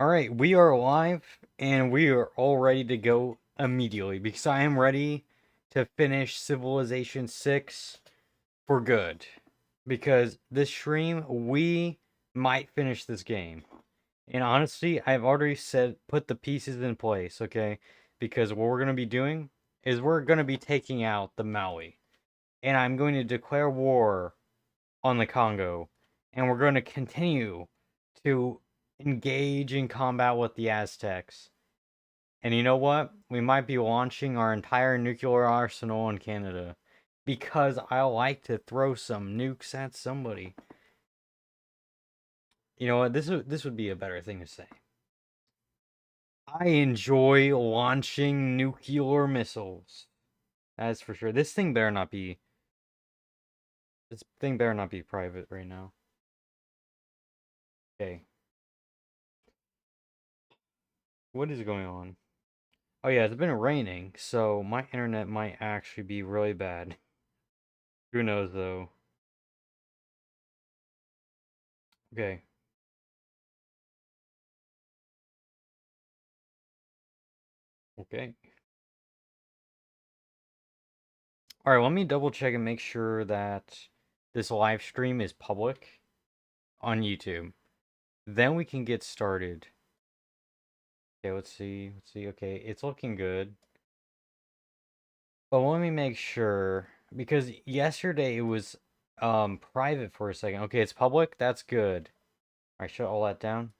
Alright, we are live and we are all ready to go immediately because I am ready to finish Civilization 6 for good. Because this stream, we might finish this game. And honestly, I've already said put the pieces in place, okay? Because what we're going to be doing is we're going to be taking out the Maui. And I'm going to declare war on the Congo. And we're going to continue to engage in combat with the Aztecs. And you know what? We might be launching our entire nuclear arsenal in Canada because I like to throw some nukes at somebody. You know what? This would be a better thing to say. I enjoy launching nuclear missiles. That's for sure. This thing better not be private right now. Okay. What is going on? Oh yeah, it's been raining, so my internet might actually be really bad. Who knows though? Okay. Okay. All right, let me double check and make sure that this live stream is public on YouTube. Then we can get started. Okay, let's see. Let's see. Okay, it's looking good. But let me make sure because yesterday it was private for a second. Okay, it's public. That's good. All right, shut all that down.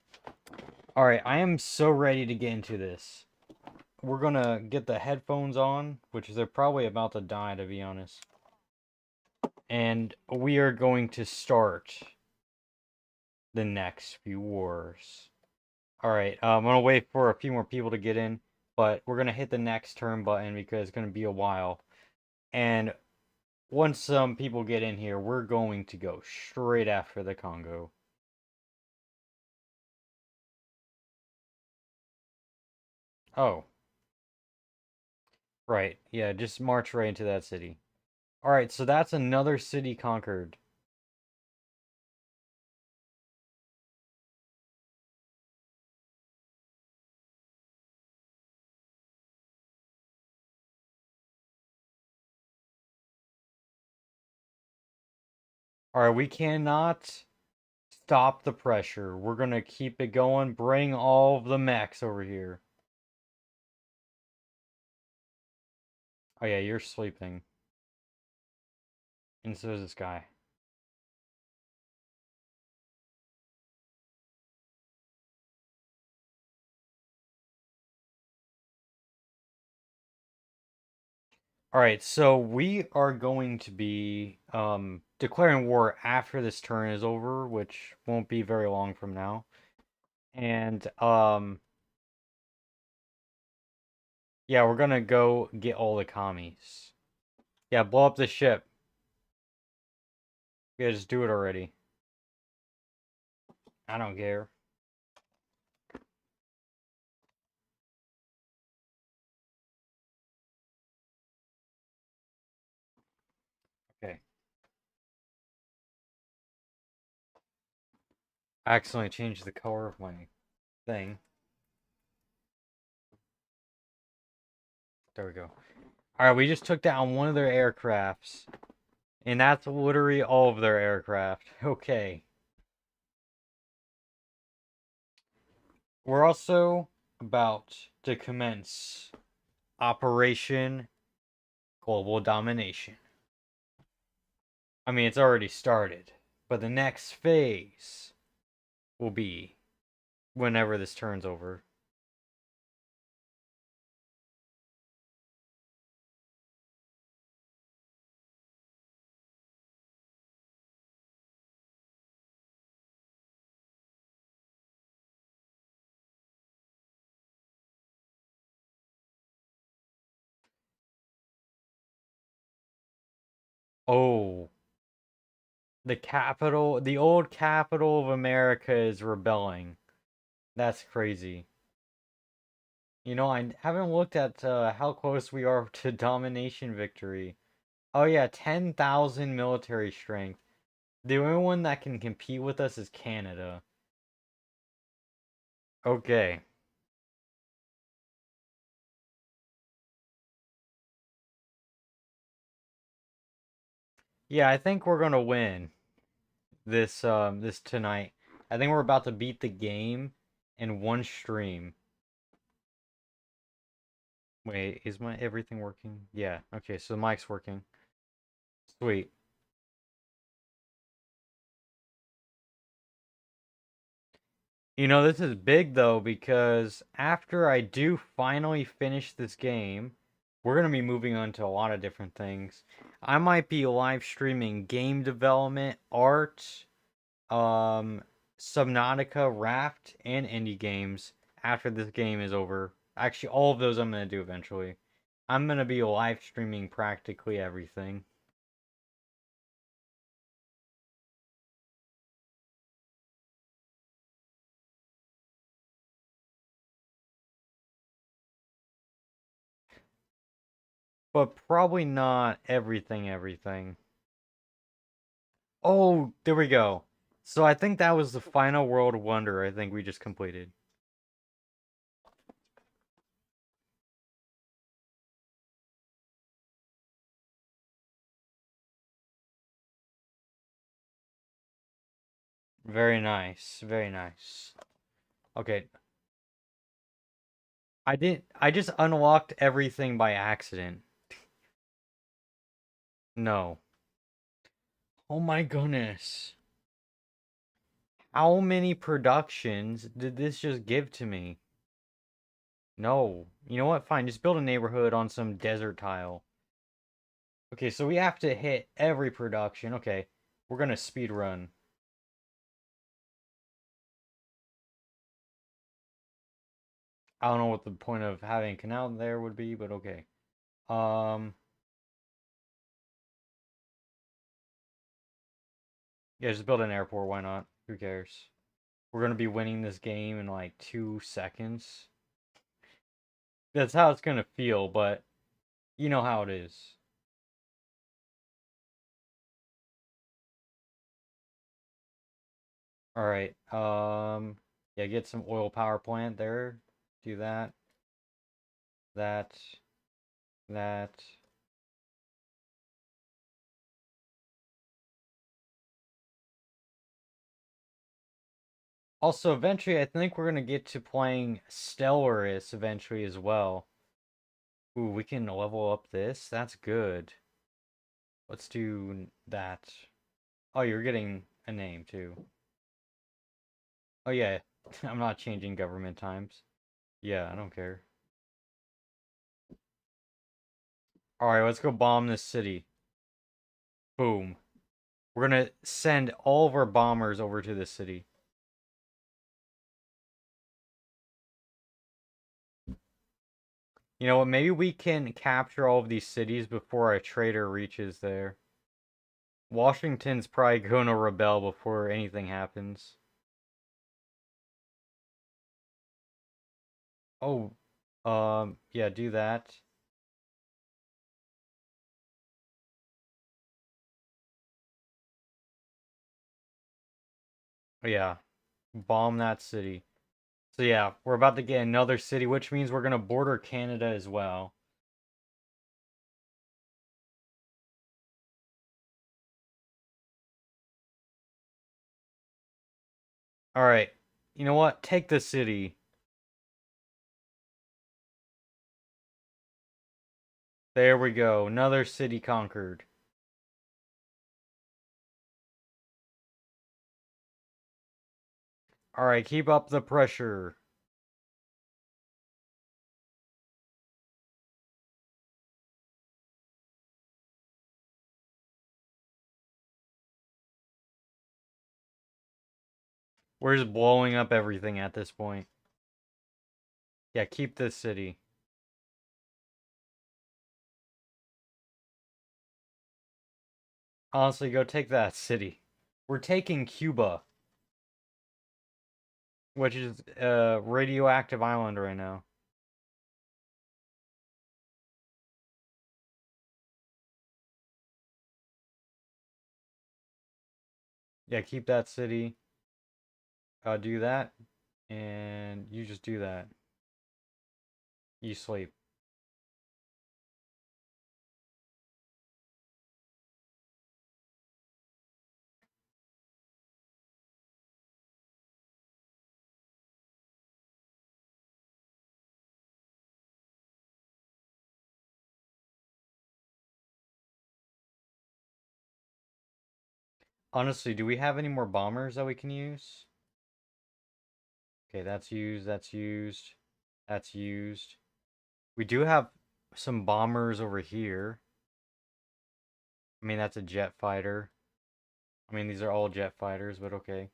All right, I am so ready to get into this. We're gonna get the headphones on, which they're probably about to die, to be honest. And we are going to start the next few wars. All right, I'm gonna wait for a few more people to get in, but we're gonna hit the next turn button because it's gonna be a while. And once some people get in here, we're going to go straight after the Congo. Oh, right. Yeah, just march right into that city. All right, so that's another city conquered. All right, we cannot stop the pressure. We're gonna keep it going. Bring all of the mechs over here. Oh yeah, you're sleeping. And so is this guy. Alright, so we are going to be declaring war after this turn is over, which won't be very long from now. And yeah, we're gonna go get all the commies. Yeah, blow up the ship. Yeah, just do it already. I don't care. Okay. I accidentally changed the color of my thing. There we go. Alright, we just took down one of their aircrafts. And that's literally all of their aircraft. Okay. We're also about to commence Operation Global Domination. I mean, it's already started, but the next phase will be whenever this turns over. Oh, the old capital of America is rebelling. That's crazy. You know, I haven't looked at how close we are to domination victory. Oh yeah, 10,000 military strength. The only one that can compete with us is Canada. Okay. Yeah, I think we're gonna win this tonight. I think we're about to beat the game in one stream. Wait, is my everything working? Yeah. Okay, so the mic's working. Sweet. You know, this is big though because after I do finally finish this game, we're going to be moving on to a lot of different things. I might be live streaming game development, art, um, Subnautica, Raft, and indie games after this game is over. Actually, all of those I'm going to do eventually. I'm going to be live streaming practically everything. But probably not everything. Oh, there we go. So I think that was the final world wonder I think we just completed. Very nice. Very nice. Okay. I just unlocked everything by accident. No. Oh my goodness. How many productions did this just give to me? No. You know what? Fine, just build a neighborhood on some desert tile. Okay, so we have to hit every production. Okay. We're gonna speed run. I don't know what the point of having a canal there would be, but okay. Um, yeah, just build an airport. Why not? Who cares? We're gonna be winning this game in like 2 seconds. That's how it's gonna feel, but you know how it is. All right. Yeah, get some oil power plant there. Do that. That. That. Also, eventually, I think we're gonna get to playing Stellaris eventually as well. Ooh, we can level up this. That's good. Let's do that. Oh, you're getting a name too. Oh yeah, I'm not changing government times. Yeah, I don't care. All right, let's go bomb this city. Boom. We're gonna send all of our bombers over to this city. You know what? Maybe we can capture all of these cities before a traitor reaches there. Washington's probably gonna rebel before anything happens. Oh, yeah, do that. Yeah, bomb that city. So yeah, we're about to get another city, which means we're gonna border Canada as well. All right, you know what? Take the city. There we go. Another city conquered. All right, keep up the pressure. We're just blowing up everything at this point. Yeah, keep this city. Honestly, go take that city. We're taking Cuba, which is a radioactive island right now. Yeah, keep that city. Do that. And you just do that. You sleep. Honestly, do we have any more bombers that we can use? Okay, that's used, that's used, that's used. We do have some bombers over here. I mean, that's a jet fighter. I mean, these are all jet fighters, but okay.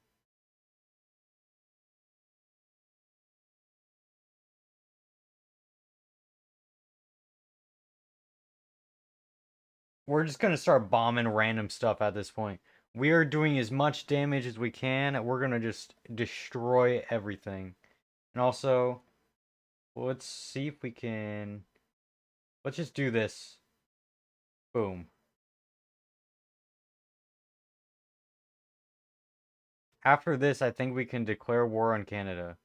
We're just gonna start bombing random stuff at this point. We are doing as much damage as we can. We're gonna just destroy everything. And also, let's see if we can... Let's just do this. Boom. After this, I think we can declare war on Canada.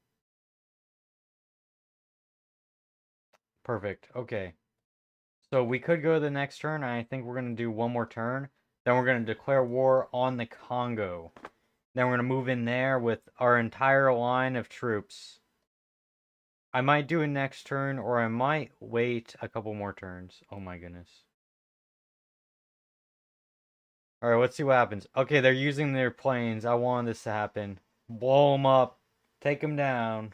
Perfect. Okay. So we could go to the next turn. I think we're going to do one more turn. Then we're going to declare war on the Congo. Then we're going to move in there with our entire line of troops. I might do it next turn, or I might wait a couple more turns. Oh my goodness. Alright, let's see what happens. Okay, they're using their planes. I want this to happen. Blow them up. Take them down.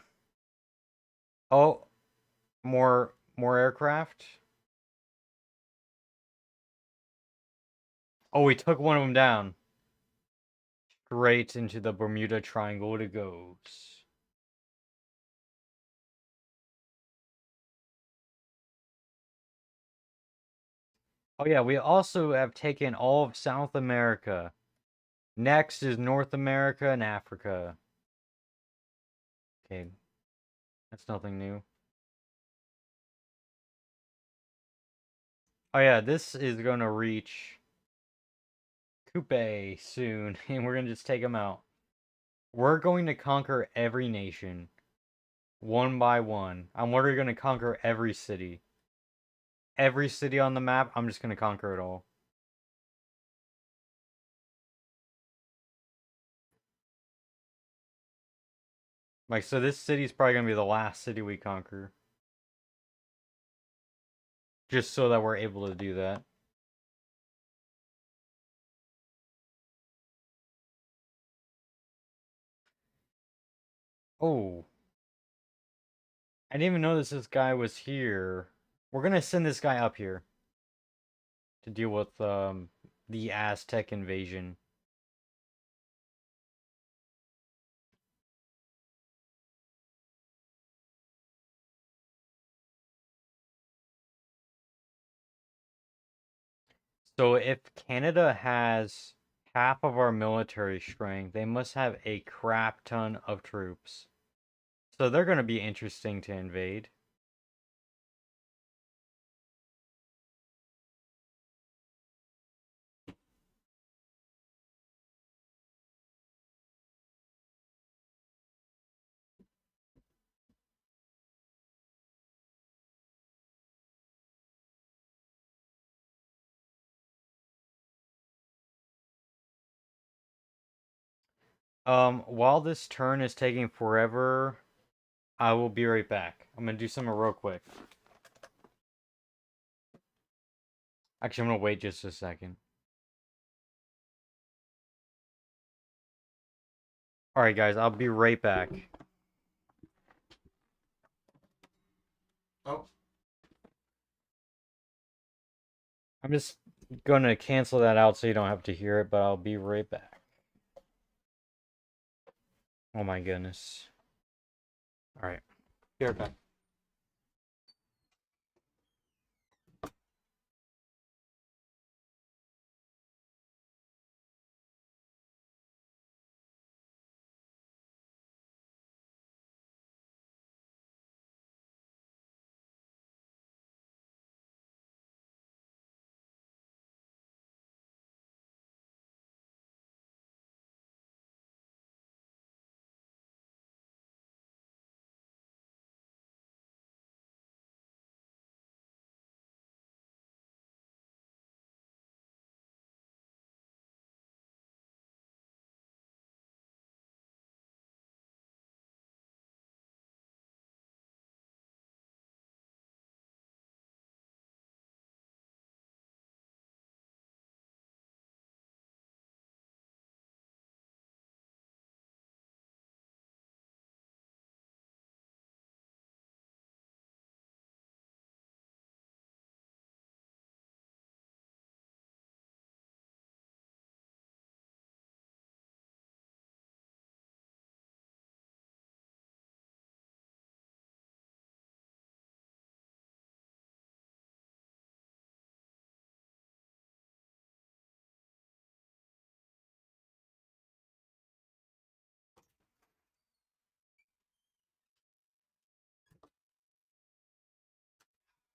Oh, more aircraft. Oh, we took one of them down. Straight into the Bermuda Triangle it goes. Oh yeah, we also have taken all of South America. Next is North America and Africa. Okay, that's nothing new. Oh yeah, this is gonna reach Coupe soon, and we're gonna just take them out. We're going to conquer every nation, one by one. I'm literally gonna conquer every city. Every city on the map, I'm just gonna conquer it all. Like, so this city's probably gonna be the last city we conquer. Just so that we're able to do that. Oh, I didn't even notice this guy was here. We're gonna send this guy up here to deal with the Aztec invasion. So if Canada has half of our military strength, they must have a crap ton of troops. So they're gonna be interesting to invade. While this turn is taking forever, I will be right back. I'm gonna do something real quick. Actually, I'm gonna wait just a second. Alright, guys, I'll be right back. Oh. I'm just gonna cancel that out so you don't have to hear it, but I'll be right back. Oh my goodness. Alright, be right back.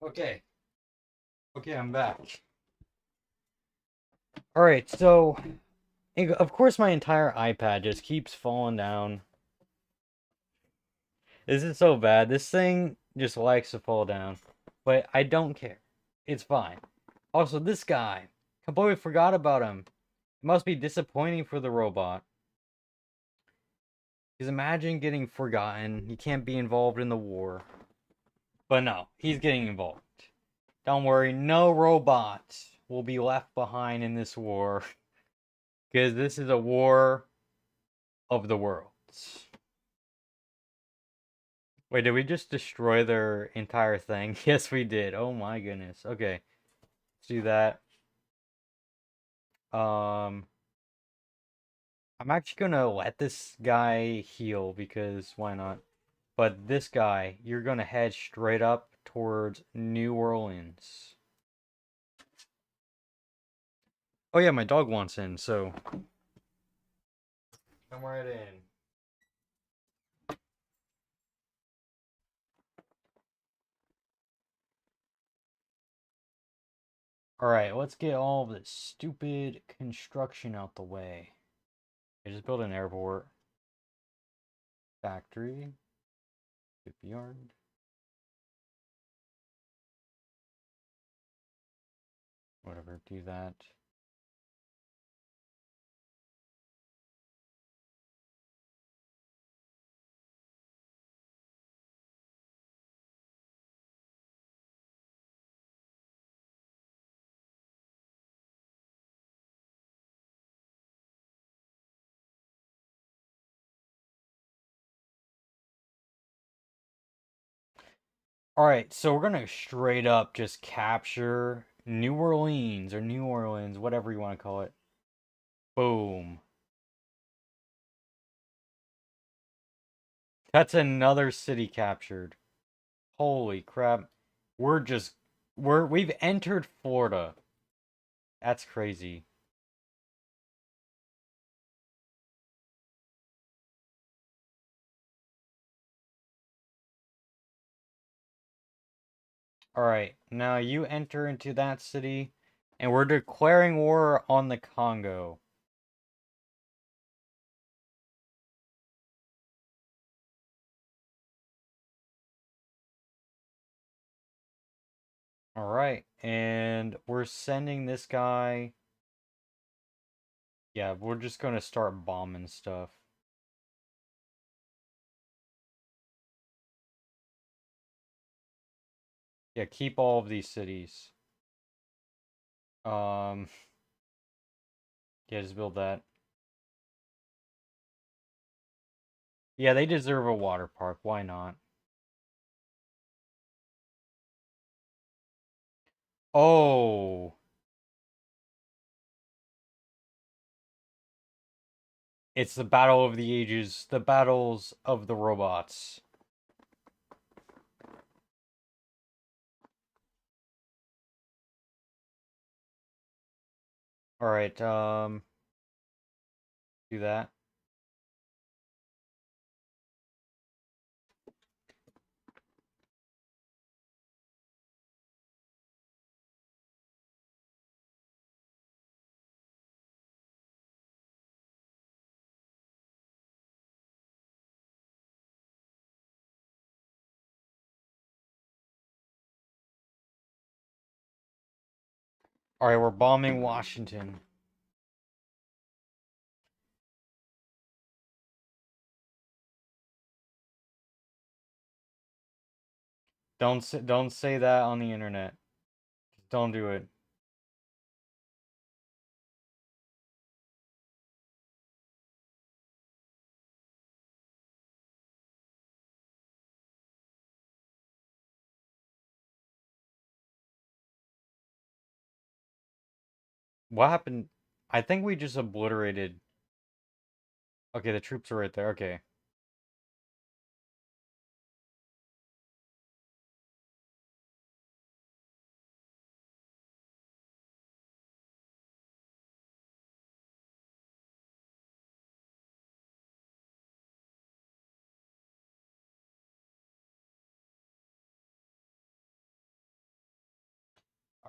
Okay. Okay, I'm back. All right, so of course my entire iPad just keeps falling down. This is so bad. This thing just likes to fall down. But I don't care. It's fine. Also, this guy. Completely forgot about him. It must be disappointing for the robot. Because imagine getting forgotten. You can't be involved in the war. But no, he's getting involved. Don't worry, no robot will be left behind in this war. Because this is a war of the worlds. Wait, did we just destroy their entire thing? Yes, we did. Oh my goodness. Okay, let's do that. Um, I'm actually gonna let this guy heal because why not? But this guy, you're gonna head straight up towards New Orleans. Oh yeah, my dog wants in, so come right in. Alright, let's get all of this stupid construction out the way. I just built an airport. Factory. Shipyard. Whatever, do that. Alright, so we're gonna straight up just capture New Orleans or New Orleans, whatever you want to call it. Boom. That's another city captured. Holy crap. We're just we've entered Florida. That's crazy. Alright, now you enter into that city and we're declaring war on the Congo. Alright, and we're sending this guy. Yeah, we're just gonna start bombing stuff. Yeah, keep all of these cities. Um, yeah, just build that. Yeah, they deserve a water park. Why not? Oh, it's the battle of the ages, the battles of the robots. All right, do that. All right, we're bombing Washington. Don't say that on the internet. Don't do it. What happened? I think we just obliterated. Okay, the troops are right there. Okay.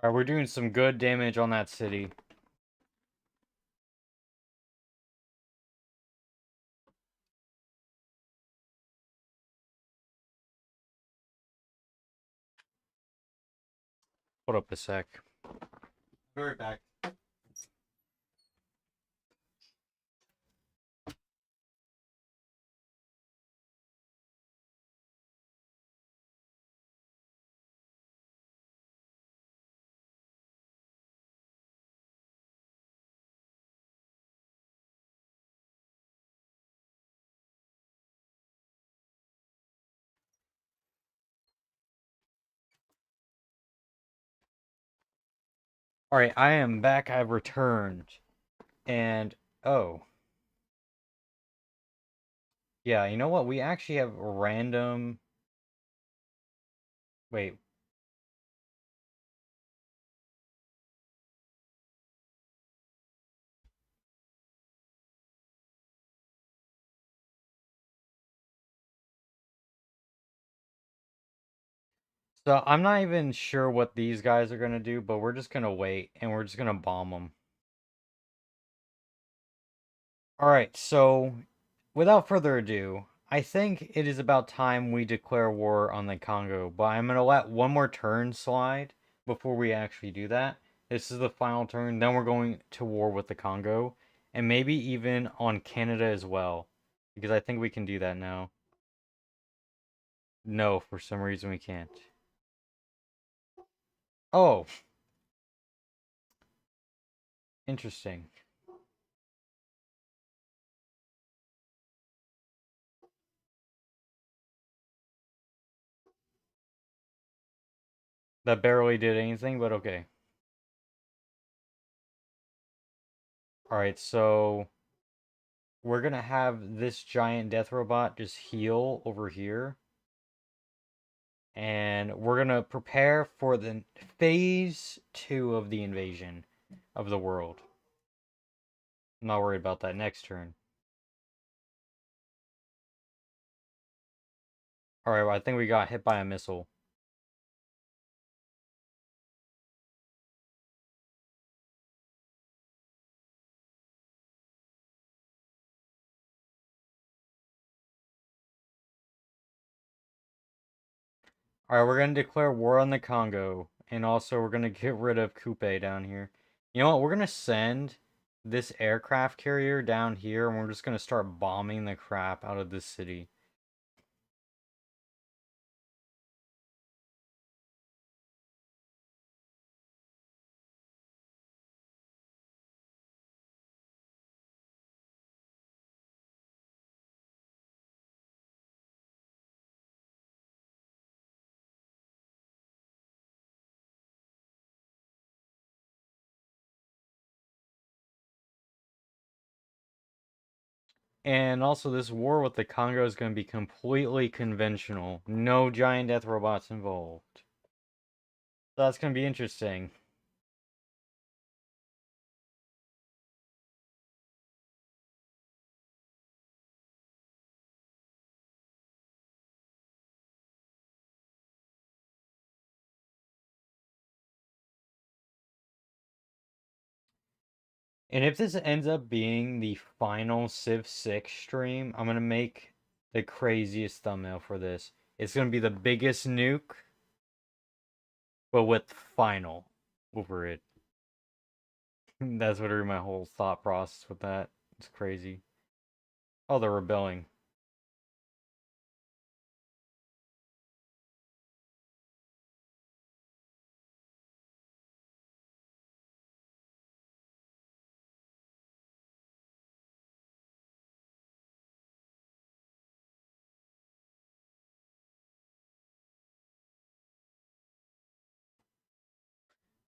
Alright, we're doing some good damage on that city. Hold up a sec. Be right back. Alright, I am back. I've returned. And, oh. Yeah, you know what? We actually have random... Wait. So, I'm not even sure what these guys are gonna do, but we're just gonna wait, and we're just gonna bomb them. Alright, so, without further ado, I think it is about time we declare war on the Congo, but I'm gonna let one more turn slide before we actually do that. This is the final turn, then we're going to war with the Congo, and maybe even on Canada as well, because I think we can do that now. No, for some reason we can't. Oh, interesting. That barely did anything, but okay. Alright, so we're gonna have this giant death robot just heal over here. And we're gonna prepare for the phase 2 of the invasion of the world. I'm not worried about that next turn. Alright, well, I think we got hit by a missile. Alright, we're gonna declare war on the Congo. And also, we're gonna get rid of Coupe down here. You know what? We're gonna send this aircraft carrier down here, and we're just gonna start bombing the crap out of this city. And also, this war with the Congo is gonna be completely conventional. No giant death robots involved. So that's gonna be interesting. And if this ends up being the final Civ 6 stream, I'm gonna make the craziest thumbnail for this. It's gonna be the biggest nuke, but with final over it. That's literally my whole thought process with that. It's crazy. Oh, they're rebelling.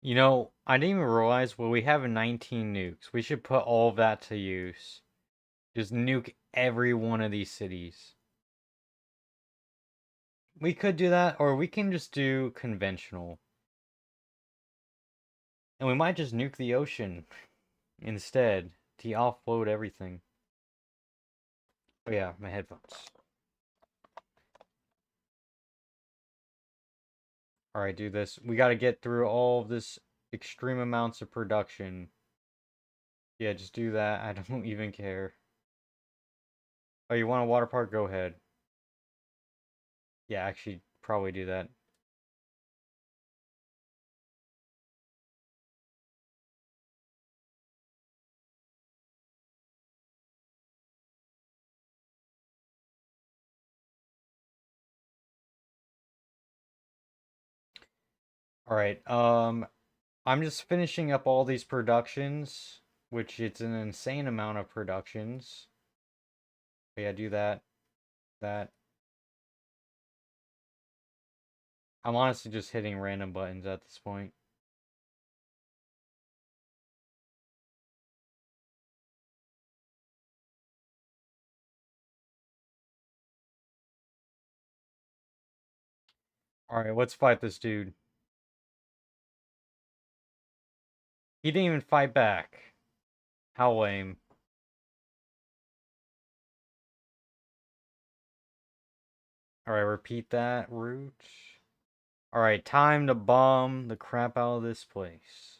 You know, I didn't even realize, well, we have 19 nukes. We should put all of that to use. Just nuke every one of these cities. We could do that, or we can just do conventional. And we might just nuke the ocean instead to offload everything. Oh yeah, my headphones. Alright, do this. We gotta get through all of this extreme amounts of production. Yeah, just do that. I don't even care. Oh, you want a water park? Go ahead. Yeah, actually, probably do that. Alright, I'm just finishing up all these productions, which it's an insane amount of productions. But yeah, do that. That. I'm honestly just hitting random buttons at this point. Alright, let's fight this dude. He didn't even fight back. How lame. Alright, repeat that route. Alright, time to bomb the crap out of this place.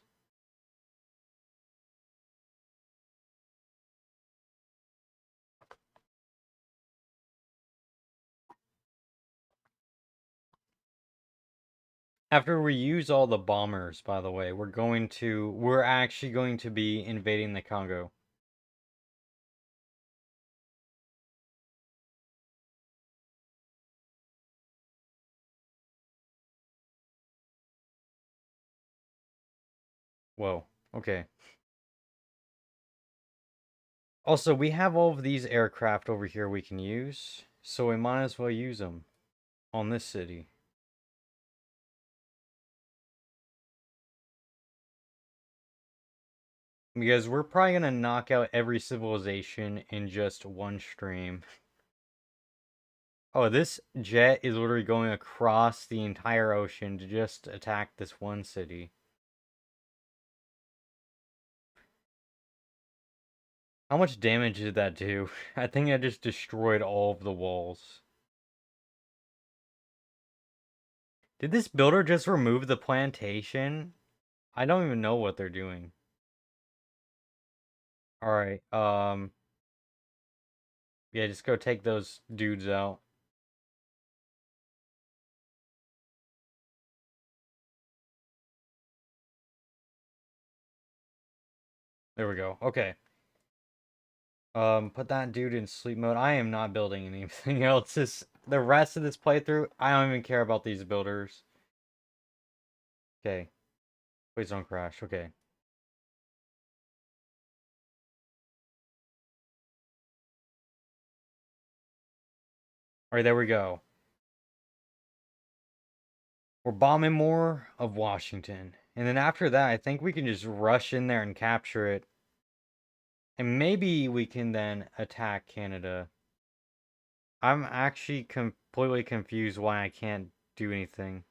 After we use all the bombers, by the way, we're actually going to be invading the Congo. Whoa, okay. Also, we have all of these aircraft over here we can use, so we might as well use them on this city. Because we're probably gonna knock out every civilization in just one stream. Oh, this jet is literally going across the entire ocean to just attack this one city. How much damage did that do? I think I just destroyed all of the walls. Did this builder just remove the plantation? I don't even know what they're doing. Alright, yeah, just go take those dudes out. There we go. Okay. Put that dude in sleep mode. I am not building anything else. The rest of this playthrough, I don't even care about these builders. Okay. Please don't crash. Okay. Alright, there we go. We're bombing more of Washington. And then after that, I think we can just rush in there and capture it. And maybe we can then attack Canada. I'm actually completely confused why I can't do anything.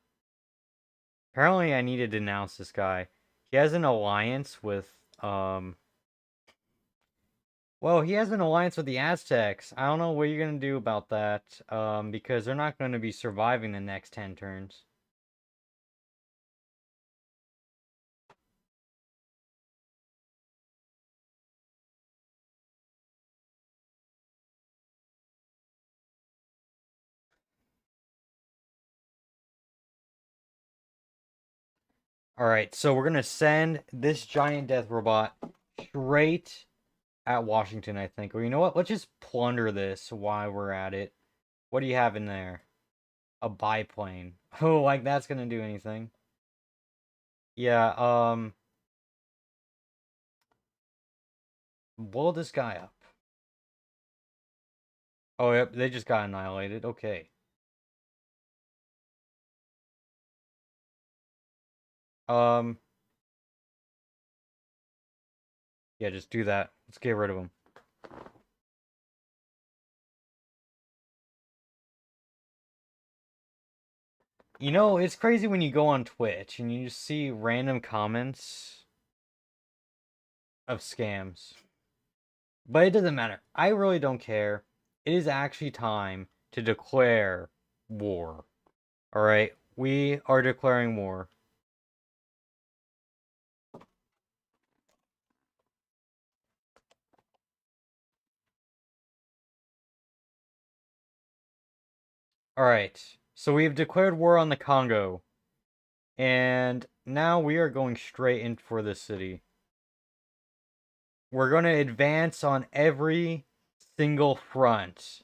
Apparently I need to denounce this guy. He has an alliance with, well, he has an alliance with the Aztecs. I don't know what you're gonna do about that, because they're not gonna be surviving the next 10 turns. Alright, so we're gonna send this giant death robot straight at Washington, I think. Or you know what? Let's just plunder this while we're at it. What do you have in there? A biplane. Oh, like that's gonna do anything. Yeah, blow this guy up. Oh, yep, they just got annihilated. Okay. Um, yeah, just do that. Let's get rid of them. You know, it's crazy when you go on Twitch and you just see random comments of scams. But it doesn't matter. I really don't care. It is actually time to declare war. Alright? we are declaring war. Alright, so we've declared war on the Congo. And now we are going straight in for this city. We're going to advance on every single front.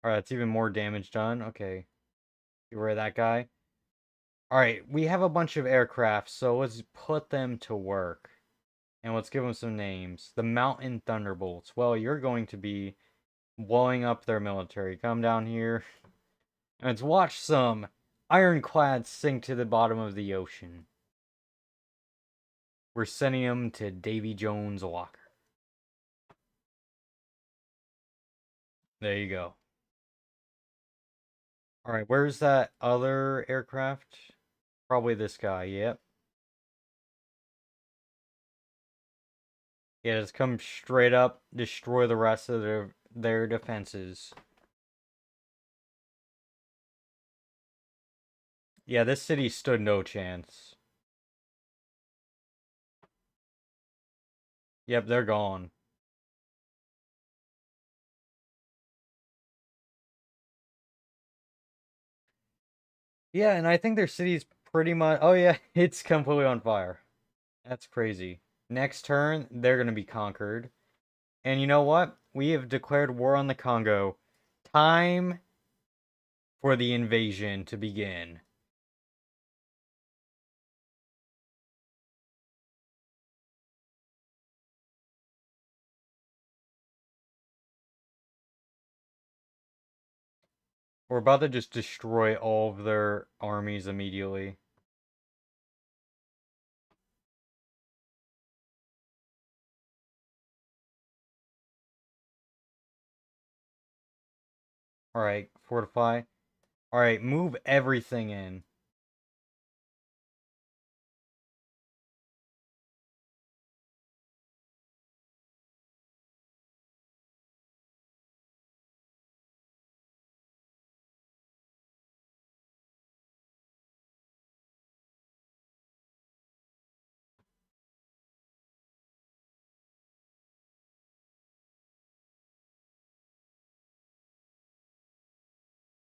Alright, that's even more damage done. Okay. Get rid of that guy. Alright, we have a bunch of aircraft, so let's put them to work. And let's give them some names. The Mountain Thunderbolts. Well, you're going to be blowing up their military. Come down here. And let's watch some ironclads sink to the bottom of the ocean. We're sending them to Davy Jones' locker. There you go. Alright, where's that other aircraft? Probably this guy, yep. Yeah, just come straight up, destroy the rest of their defenses. Yeah, this city stood no chance. Yep, they're gone. Yeah, and I think their city's pretty much... Oh yeah, it's completely on fire. That's crazy. Next turn, they're gonna be conquered. And you know what? We have declared war on the Congo. Time for the invasion to begin. We're about to just destroy all of their armies immediately. Alright, fortify. Alright, move everything in.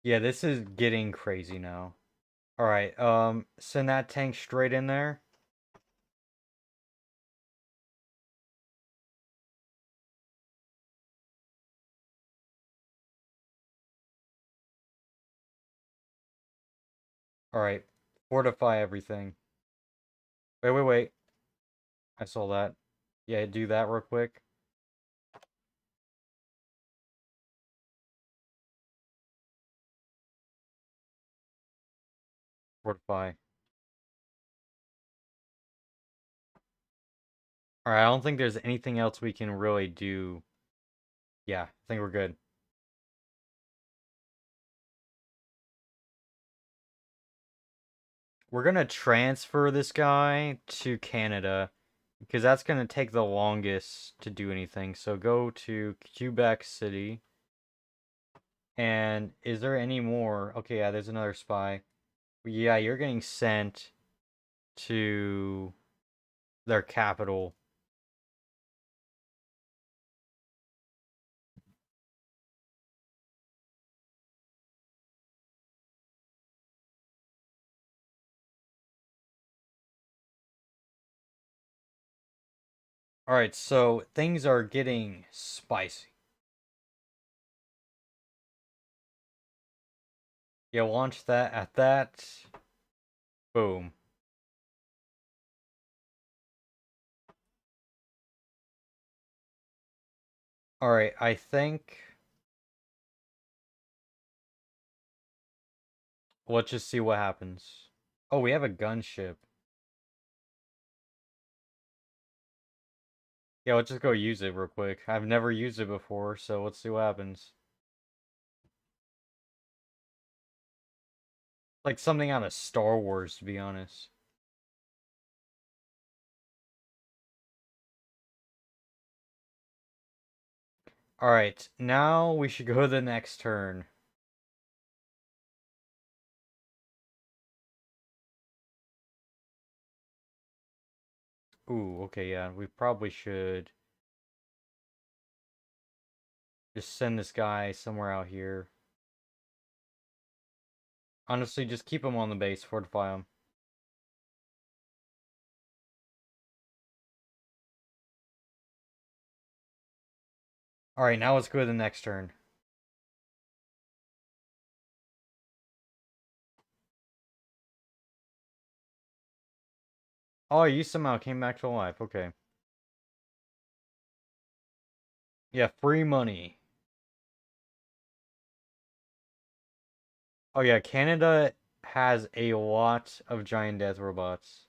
Yeah, this is getting crazy now. Alright, send that tank straight in there. Alright, fortify everything. Wait. I saw that. Yeah, do that real quick. Fortify. Alright, I don't think there's anything else we can really do. Yeah, I think we're good. We're gonna transfer this guy to Canada because that's gonna take the longest to do anything. So go to Quebec City. And is there any more? Okay, yeah, there's another spy. Yeah, you're getting sent to their capital. Alright, so things are getting spicy. Yeah, launch that at that. Boom. Alright, I think... Let's just see what happens. Oh, we have a gunship. Yeah, let's just go use it real quick. I've never used it before, so let's see what happens. Like something out of Star Wars, to be honest. Alright, now we should go to the next turn. Ooh, okay, yeah, we probably should just send this guy somewhere out here. Honestly, just keep him on the base, fortify him. Alright, now let's go to the next turn. Oh, you somehow came back to life, okay. Yeah, free money. Oh yeah, Canada has a lot of giant death robots.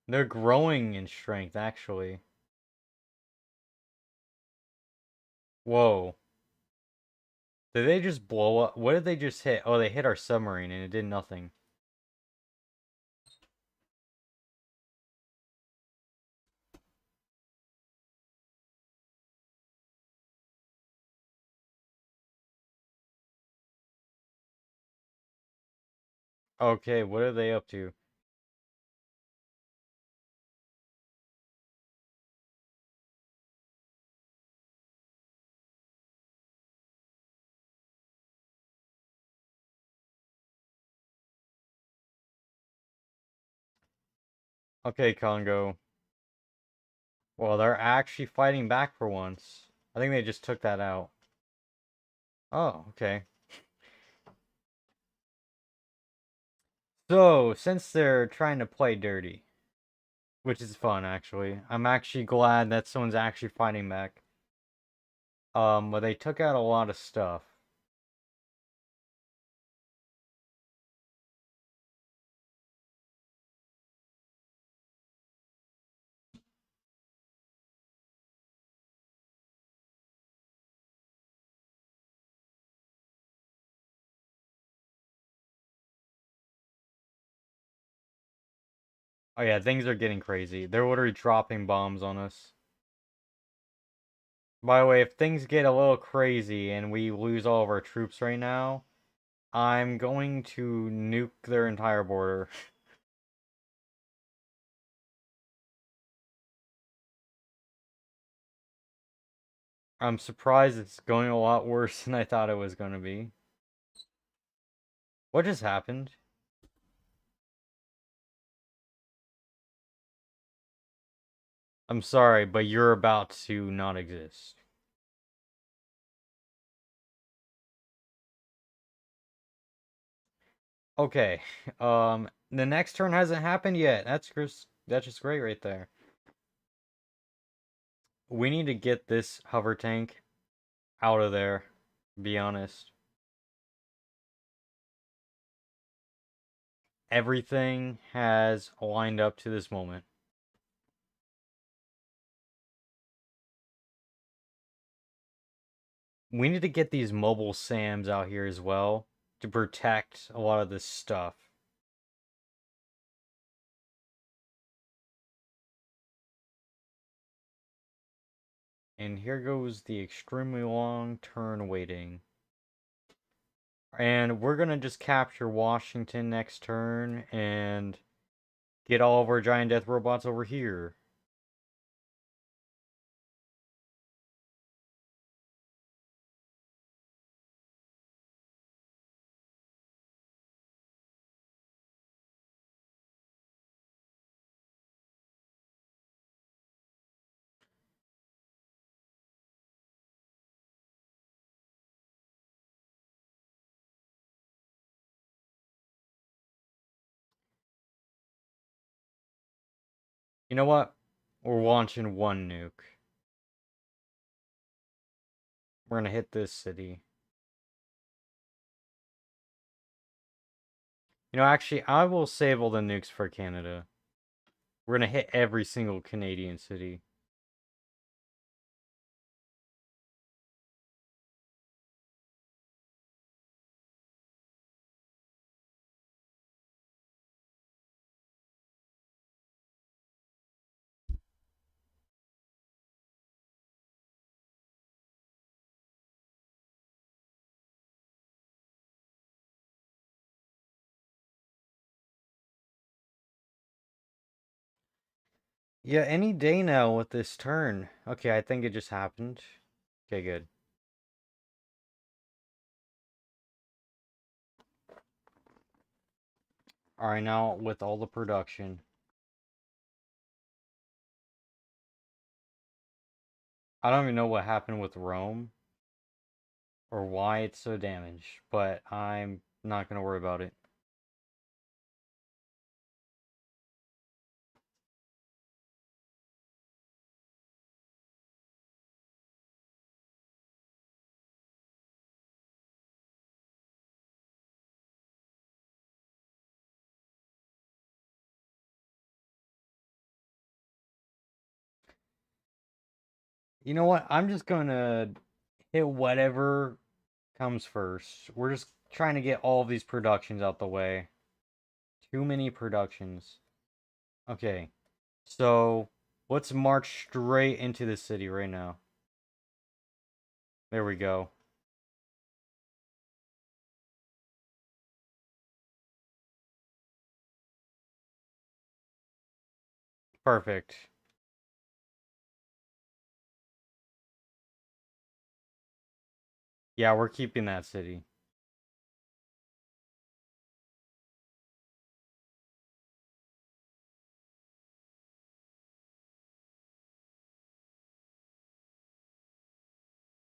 They're growing in strength, actually. Whoa. Did they just blow up? What did they just hit? Oh, they hit our submarine and it did nothing. Okay, what are they up to? Okay, Congo. Well, they're actually fighting back for once. I think they just took that out. Oh, okay. So, since they're trying to play dirty, which is fun, actually, I'm actually glad that someone's actually fighting back. But they took out a lot of stuff. Oh yeah, things are getting crazy. They're literally dropping bombs on us. By the way, if things get a little crazy and we lose all of our troops right now, I'm going to nuke their entire border. I'm surprised it's going a lot worse than I thought it was going to be. What just happened? I'm sorry, but you're about to not exist. Okay, the next turn hasn't happened yet. That's just great right there. We need to get this hover tank out of there, be honest. Everything has lined up to this moment. We need to get these mobile SAMs out here as well to protect a lot of this stuff. And here goes the extremely long turn waiting. And we're gonna just capture Washington next turn and get all of our giant death robots over here. You know what? We're launching one nuke. We're gonna hit this city. You know, actually, I will save all the nukes for Canada. We're gonna hit every single Canadian city. Yeah, any day now with this turn. Okay, I think it just happened. Okay, good. Alright, now with all the production. I don't even know what happened with Rome or why it's so damaged, but I'm not gonna worry about it. You know what? I'm just gonna hit whatever comes first. We're just trying to get all of these productions out the way. Too many productions. Okay, so let's march straight into the city right now. There we go. Perfect. Yeah, we're keeping that city.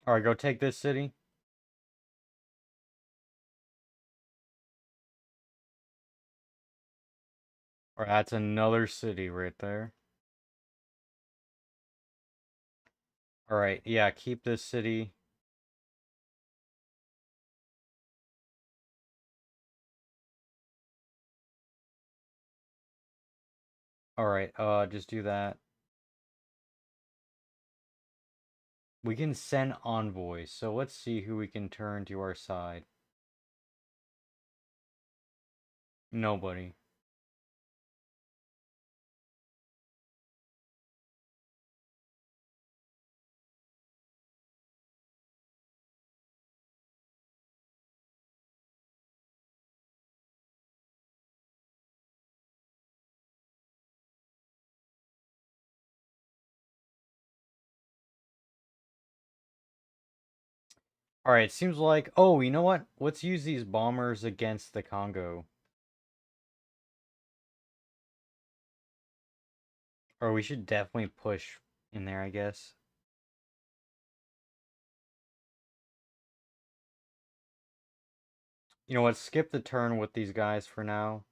Alright, go take this city. Alright, that's another city right there. Alright, yeah, keep this city. Alright, just do that. We can send envoys, so let's see who we can turn to our side. Nobody. Alright, seems like... Oh, you know what? Let's use these bombers against the Congo. Or we should definitely push in there, I guess. You know what? Skip the turn with these guys for now.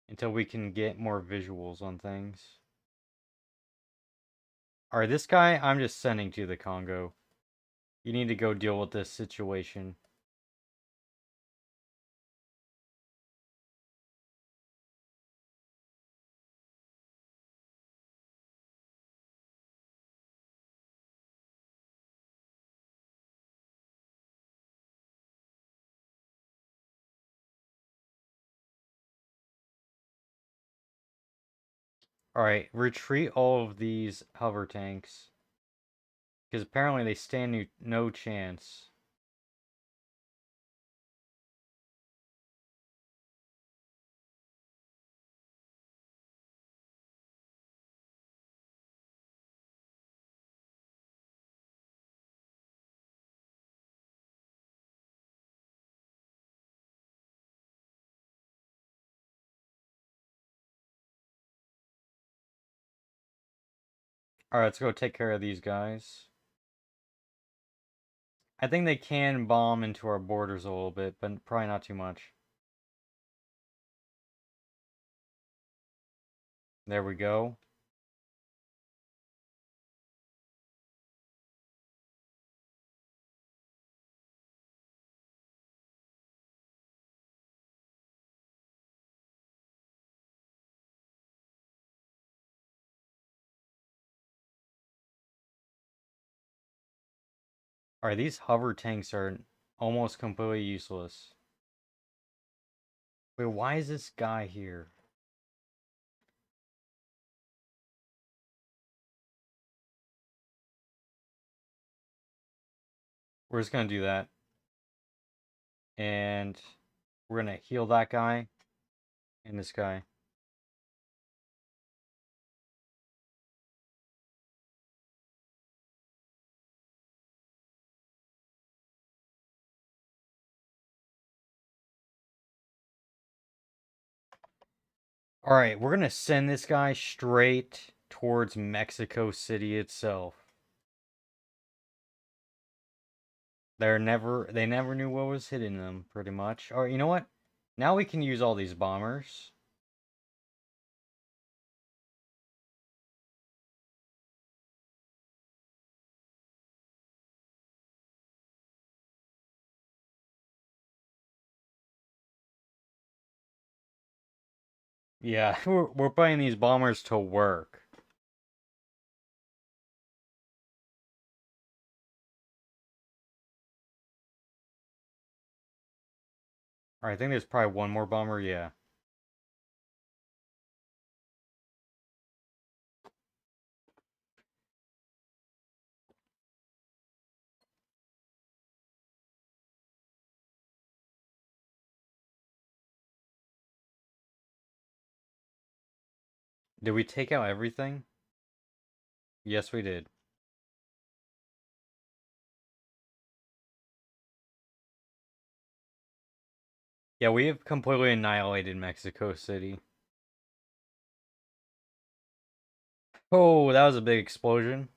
Until we can get more visuals on things. Alright, this guy I'm just sending to the Congo. You need to go deal with this situation. Alright, retreat all of these hover tanks. Because apparently they stand no chance. Alright, let's go take care of these guys. I think they can bomb into our borders a little bit, but probably not too much. There we go. Alright, these hover tanks are almost completely useless. Wait, why is this guy here? We're just gonna do that. And we're gonna heal that guy and this guy. Alright, we're gonna send this guy straight towards Mexico City itself. They never knew what was hitting them, pretty much. Alright, you know what? Now we can use all these bombers. Yeah, we're putting these bombers to work. Alright, I think there's probably one more bomber, yeah. Did we take out everything? Yes, we did. Yeah, we have completely annihilated Mexico City. Oh, that was a big explosion.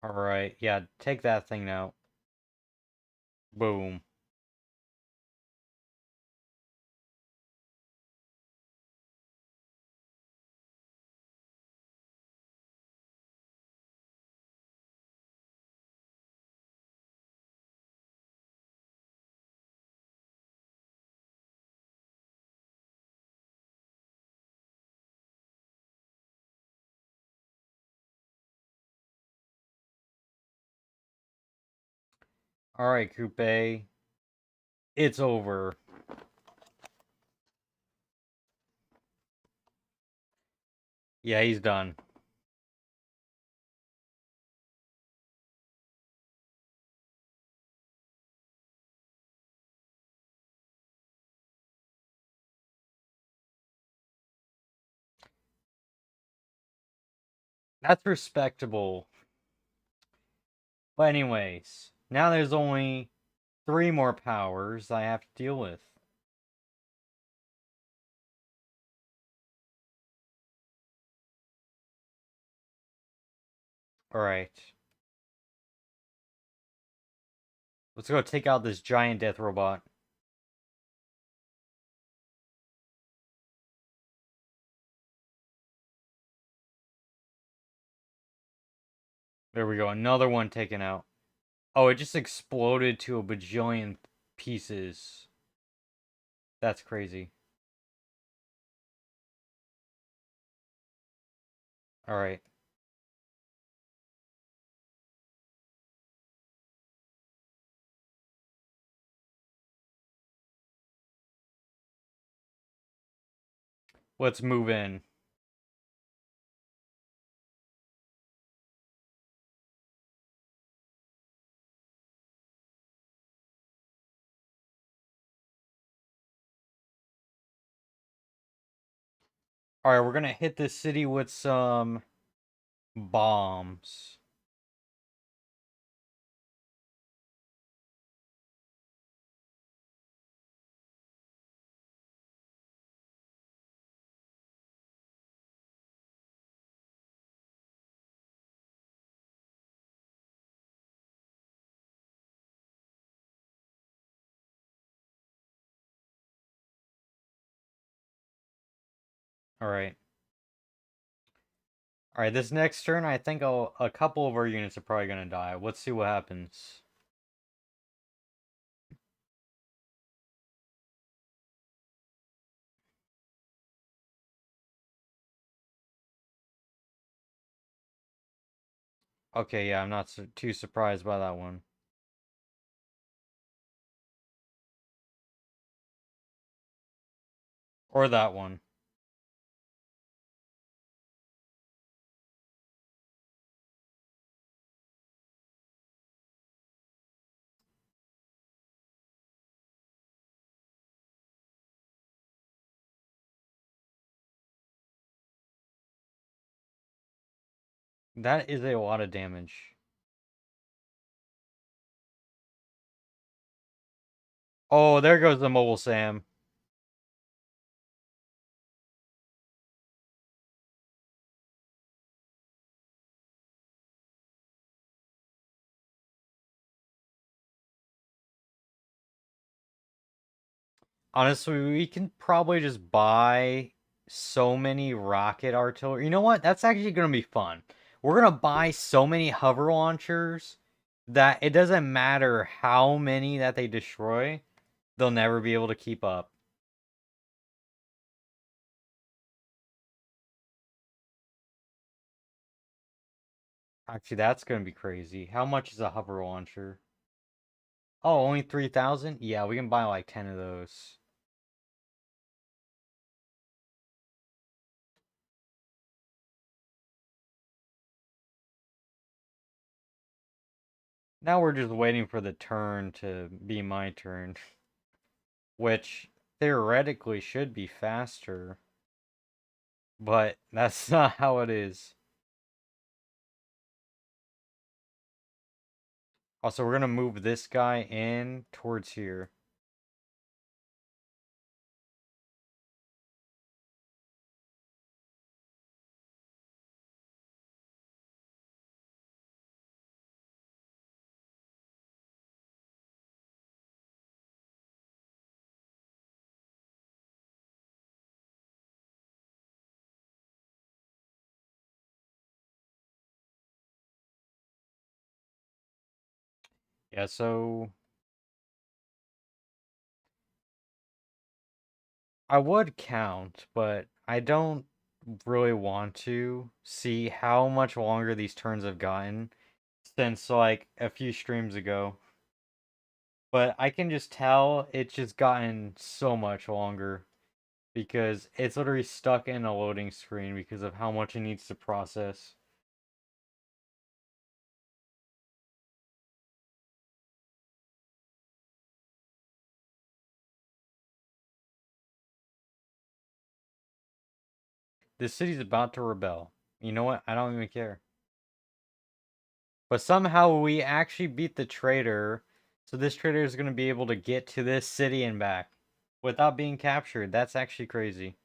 Alright, yeah, take that thing out. Boom. Alright, Coupe. It's over. Yeah, he's done. That's respectable. But anyways, now there's only 3 more powers I have to deal with. Alright. Let's go take out this giant death robot. There we go, another one taken out. Oh, it just exploded to a bajillion pieces. That's crazy. Alright. Let's move in. Alright, we're gonna hit this city with some bombs. Alright. Alright, this next turn, I think a couple of our units are probably gonna die. Let's see what happens. Okay, yeah, I'm not too surprised by that one. Or that one. That is a lot of damage. Oh, there goes the mobile Sam. Honestly, we can probably just buy so many rocket artillery. You know what? That's actually going to be fun. We're going to buy so many hover launchers that it doesn't matter how many that they destroy, they'll never be able to keep up. Actually, that's going to be crazy. How much is a hover launcher? Oh, only 3,000? Yeah, we can buy like 10 of those. Now we're just waiting for the turn to be my turn, which theoretically should be faster, but that's not how it is. Also, we're gonna move this guy in towards here. Yeah, so I would count, but I don't really want to see how much longer these turns have gotten since like a few streams ago. But I can just tell it's just gotten so much longer because it's literally stuck in a loading screen because of how much it needs to process. This city's about to rebel. You know what? I don't even care. But somehow we actually beat the traitor, so this traitor is going to be able to get to this city and back without being captured. That's actually crazy.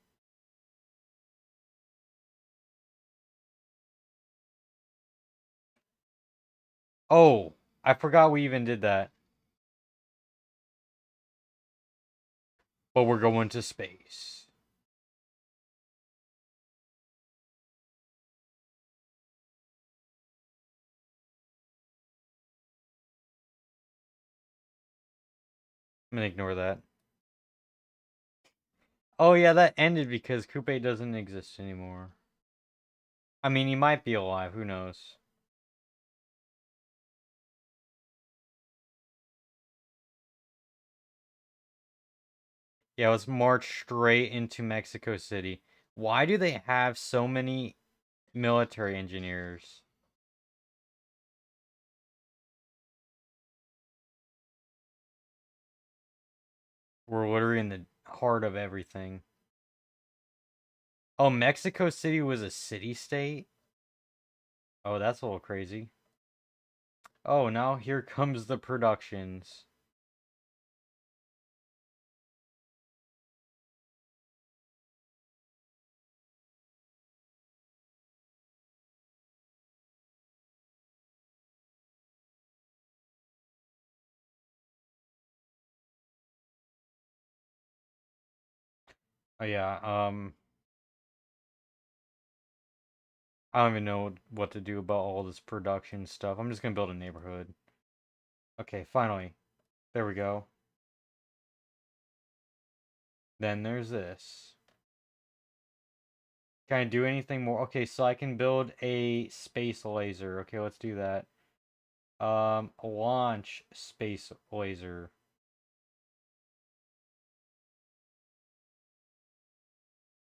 Oh, I forgot we even did that. But we're going to space. I'm gonna ignore that. Oh yeah, that ended because Coupe doesn't exist anymore. I mean, he might be alive. Who knows? Yeah, let's march straight into Mexico City. Why do they have so many military engineers? We're literally in the heart of everything. Oh, Mexico City was a city state? Oh, that's a little crazy. Oh, now here comes the productions. Oh yeah, I don't even know what to do about all this production stuff. I'm just gonna build a neighborhood. Okay, finally. There we go. Then there's this. Can I do anything more? Okay, so I can build a space laser. Okay, let's do that. Launch space laser.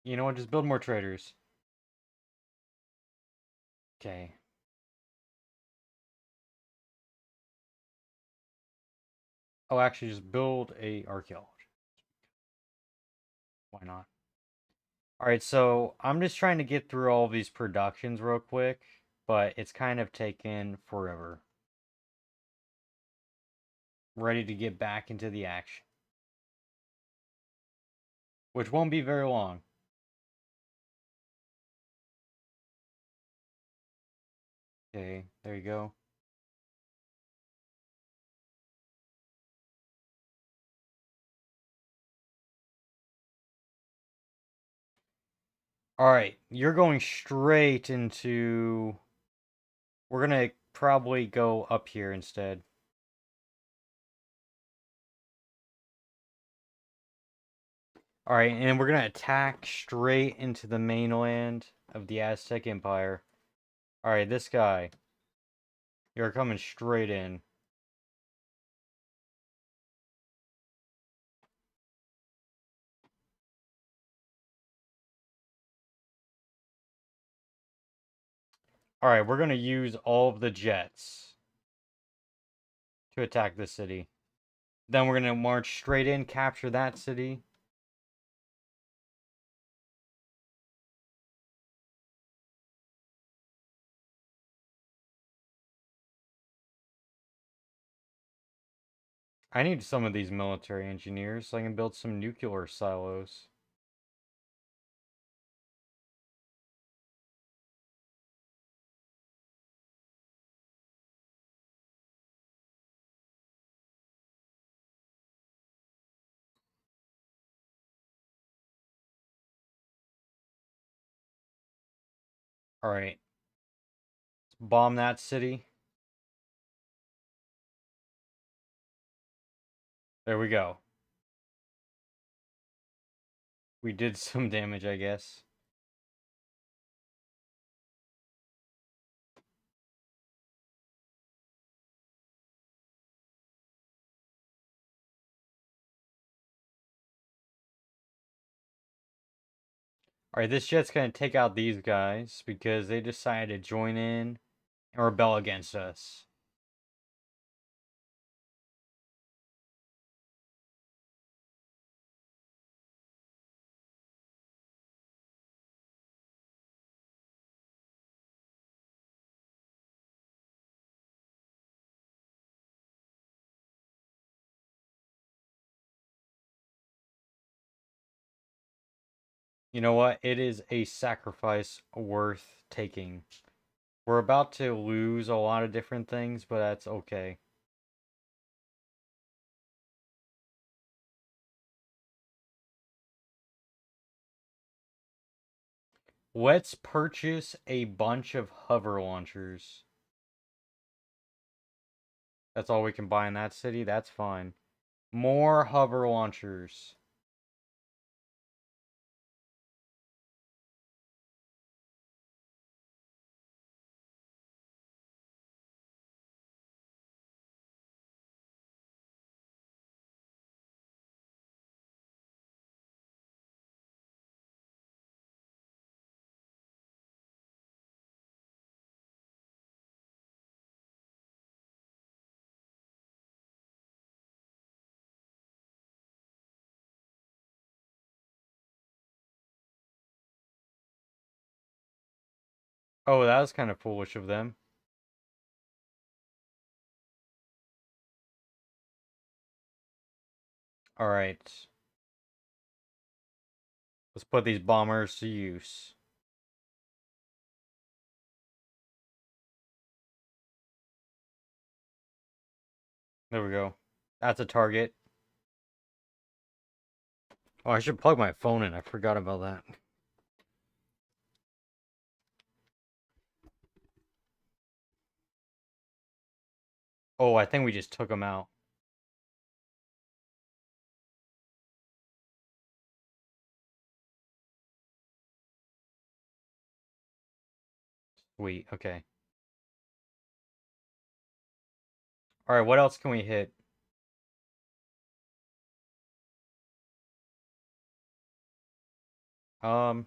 You know what? Just build more traders. Okay. Oh, actually, just build a archaeology. Why not? All right, so I'm just trying to get through all these productions real quick. but it's kind of taken forever. Ready to get back into the action, which won't be very long. Okay, there you go. Alright, you're going straight into... We're gonna probably go up here instead. Alright, and we're gonna attack straight into the mainland of the Aztec Empire. Alright, this guy. You're coming straight in. Alright, we're gonna use all of the jets to attack this city. Then we're gonna march straight in, capture that city. I need some of these military engineers so I can build some nuclear silos. Alright. Let's bomb that city. There we go. We did some damage, I guess. Alright, this jet's gonna take out these guys because they decided to join in and rebel against us. You know what? It is a sacrifice worth taking. We're about to lose a lot of different things, but that's okay. Let's purchase a bunch of hover launchers. That's all we can buy in that city? That's fine. More hover launchers. Oh, that was kind of foolish of them. Alright. Let's put these bombers to use. There we go. That's a target. Oh, I should plug my phone in. I forgot about that. Oh, I think we just took him out. Sweet, okay. Alright, what else can we hit? I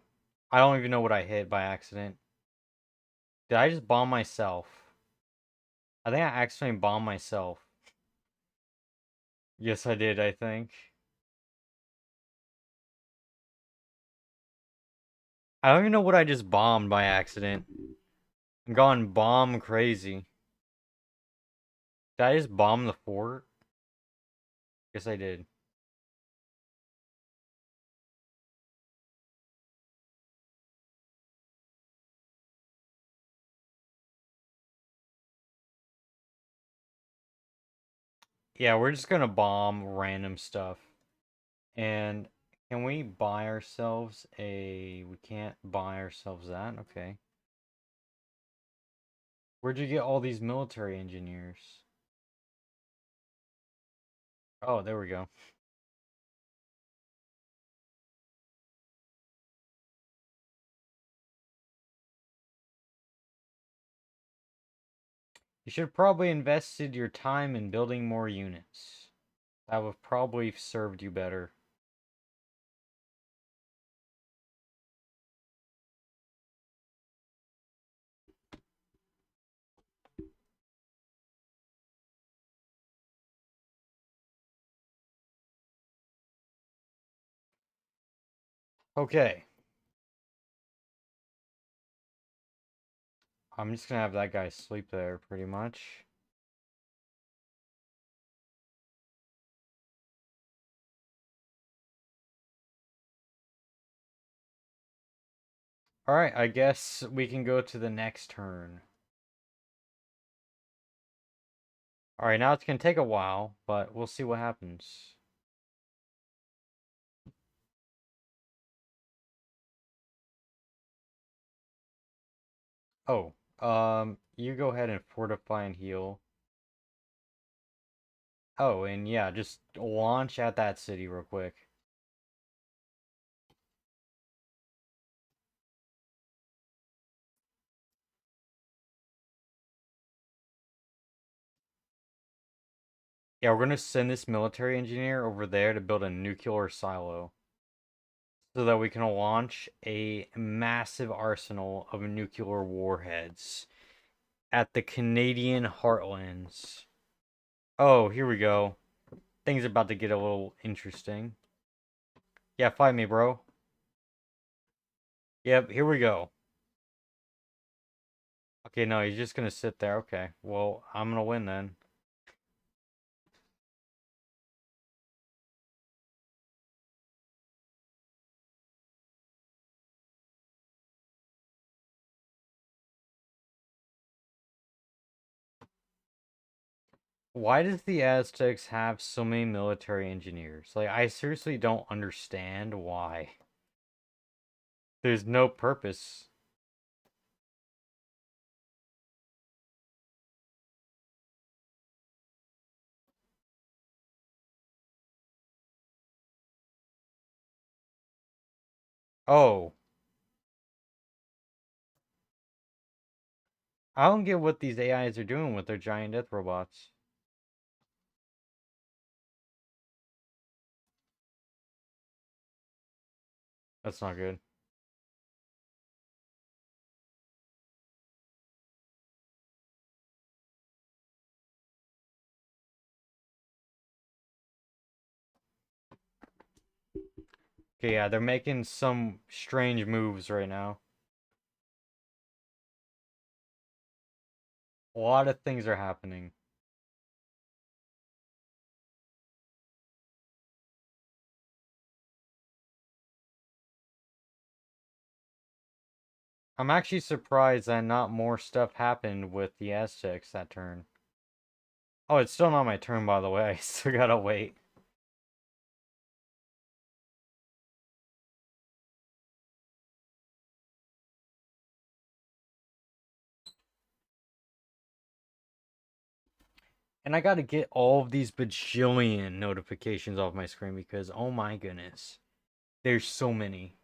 don't even know what I hit by accident. Did I just bomb myself? I think I accidentally bombed myself. Yes, I did, I think. I don't even know what I just bombed by accident. Gone bomb crazy. Did I just bomb the fort? Guess I did. Yeah, we're just gonna bomb random stuff. And can we buy ourselves a... We can't buy ourselves that? Okay. Where'd you get all these military engineers? Oh, there we go. You should have probably invested your time in building more units. That would have probably served you better. Okay. I'm just gonna have that guy sleep there, pretty much. Alright, I guess we can go to the next turn. Alright, now it's gonna take a while, but we'll see what happens. Oh, you go ahead and fortify and heal. Oh, and yeah, just launch at that city real quick. Yeah, we're gonna send this military engineer over there to build a nuclear silo so that we can launch a massive arsenal of nuclear warheads at the Canadian heartlands. Oh, here we go. Things are about to get a little interesting. Yeah, fight me, bro. Yep, here we go. Okay, no, he's just gonna sit there. Okay, well, I'm gonna win then. Why does the Aztecs have so many military engineers? Like, I seriously don't understand why. There's no purpose. Oh, I don't get what these AIs are doing with their giant death robots. That's not good. Okay, yeah, they're making some strange moves right now. A lot of things are happening. I'm actually surprised that not more stuff happened with the Aztecs that turn. Oh, it's still not my turn, by the way. I still gotta wait. And I gotta get all of these bajillion notifications off my screen because, oh my goodness, there's so many.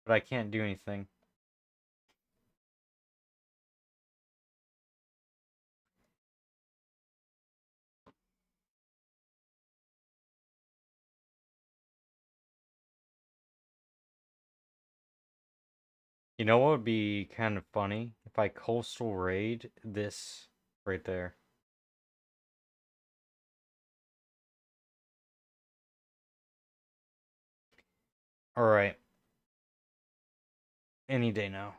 But I can't do anything. You know what would be kind of funny? If I coastal raid this right there. Alright, any day now.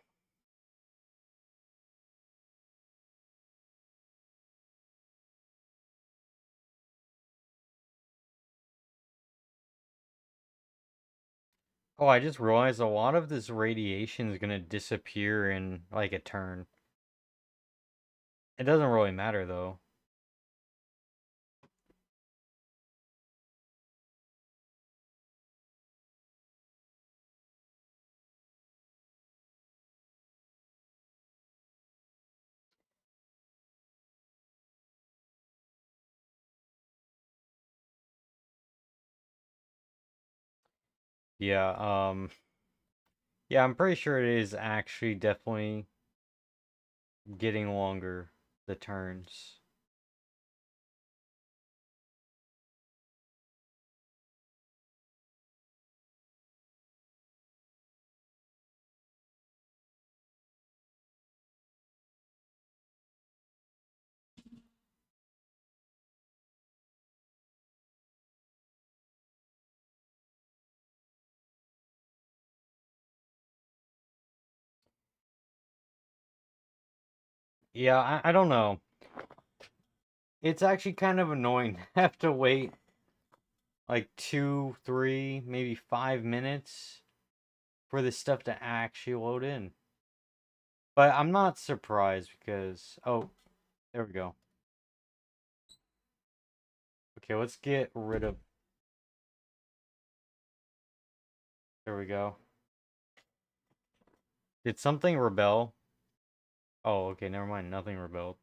Oh, I just realized a lot of this radiation is gonna disappear in like a turn. It doesn't really matter though. Yeah, yeah, I'm pretty sure it is actually definitely getting longer, the turns. Yeah, I don't know. It's actually kind of annoying to have to wait like 2, 3, maybe 5 minutes for this stuff to actually load in. But I'm not surprised because, oh, there we go. Okay, let's get rid of, there we go. Did something rebel? Oh, okay, never mind. Nothing rebelled.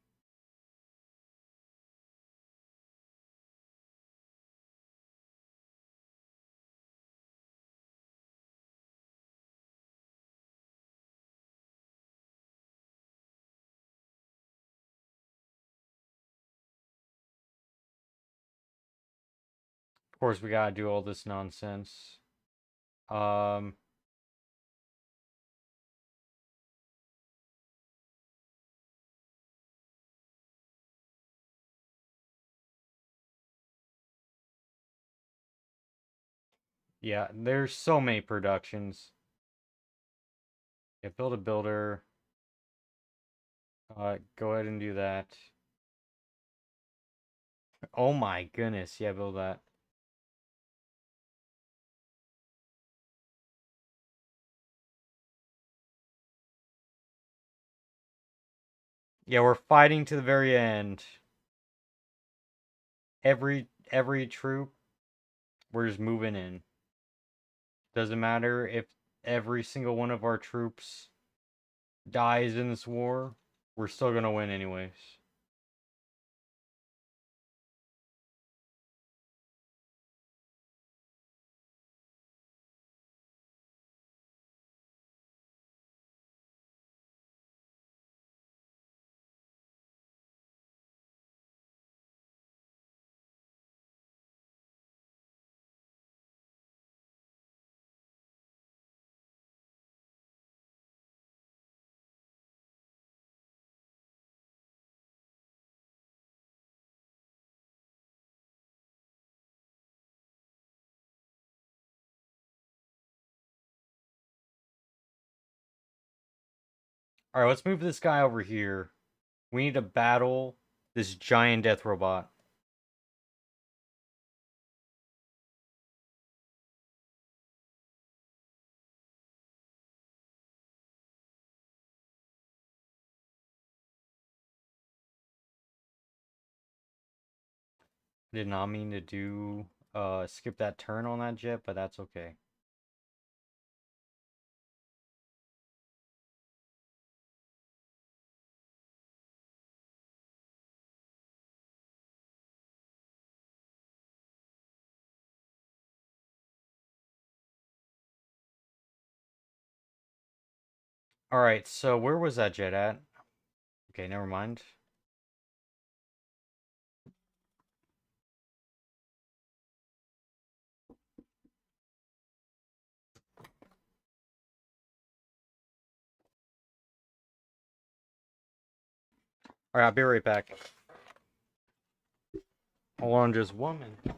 Of course, we gotta do all this nonsense. Um, yeah, there's so many productions. Yeah, build a builder. Go ahead and do that. Oh my goodness, yeah, build that. Yeah, we're fighting to the very end. Every troop, we're just moving in. Doesn't matter if every single one of our troops dies in this war, we're still gonna win anyways. Alright, let's move this guy over here. We need to battle this giant death robot. Did not mean to do skip that turn on that jet, but that's okay. Alright, so where was that jet at? Okay, never mind. Alright, I'll be right back. Hold on just 1 minute.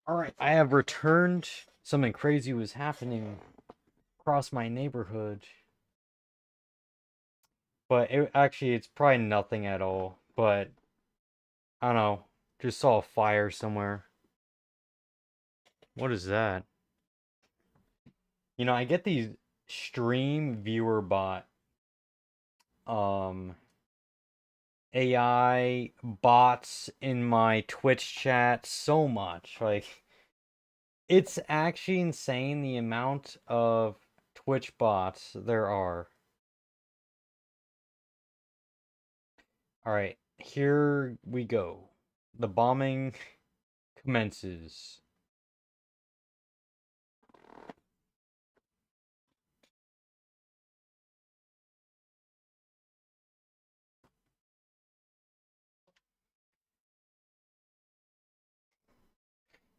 Alright, I have returned. Something crazy was happening across my neighborhood. But it's probably nothing at all. But I don't know. Just saw a fire somewhere. What is that? I get these stream viewer bot um AI bots in my Twitch chat so much. Like it's actually insane the amount of Twitch bots there are. All right, here we go. The bombing commences.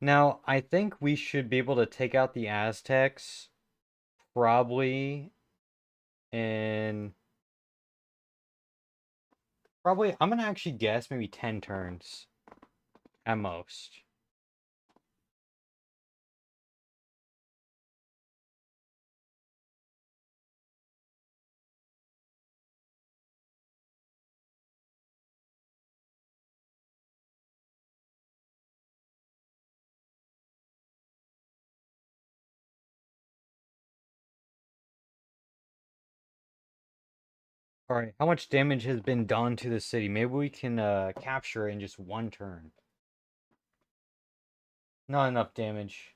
Now, I think we should be able to take out the Aztecs probably in probably I'm gonna actually guess maybe 10 turns at most. All right, how much damage has been done to the city? Maybe we can capture it in just one turn. Not enough damage.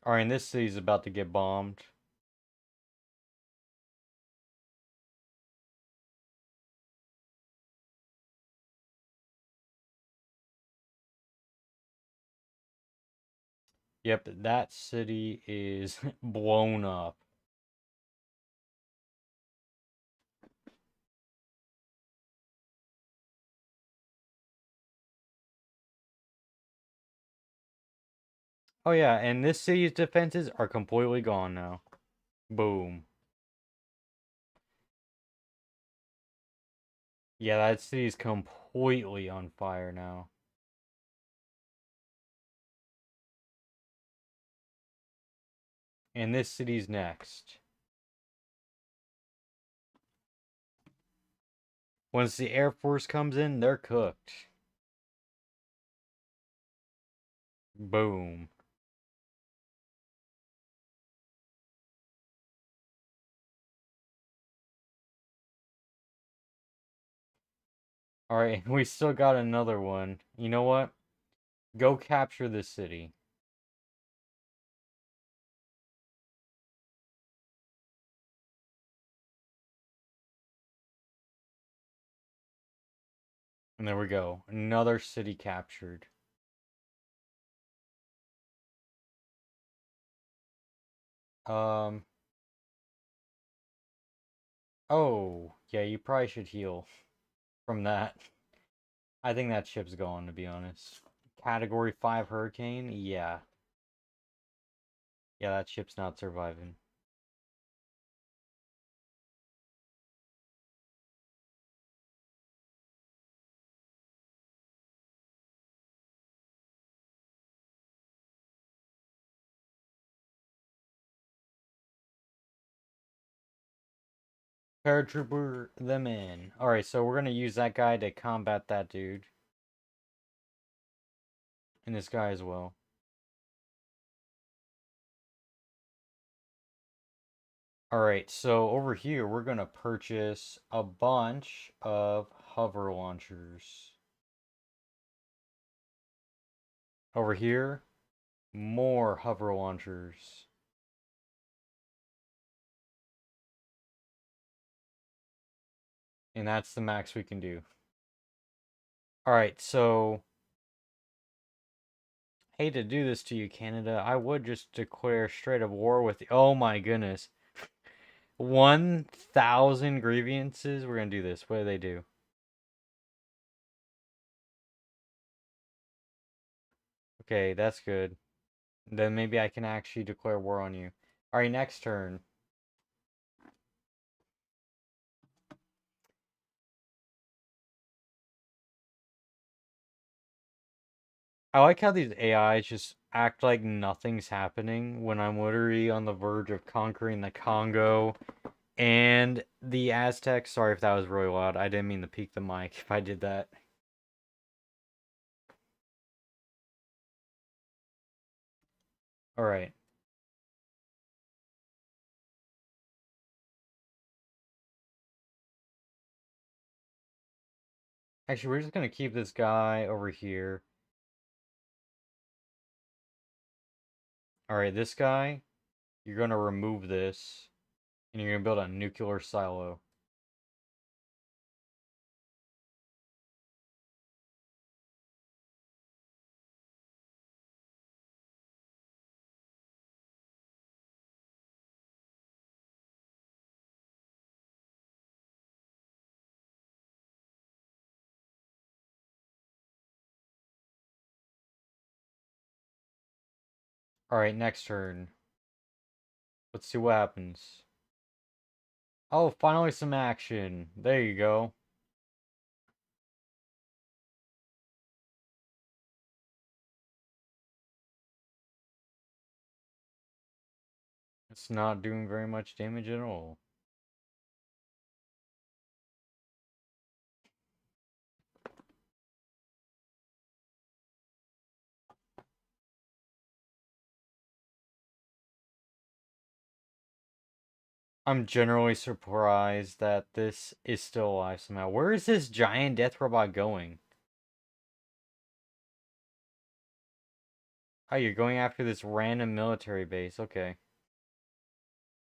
All right, and this city's about to get bombed. Yep, that city is blown up. Oh yeah, and this city's defenses are completely gone now. Boom. Yeah, that city's completely on fire now. And this city's next. Once the Air Force comes in, they're cooked. Boom. Alright, we still got another one. You know what? Go capture this city. And there we go. Another city captured. Um. Oh, yeah, you probably should heal from that. I think that ship's gone, to be honest. Category 5 hurricane? Yeah. Yeah, that ship's not surviving. Paratrooper them in. Alright, so we're gonna use that guy to combat that dude. And this guy as well. Alright, so over here we're gonna purchase a bunch of hover launchers. Over here, more hover launchers. And that's the max we can do. Alright, so hate to do this to you, Canada. I would just declare straight up war with you. Oh my goodness. 1,000 grievances? We're gonna do this. What do they do? Okay, that's good. Then maybe I can actually declare war on you. Alright, next turn. I like how these AIs just act like nothing's happening when I'm literally on the verge of conquering the Congo and the Aztecs. Sorry if that was really loud. I didn't mean to peak the mic if I did that. All right. Actually, we're just gonna keep this guy over here. All right, this guy, you're gonna remove this, and you're gonna build a nuclear silo. All right, next turn. Let's see what happens. Oh, finally some action. There you go. It's not doing very much damage at all. I'm generally surprised that this is still alive somehow. Where is this giant death robot going? Oh, you're going after this random military base. Okay.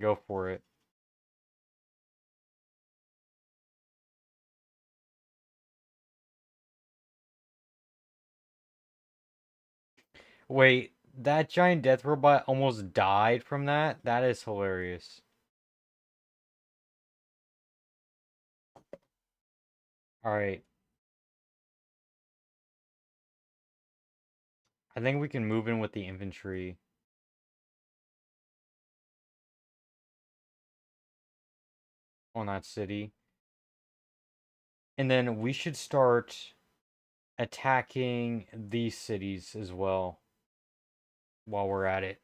Go for it. Wait, that giant death robot almost died from that? That is hilarious. Alright. I think we can move in with the infantry on that city. And then we should start attacking these cities as well while we're at it.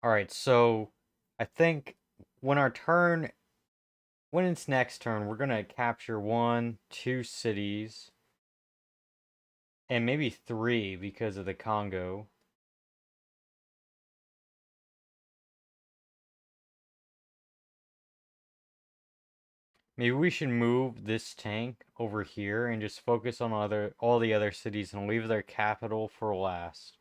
Alright, so I think when our turn, when it's next turn, we're gonna capture one, two cities, and maybe three because of the Congo. Maybe we should move this tank over here and just focus on all the other cities and leave their capital for last.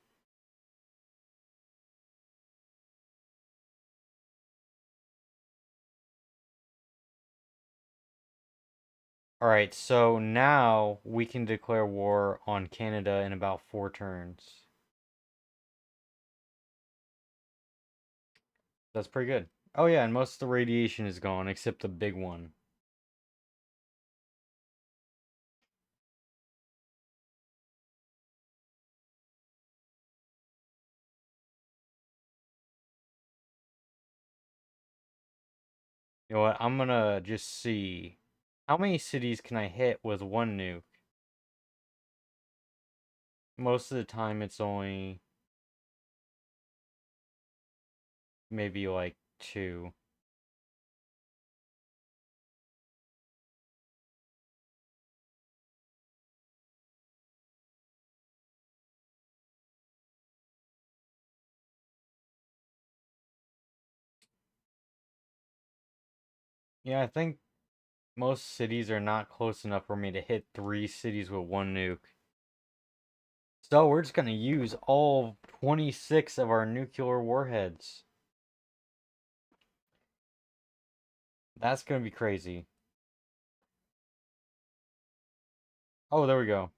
Alright, so now we can declare war on Canada in about 4 turns. That's pretty good. Oh yeah, and most of the radiation is gone except the big one. You know what? I'm gonna just see how many cities can I hit with one nuke. Most of the time it's only maybe like two. Yeah, I think most cities are not close enough for me to hit 3 cities with one nuke. So we're just gonna use all 26 of our nuclear warheads. That's gonna be crazy. Oh, there we go.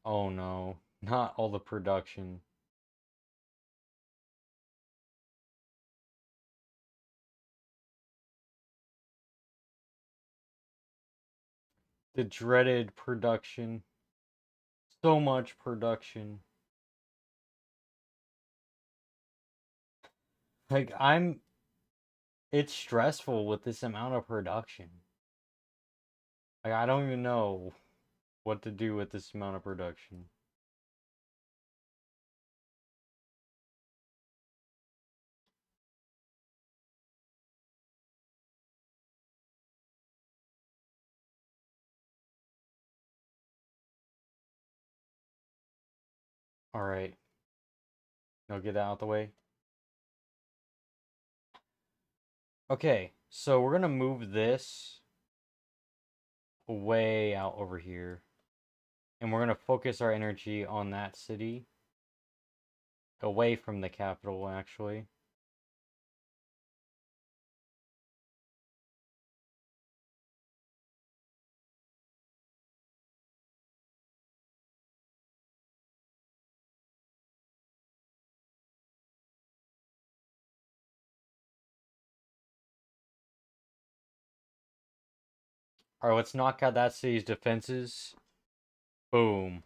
Oh no, not all the production. The dreaded production. So much production. Like, it's stressful with this amount of production. Like, I don't even know what to do with this amount of production. Alright, now get that out the way. Okay, so we're gonna move this way out over here. And we're gonna focus our energy on that city. Away from the capital, actually. Alright, let's knock out that city's defenses. Boom.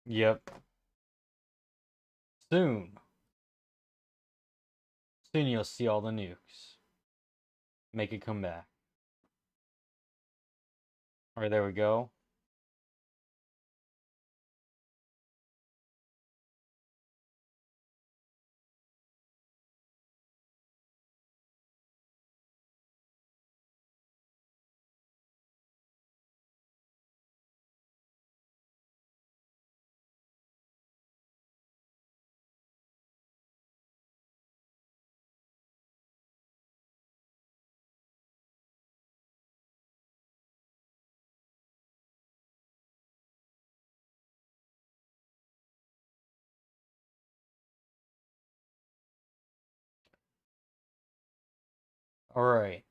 Yep. Soon. Soon you'll see all the nukes. Make it come back. Alright, there we go. Alright.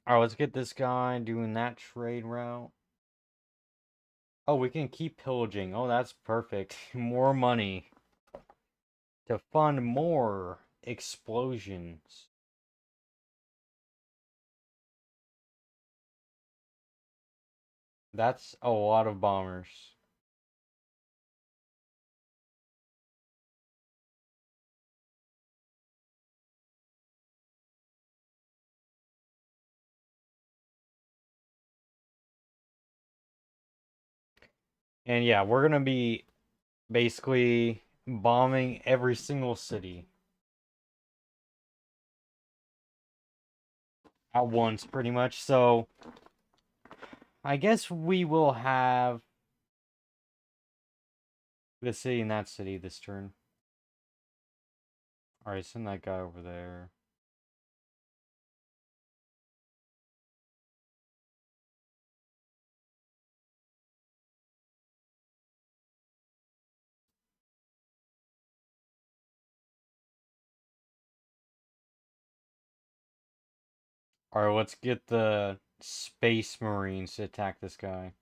Alright, let's get this guy doing that trade route. Oh, we can keep pillaging. Oh, that's perfect. More money to fund more explosions. That's a lot of bombers. And yeah, we're gonna be basically bombing every single city at once, pretty much. So I guess we will have this city and that city this turn. Alright, send that guy over there. Alright, let's get the Space Marines to attack this guy.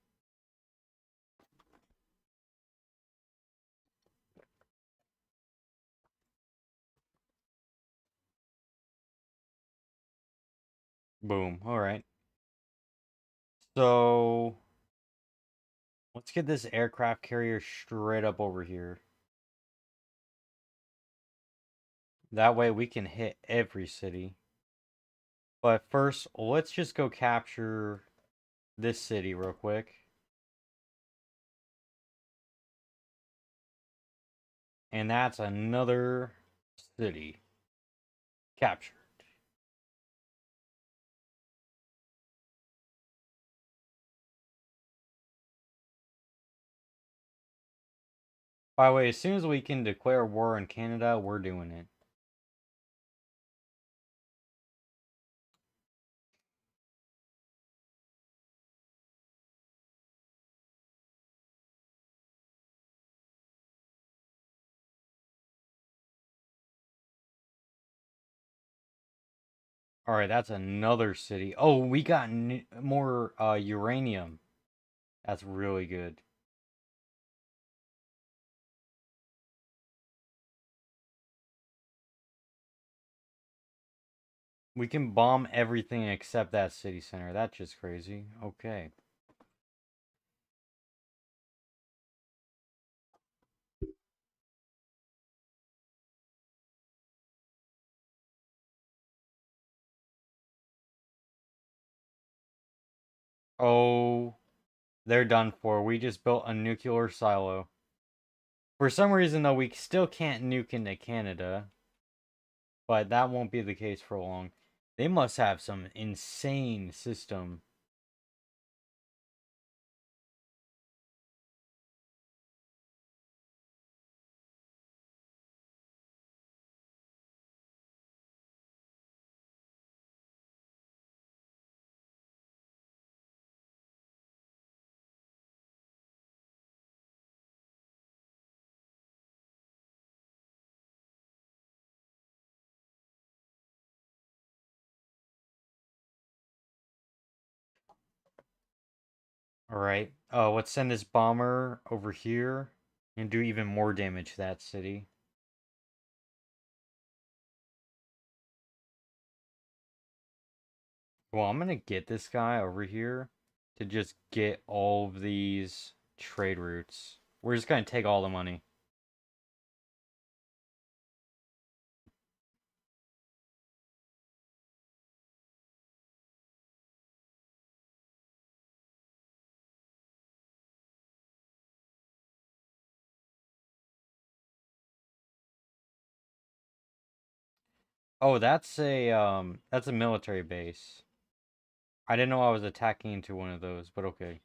Boom. Alright. So let's get this aircraft carrier straight up over here. That way we can hit every city. But first, let's just go capture this city real quick. And that's another city captured. By the way, as soon as we can declare war on Canada, we're doing it. All right, that's another city. Oh, we got more uranium. That's really good. We can bomb everything except that city center. That's just crazy. Okay. Oh, they're done for. We just built a nuclear silo. For some reason, though, we still can't nuke into Canada, but that won't be the case for long. They must have some insane system. All right. Let's send this bomber over here and do even more damage to that city. Well, I'm gonna get this guy over here to just get all of these trade routes. We're just gonna take all the money. Oh, that's a military base. I didn't know I was attacking into one of those, but okay.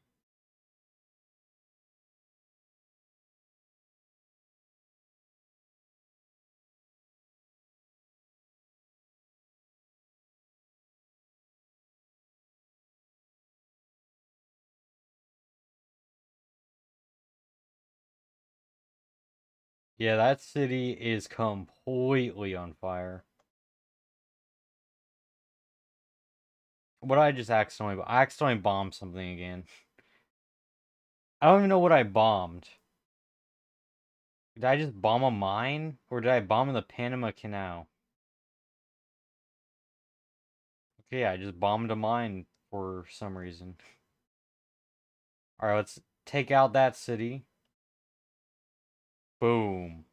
Yeah, that city is completely on fire. What I just I accidentally bombed something again. I don't even know what I bombed. Did I just bomb a mine? Or did I bomb the Panama Canal? Okay, I just bombed a mine for some reason. Alright, let's take out that city. Boom.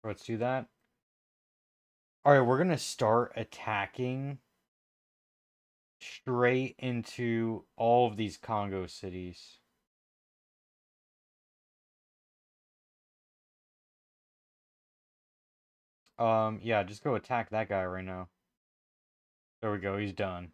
Let's do that. Alright, we're gonna start attacking straight into all of these Congo cities. Yeah, just go attack that guy right now. There we go, he's done.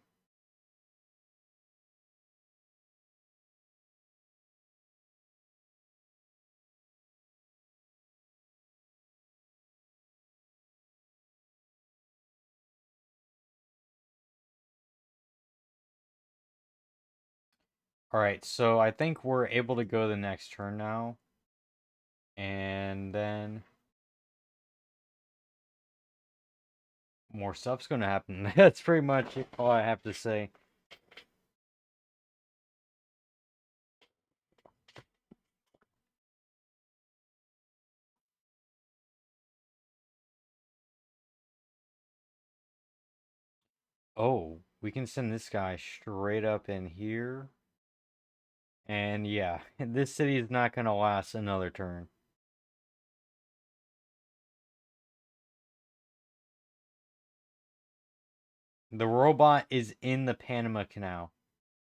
Alright, so I think we're able to go the next turn now. And then more stuff's gonna happen. That's pretty much all I have to say. Oh, we can send this guy straight up in here. And yeah, this city is not gonna last another turn. The robot is in the Panama Canal.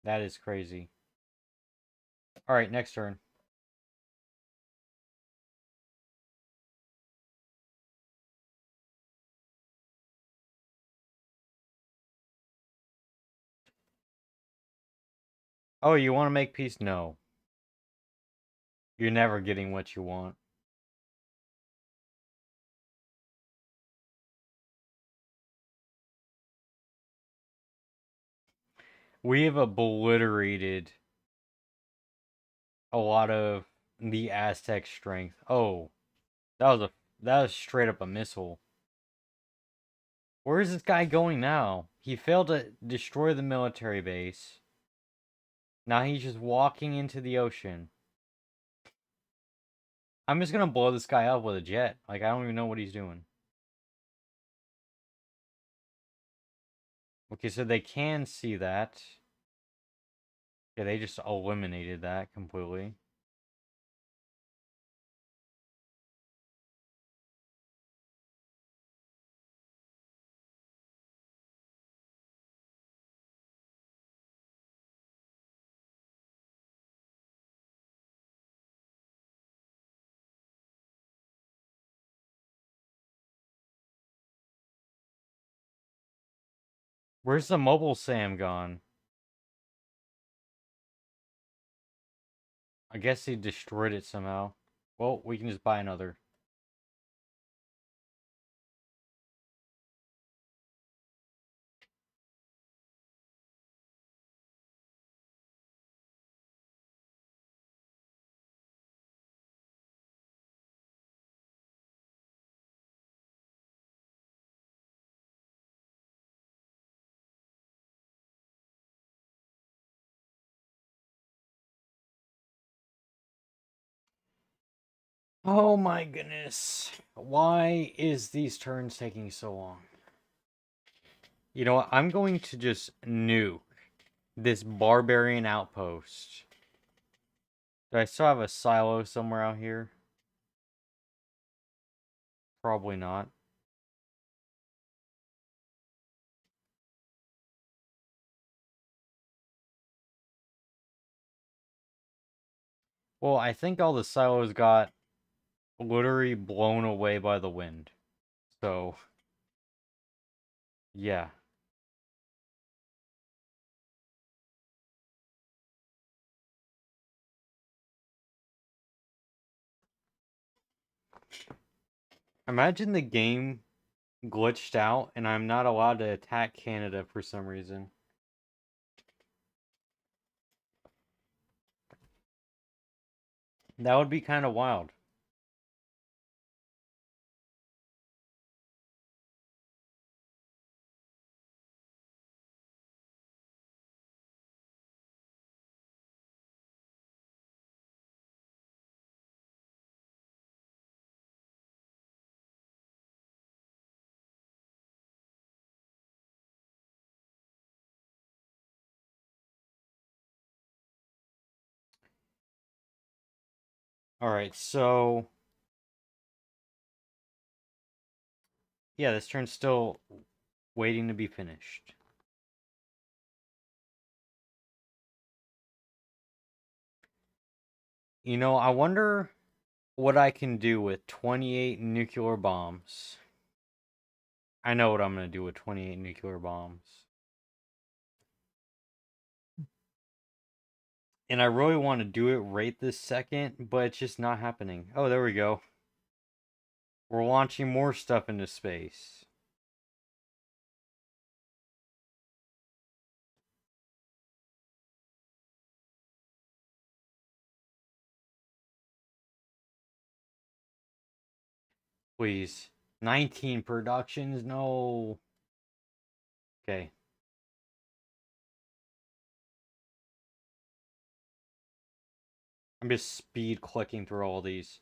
That is crazy. Alright, next turn. Oh, you want to make peace? No. You're never getting what you want. We have obliterated a lot of the Aztec strength. Oh, that was straight up a missile. Where is this guy going now? He failed to destroy the military base. Now he's just walking into the ocean. I'm just gonna blow this guy up with a jet. Like, I don't even know what he's doing. Okay, so they can see that. Yeah, they just eliminated that completely. Where's the mobile Sam gone? I guess he destroyed it somehow. Well, we can just buy another. Oh my goodness. Why is these turns taking so long? You know what? I'm going to just nuke this barbarian outpost. Do I still have a silo somewhere out here? Probably not. Well, I think all the silos got literally blown away by the wind. So, yeah. Imagine the game glitched out and I'm not allowed to attack Canada for some reason. That would be kind of wild. Alright, so... yeah, this turn's still waiting to be finished. You know, I wonder what I can do with 28 nuclear bombs. I know what I'm going to do with 28 nuclear bombs. And I really want to do it right this second, but it's just not happening. Oh, there we go. We're launching more stuff into space. Please. 19 productions? No. Okay. I'm just speed clicking through all these.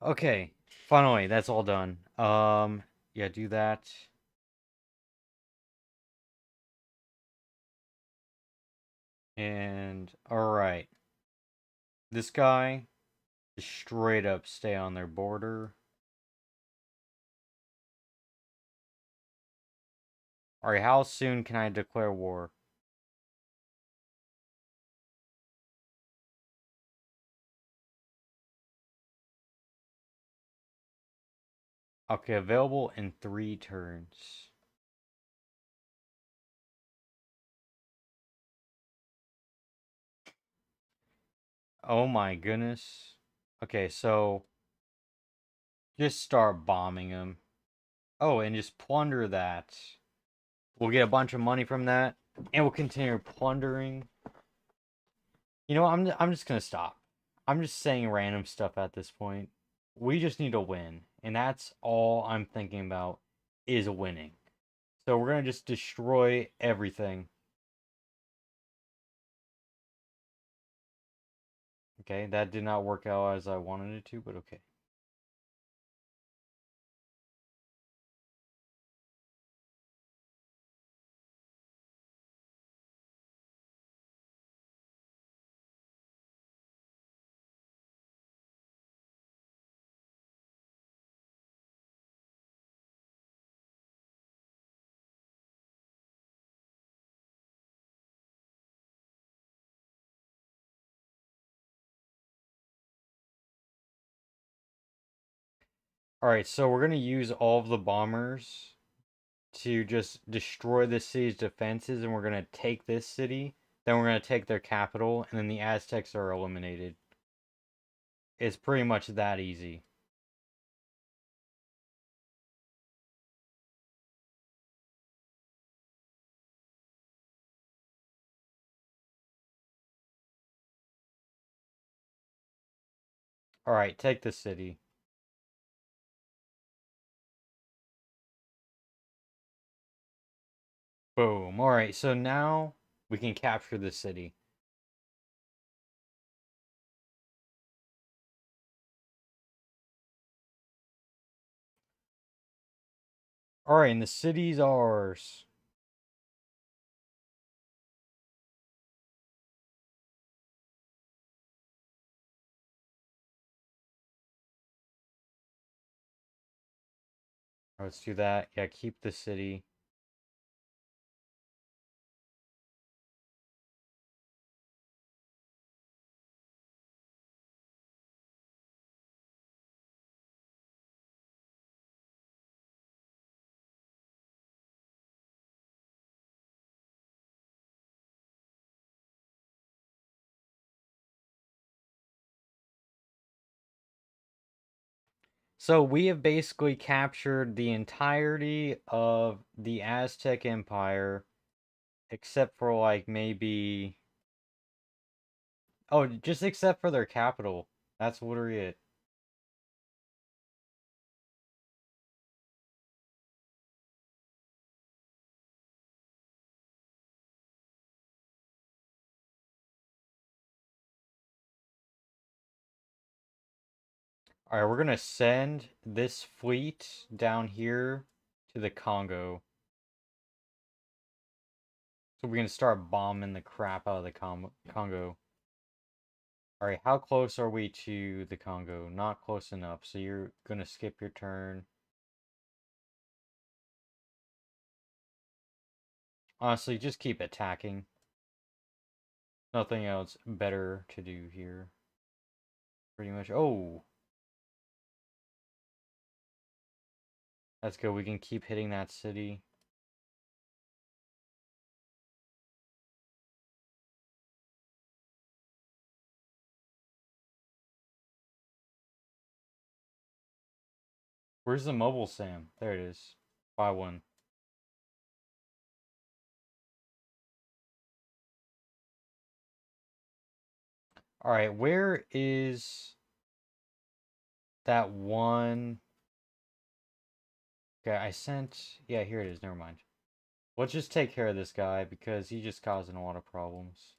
Okay, finally, that's all done. Yeah, do that. And alright. This guy just straight up stay on their border. Alright, how soon can I declare war? Okay, available in 3 turns. Oh my goodness. Okay, so just start bombing them. Oh, and just plunder that. We'll get a bunch of money from that, and we'll continue plundering. You know, I'm just gonna stop. I'm just saying random stuff at this point. We just need to win, and that's all I'm thinking about is winning. So we're gonna just destroy everything. Okay, that did not work out as I wanted it to, but okay. All right, so we're gonna use all of the bombers to just destroy the city's defenses, and we're gonna take this city. Then we're gonna take their capital, and then the Aztecs are eliminated. It's pretty much that easy. All right, take the city. Boom. All right, so now we can capture the city. All right, and the city's ours. Let's do that. Yeah, keep the city. So we have basically captured the entirety of the Aztec Empire, except for like maybe, oh, just except for their capital. That's literally it. All right, we're gonna send this fleet down here to the Congo. So we can start bombing the crap out of the Congo. All right, how close are we to the Congo? Not close enough. So you're gonna skip your turn. Honestly, just keep attacking. Nothing else better to do here. Pretty much. Oh, that's good. We can keep hitting that city. Where's the mobile Sam? There it is. Buy one. All right, where is that one? Okay, I sent. Yeah, here it is. Never mind. Let's just take care of this guy because he's just causing a lot of problems.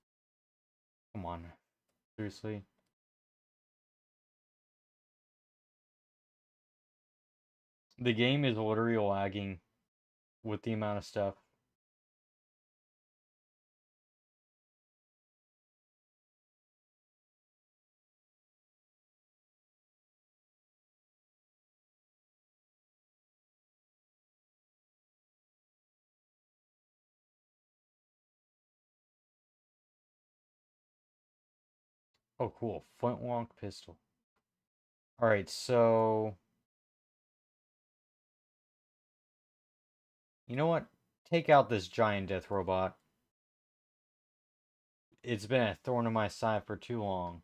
Come on. Seriously. The game is literally lagging with the amount of stuff. Oh, cool. Flintlock pistol. Alright, so... You know what? Take out this giant death robot. It's been a thorn in my side for too long.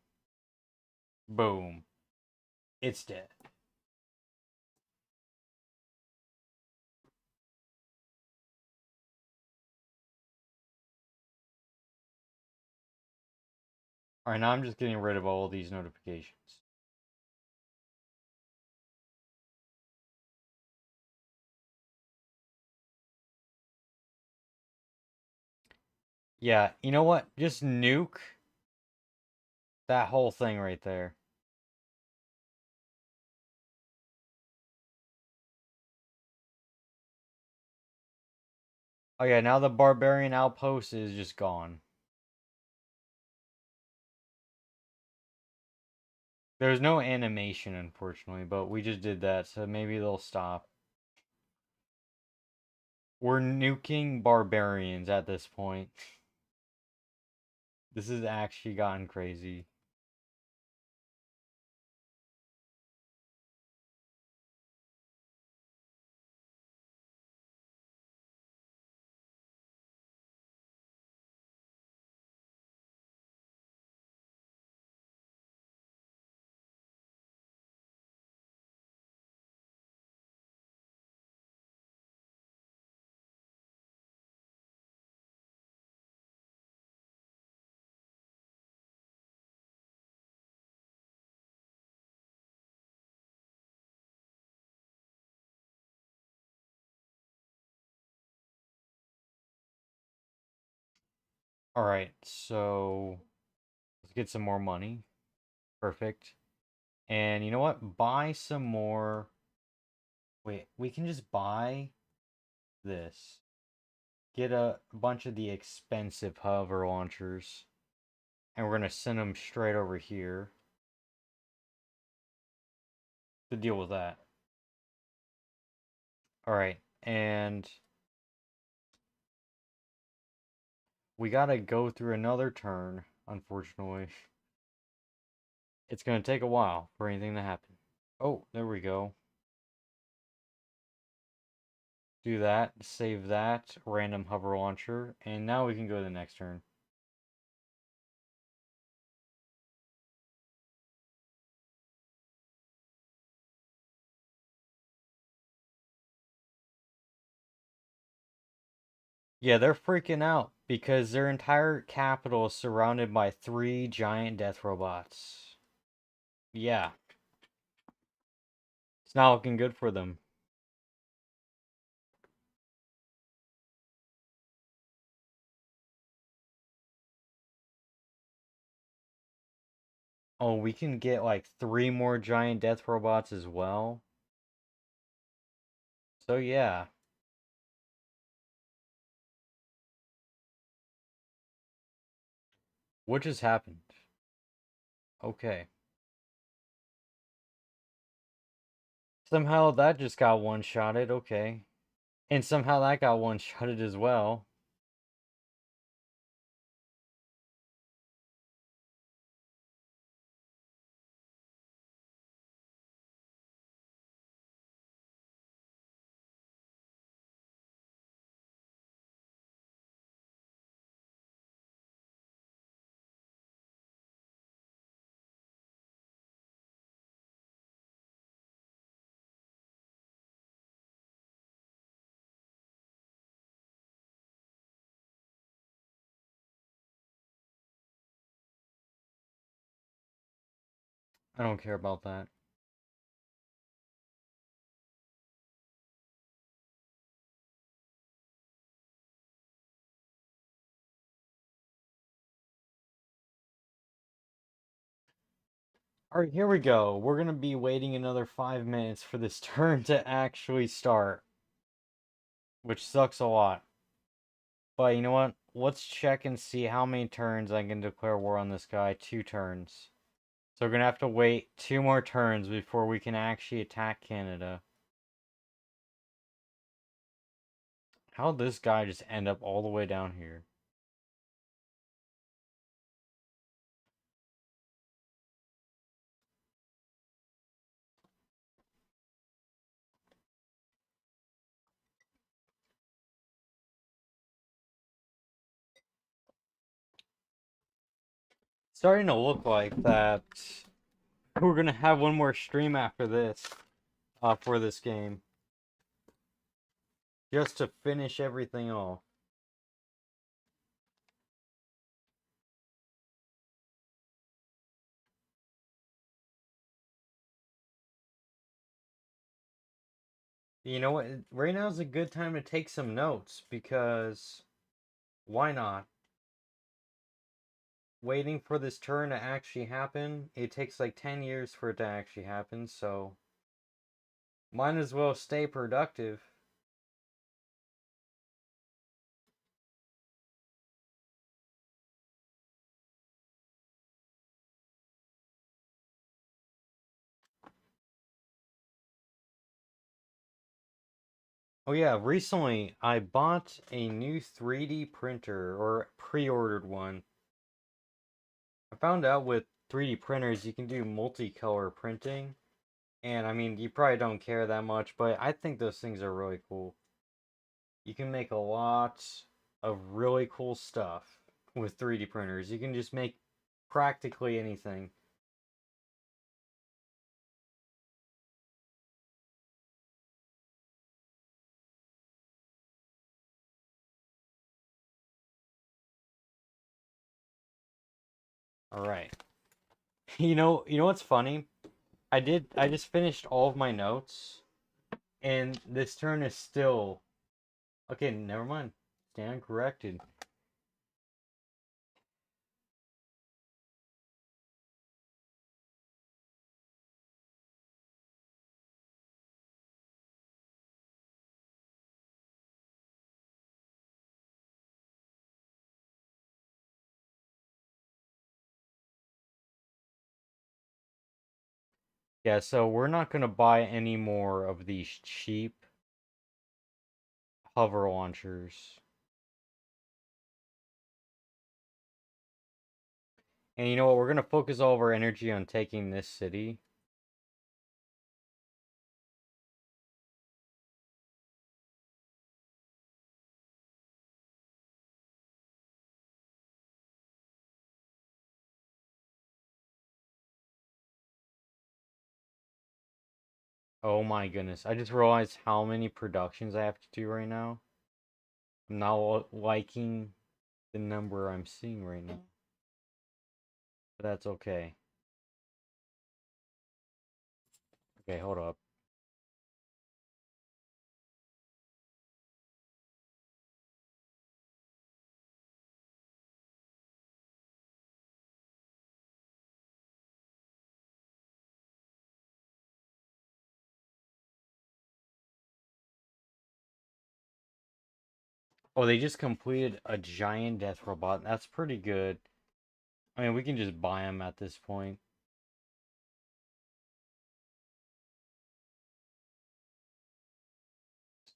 Boom. It's dead. Alright, now I'm just getting rid of all these notifications. Yeah, you know what? Just nuke that whole thing right there. Oh yeah, now the barbarian outpost is just gone. There's no animation, unfortunately, but we just did that, so maybe they'll stop. We're nuking barbarians at this point. This has actually gotten crazy. Alright, so let's get some more money. Perfect. And you know what? Buy some more. Wait, we can just buy this. Get a bunch of the expensive hover launchers. And we're going to send them straight over here to deal with that. Alright, and we got to go through another turn, unfortunately. It's going to take a while for anything to happen. Oh, there we go. Do that, save that, random hover launcher, and now we can go to the next turn. Yeah, they're freaking out because their entire capital is surrounded by 3 giant death robots. Yeah, it's not looking good for them. Oh, we can get like 3 more giant death robots as well. So yeah. What just happened? Okay. Somehow that just got one-shotted, okay. And somehow that got one-shotted as well. I don't care about that. Alright, here we go. We're gonna be waiting another 5 minutes for this turn to actually start, which sucks a lot. But you know what? Let's check and see how many turns I can declare war on this guy. 2 turns. So we're gonna have to wait 2 more turns before we can actually attack Canada. How'd this guy just end up all the way down here? Starting to look like that we're gonna have one more stream after this, for this game. Just to finish everything off. You know what? Right now is a good time to take some notes because why not? Waiting for this turn to actually happen, it takes like 10 years for it to actually happen, so might as well stay productive. Oh yeah, recently I bought a new 3D printer, or pre-ordered one. I found out with 3D printers you can do multicolor printing. And I mean, you probably don't care that much, but I think those things are really cool. You can make a lot of really cool stuff with 3D printers. You can just make practically anything. All right. You know what's funny? I just finished all of my notes, and this turn is still okay. Never mind. Stand corrected. Yeah, so we're not gonna buy any more of these cheap hover launchers. And you know what? We're gonna focus all of our energy on taking this city. Oh my goodness. I just realized how many productions I have to do right now. I'm not liking the number I'm seeing right now. But that's okay. Okay, hold up. Oh, they just completed a giant death robot. That's pretty good. I mean, we can just buy them at this point.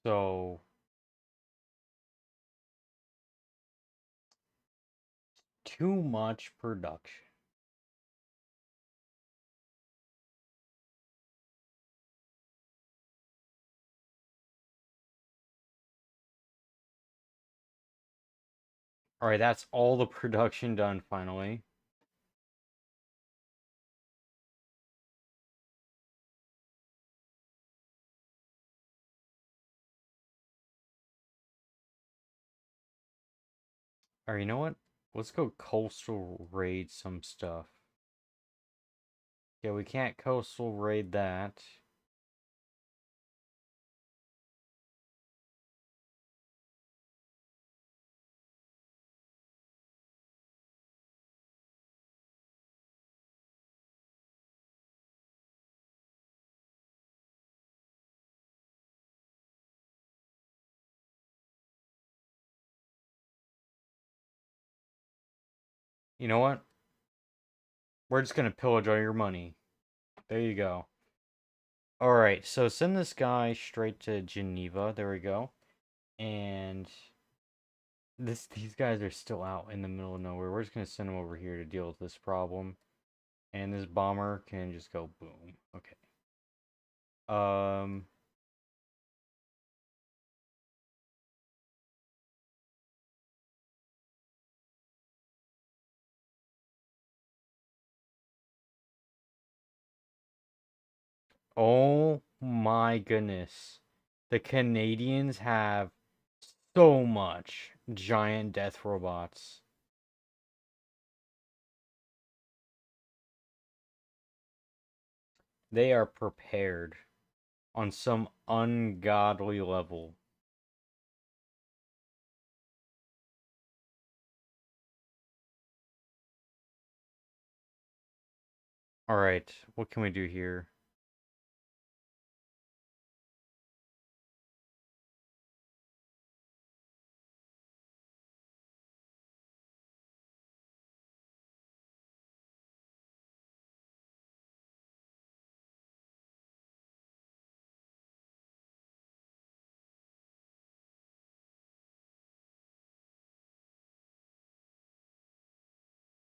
So, too much production. Alright, that's all the production done finally. Alright, you know what? Let's go coastal raid some stuff. Yeah, we can't coastal raid that. You know what? We're just gonna pillage all your money. There you go. Alright, so send this guy straight to Geneva. There we go. And these guys are still out in the middle of nowhere. We're just gonna send them over here to deal with this problem. And this bomber can just go boom. Okay. Um Oh my goodness. The Canadians have so much giant death robots. They are prepared on some ungodly level. Alright, what can we do here?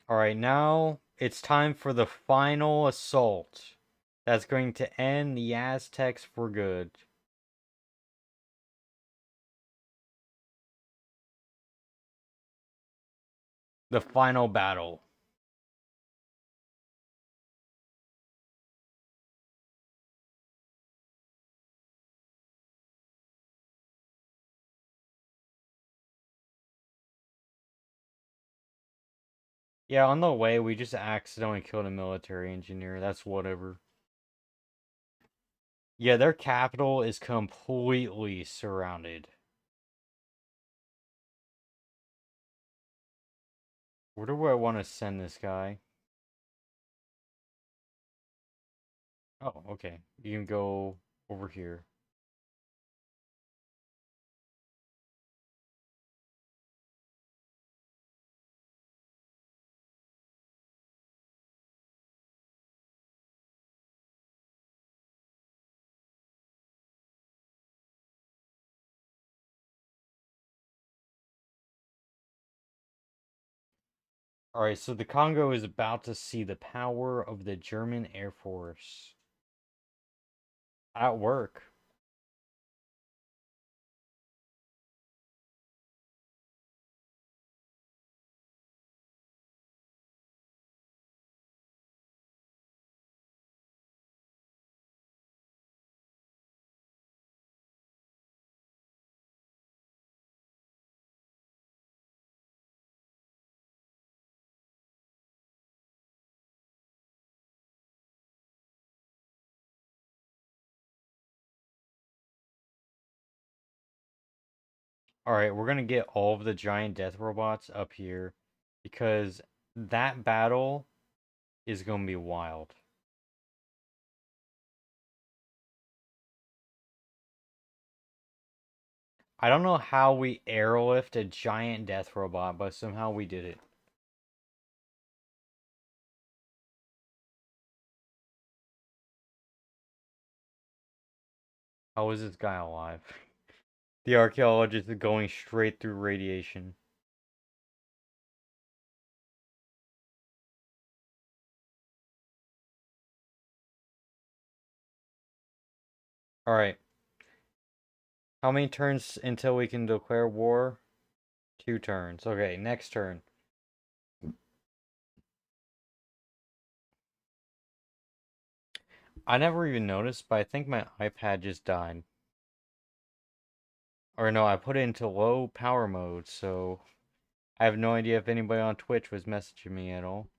Alright, now it's time for the final assault. That's going to end the Aztecs for good. The final battle. Yeah, on the way, we just accidentally killed a military engineer. That's whatever. Yeah, their capital is completely surrounded. Where do I want to send this guy? Oh, okay. You can go over here. Alright, so the Congo is about to see the power of the German Air Force at work. Alright, we're gonna get all of the giant death robots up here because that battle is gonna be wild. I don't know how we airlift a giant death robot, but somehow we did it. How is this guy alive? The archaeologist is going straight through radiation. Alright. How many turns until we can declare war? 2 turns. Okay, next turn. I never even noticed, but I think my iPad just died. Or no, I put it into low power mode, so I have no idea if anybody on Twitch was messaging me at all.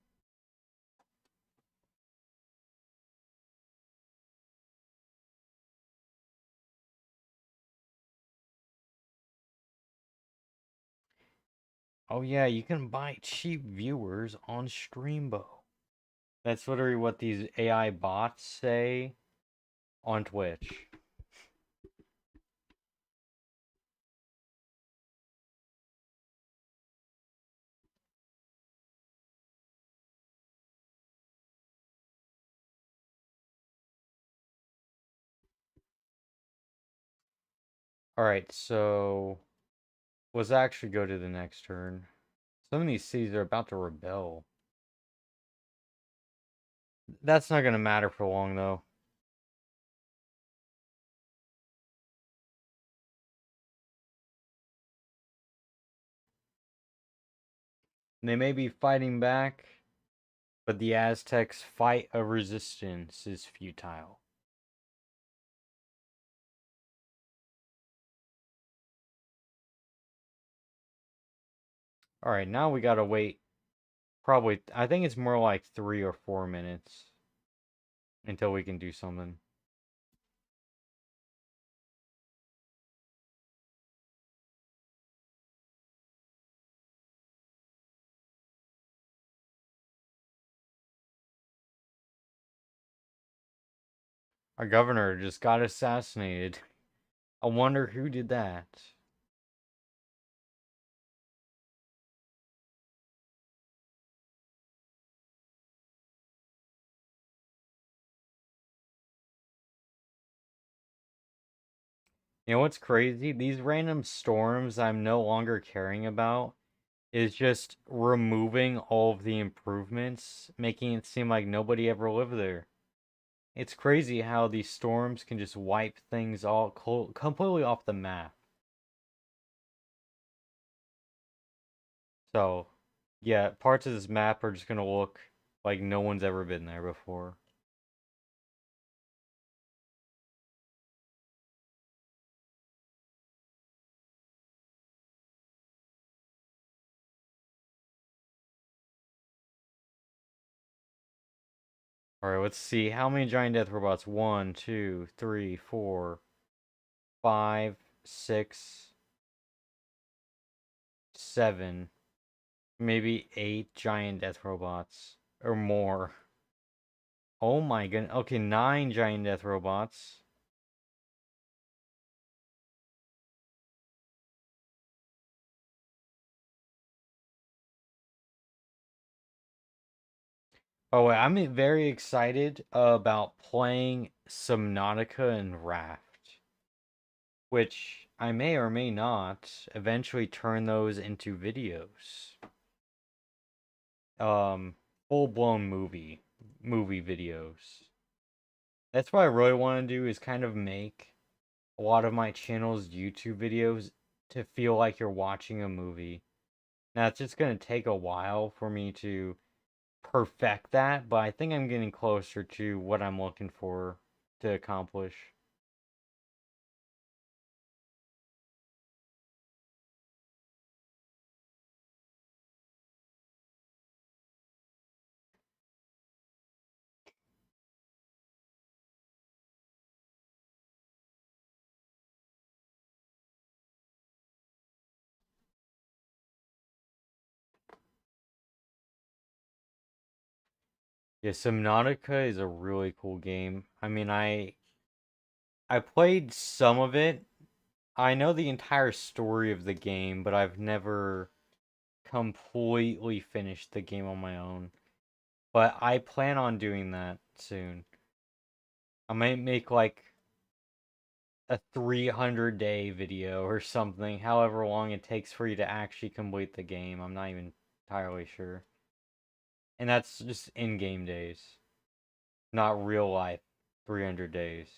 Oh yeah, you can buy cheap viewers on Streambo. That's literally what these AI bots say on Twitch. Alright, so let's actually go to the next turn. Some of these cities are about to rebel. That's not gonna matter for long, though. They may be fighting back, but the Aztecs' fight of resistance is futile. Alright, now we gotta wait probably, I think it's more like 3 or 4 minutes until we can do something. Our governor just got assassinated. I wonder who did that. You know what's crazy? These random storms I'm no longer caring about is just removing all of the improvements, making it seem like nobody ever lived there. It's crazy how these storms can just wipe things all completely off the map. So, yeah, parts of this map are just gonna look like no one's ever been there before. Alright, let's see. How many giant death robots? 1, 2, 3, 4, 5, 6, 7, maybe 8 giant death robots. Or more. Oh my goodness. Okay, 9 giant death robots. Oh, wait, I'm very excited about playing Subnautica and Raft, which I may or may not eventually turn those into videos. Um, full-blown movie videos. That's what I really want to do is kind of make a lot of my channel's YouTube videos to feel like you're watching a movie. Now, it's just going to take a while for me to perfect that, but I think I'm getting closer to what I'm looking for to accomplish. Yeah, Subnautica is a really cool game. I mean, I played some of it. I know the entire story of the game, but I've never completely finished the game on my own. But I plan on doing that soon. I might make like a 300-day video or something, however long it takes for you to actually complete the game. I'm not even entirely sure. And that's just in-game days, not real life 300 days.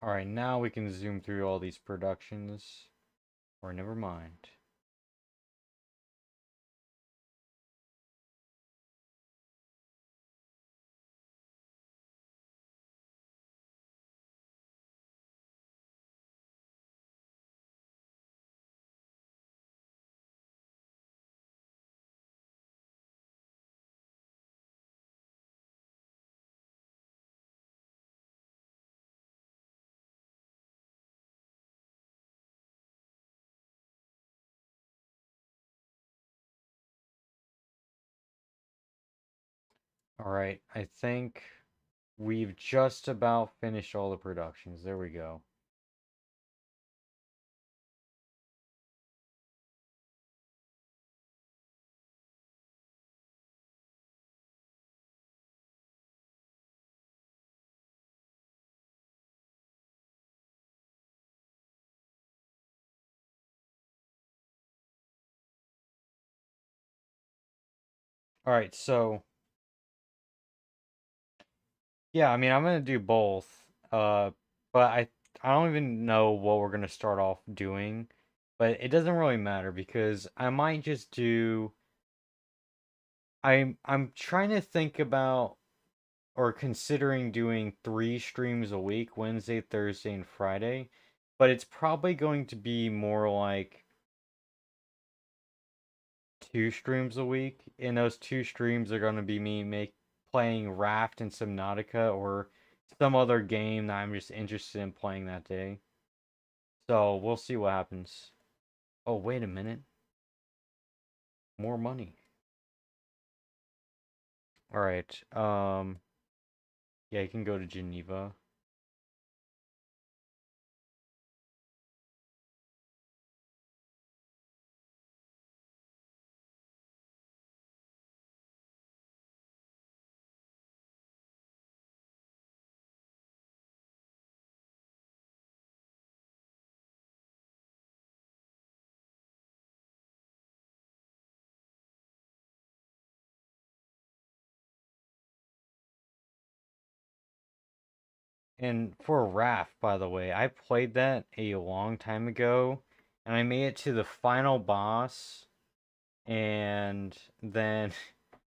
Alright, now we can zoom through all these productions. Or never mind. Alright, I think we've just about finished all the productions. There we go. Alright, so yeah, I mean I'm gonna do both. But I don't even know what we're gonna start off doing, but it doesn't really matter because I might just do I'm trying to think about or considering doing 3 streams a week, Wednesday, Thursday, and Friday, but it's probably going to be more like 2 streams a week. And those 2 streams are going to be me playing Raft and Subnautica or some other game that I'm just interested in playing that day. So we'll see what happens. Oh, wait a minute. More money. All right. Yeah, you can go to Geneva. And for Raft, by the way, I played that a long time ago, and I made it to the final boss, and then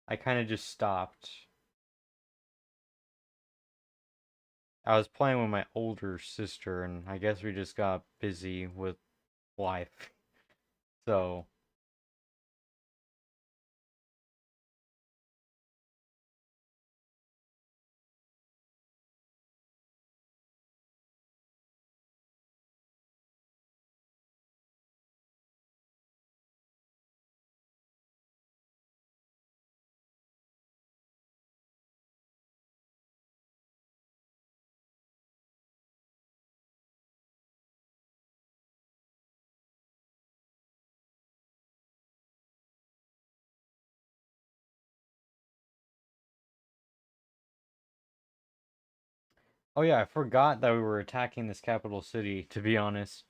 I kind of just stopped. I was playing with my older sister, and I guess we just got busy with life. So, oh yeah, I forgot that we were attacking this capital city, to be honest.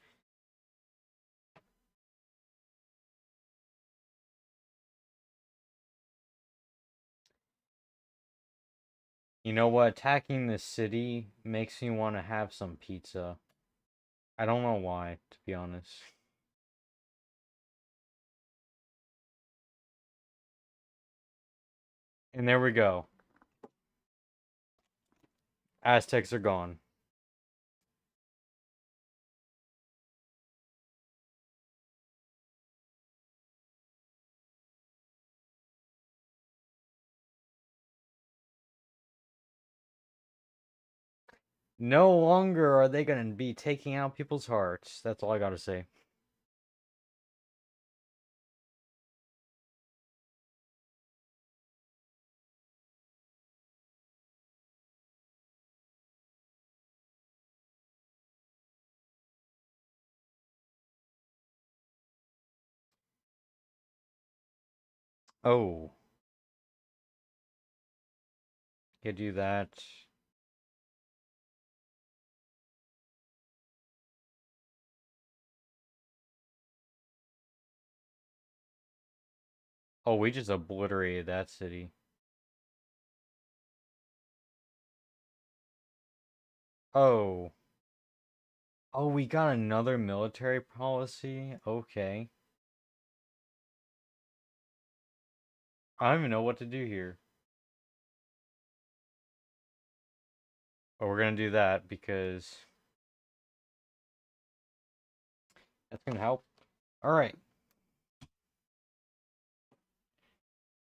You know what? Attacking this city makes me want to have some pizza. I don't know why, to be honest. And there we go. Aztecs are gone. No longer are they going to be taking out people's hearts. That's all I got to say. Oh, you do that. Oh, we just obliterated that city. Oh. Oh, we got another military policy? Okay. I don't even know what to do here. But we're gonna do that because that's gonna help. Alright.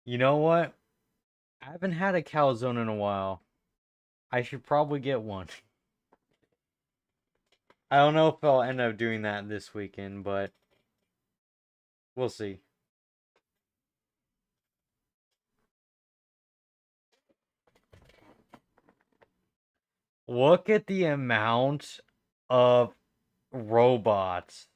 You know what? I haven't had a calzone in a while. I should probably get one. I don't know if I'll end up doing that this weekend, but we'll see. Look at the amount of robots.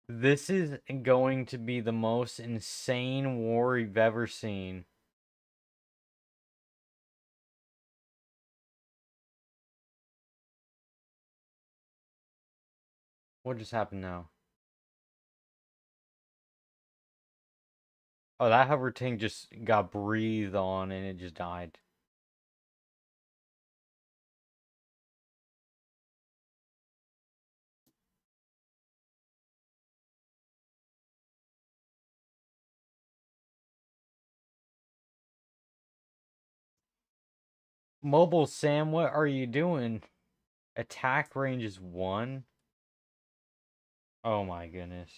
This is going to be the most insane war we've ever seen. What just happened now? Oh, that hover tank just got breathed on and it just died. Mobile Sam, what are you doing? Attack range is 1? Oh my goodness.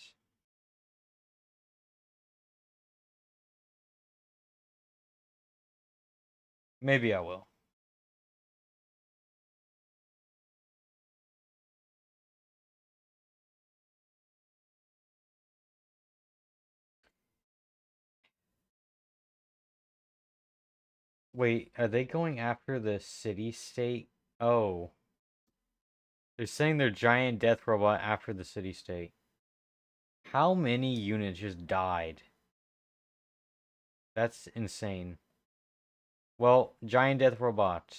Maybe I will. Wait, are they going after the city state? Oh. They're saying they're giant death robot after the city state. How many units just died? That's insane. Well, giant death robot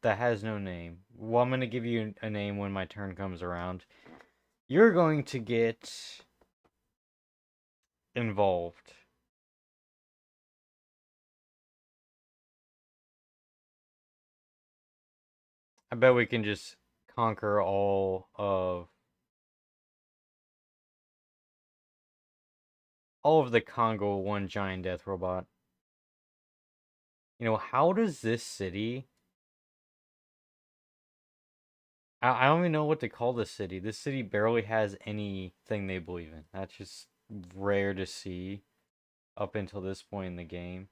that has no name. Well, I'm gonna give you a name when my turn comes around. You're going to get involved. I bet we can just conquer all of the Congo with one giant death robot. You know, how does this city I don't even know what to call this city. This city barely has anything they believe in. That's just rare to see up until this point in the game.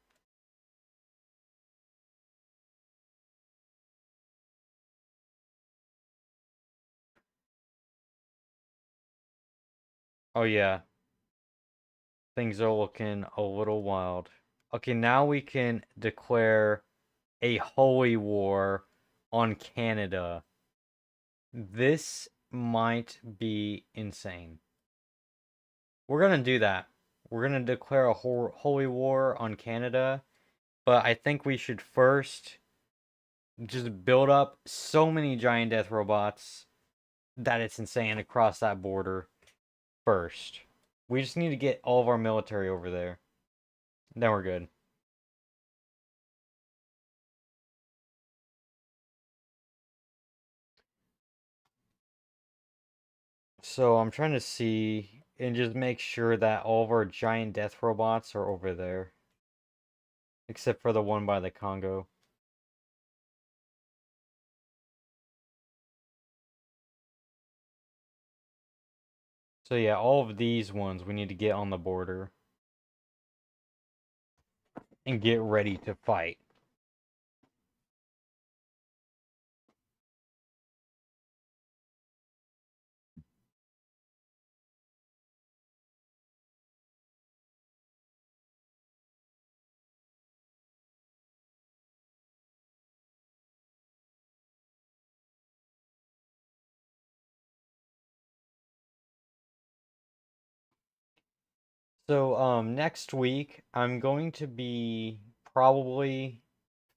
Oh yeah, things are looking a little wild. Okay, now we can declare a holy war on Canada. This might be insane. We're gonna do that. We're gonna declare a holy war on Canada, but I think we should first just build up so many giant death robots that it's insane across that border first. We just need to get all of our military over there. Then we're good. So I'm trying to see and just make sure that all of our giant death robots are over there. Except for the one by the Congo. So yeah, all of these ones we need to get on the border and get ready to fight. So next week I'm going to be probably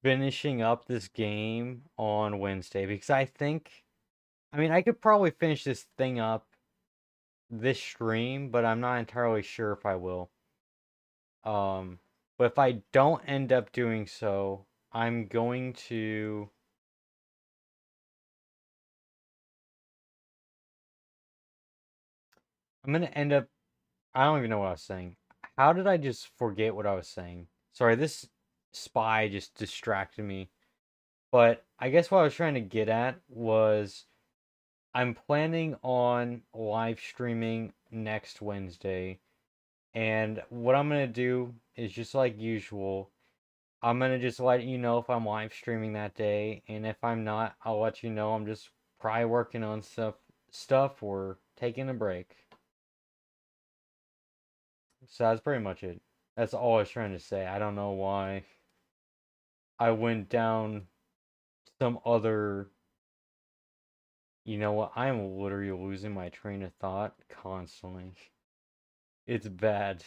finishing up this game on Wednesday because I mean I could probably finish this thing up this stream, but I'm not entirely sure if I will. Um but if I don't end up doing so, I'm going to I'm gonna end up I don't even know what I was saying. How did I just forget what I was saying? Sorry, this spy just distracted me. But I guess what I was trying to get at was I'm planning on live streaming next Wednesday. And what I'm going to do is just like usual. I'm going to just let you know if I'm live streaming that day. And if I'm not, I'll let you know I'm just probably working on stuff or taking a break. So that's pretty much it. That's all I was trying to say. I don't know why I went down some other. You know what? I'm literally losing my train of thought constantly. It's bad.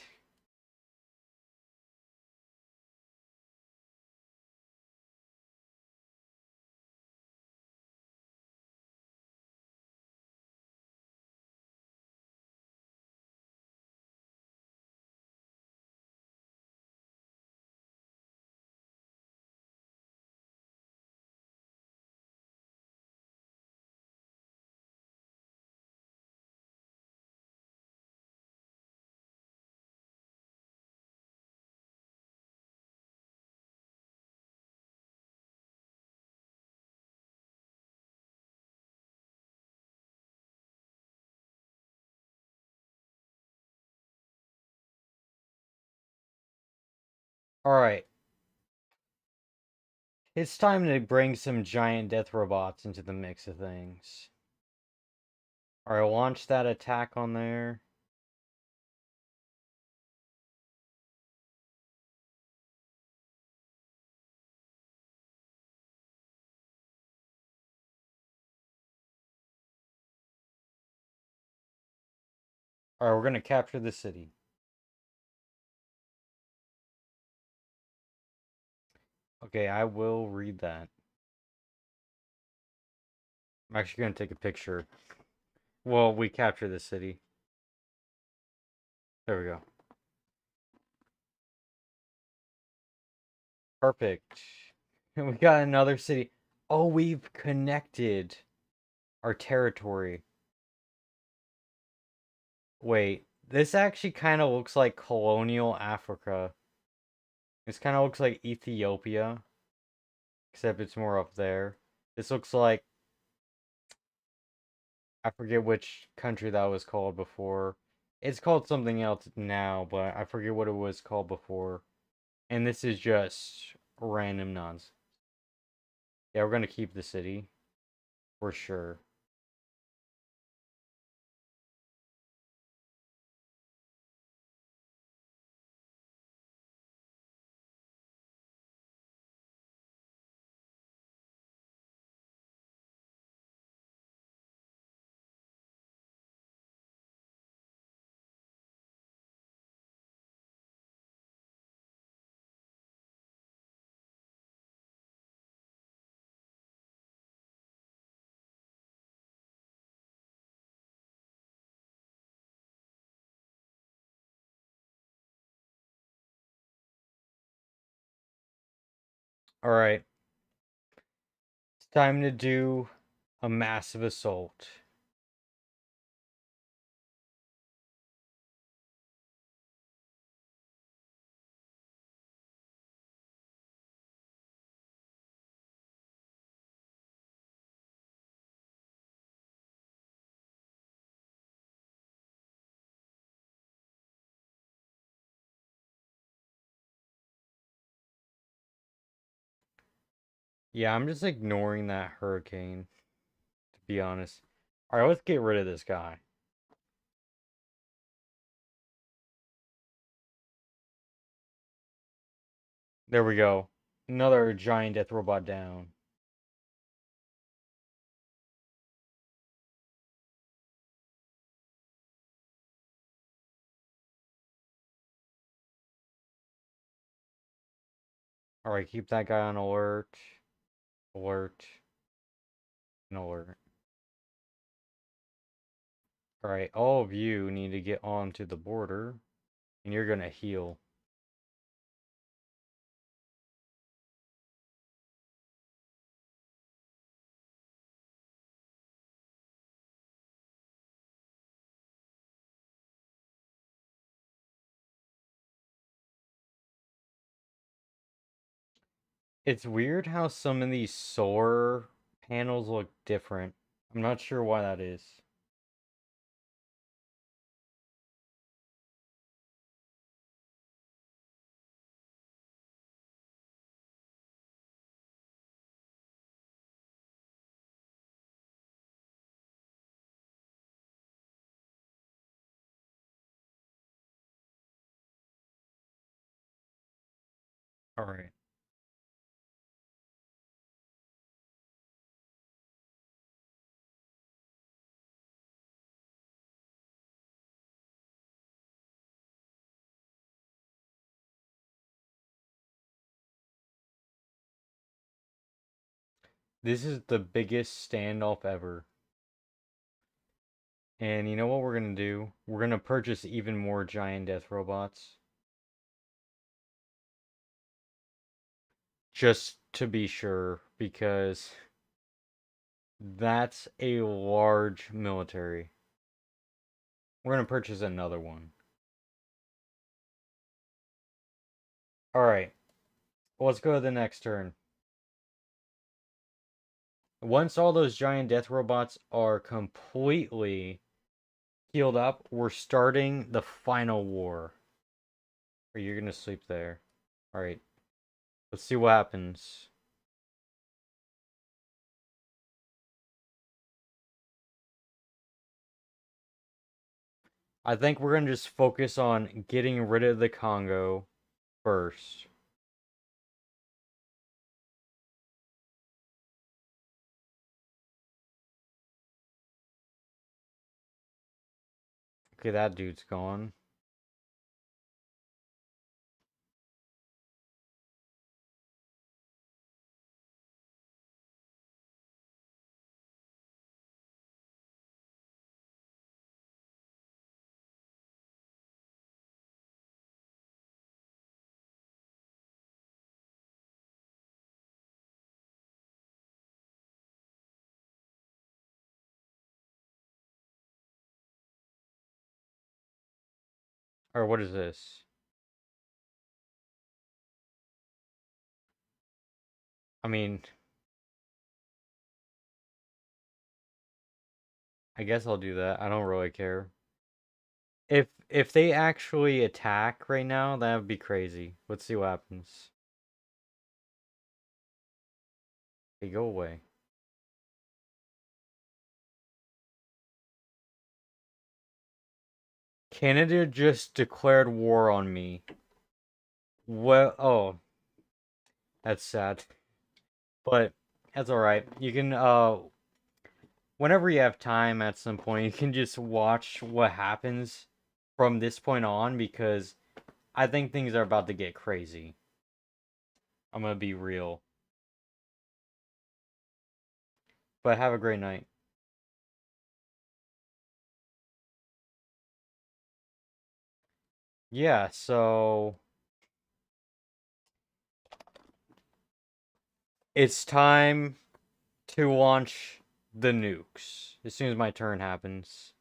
Alright, it's time to bring some giant death robots into the mix of things. Alright, launch that attack on there. Alright, we're gonna capture the city. Okay, I will read that. I'm actually gonna take a picture. Well, we capture the city. There we go. Perfect. And we got another city. Oh, we've connected our territory. Wait, this actually kind of looks like colonial Africa. This kind of looks like Ethiopia, except it's more up there. This looks like, I forget which country that was called before. It's called something else now, but I forget what it was called before. And this is just random nonsense. Yeah, we're gonna keep the city for sure. All right, it's time to do a massive assault. Yeah, I'm just ignoring that hurricane, to be honest. All right, let's get rid of this guy. There we go. Another giant death robot down. All right, keep that guy on alert. Alert. And alert. All right, all of you need to get onto the border, and you're gonna heal. It's weird how some of these solar panels look different. I'm not sure why that is. All right. This is the biggest standoff ever. And you know what we're gonna do? We're gonna purchase even more giant death robots. Just to be sure, because that's a large military. We're gonna purchase another one. Alright, let's go to the next turn. Once all those giant death robots are completely healed up, we're starting the final war. Or you're gonna sleep there. Alright, let's see what happens. I think we're gonna just focus on getting rid of the Congo first. Okay, that dude's gone. Or what is this? I mean, I guess I'll do that. I don't really care. If they actually attack right now, that would be crazy. Let's see what happens. They go away. Canada just declared war on me. Well, oh, that's sad. But that's alright. You can whenever you have time at some point, you can just watch what happens from this point on because I think things are about to get crazy. I'm gonna be real. But have a great night. Yeah, so it's time to launch the nukes as soon as my turn happens.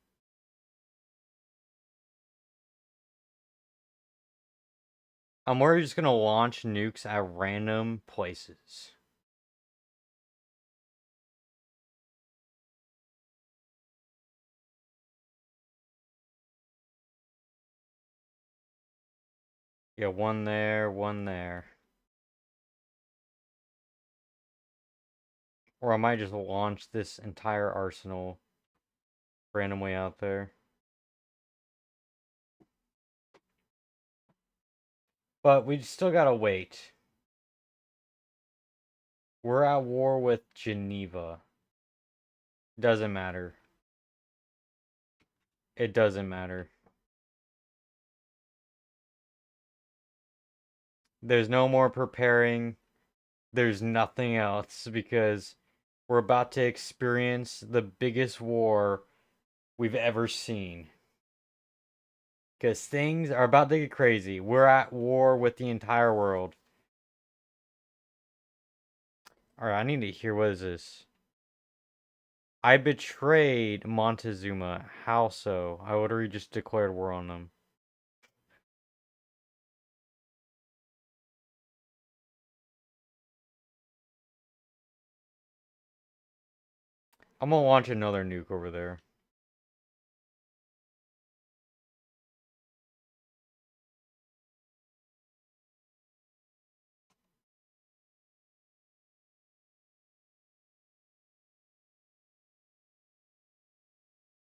I'm already just gonna launch nukes at random places. Yeah, one there, one there. Or I might just launch this entire arsenal randomly out there. But we still gotta wait. We're at war with Geneva. Doesn't matter. It doesn't matter. There's no more preparing. There's nothing else because we're about to experience the biggest war we've ever seen. Because things are about to get crazy. We're at war with the entire world. Alright, I need to hear what is this. I betrayed Montezuma. How so? I literally just declared war on them. I'm gonna launch another nuke over there.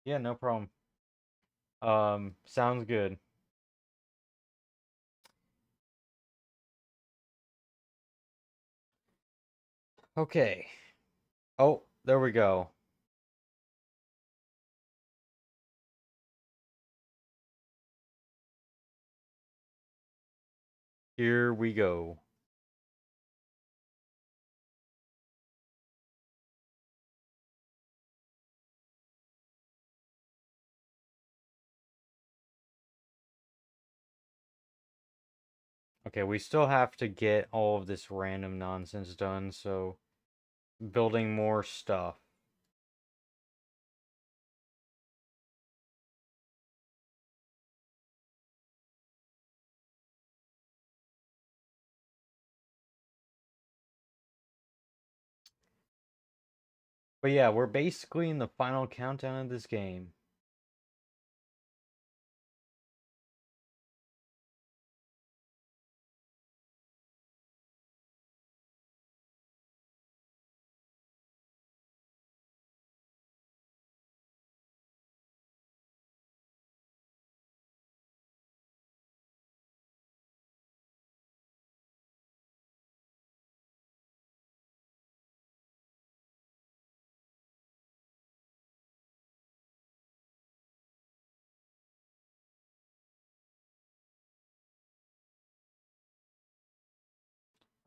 Yeah, no problem. Sounds good. Okay. Oh, there we go. Here we go. Okay, we still have to get all of this random nonsense done, so building more stuff. But yeah, we're basically in the final countdown of this game.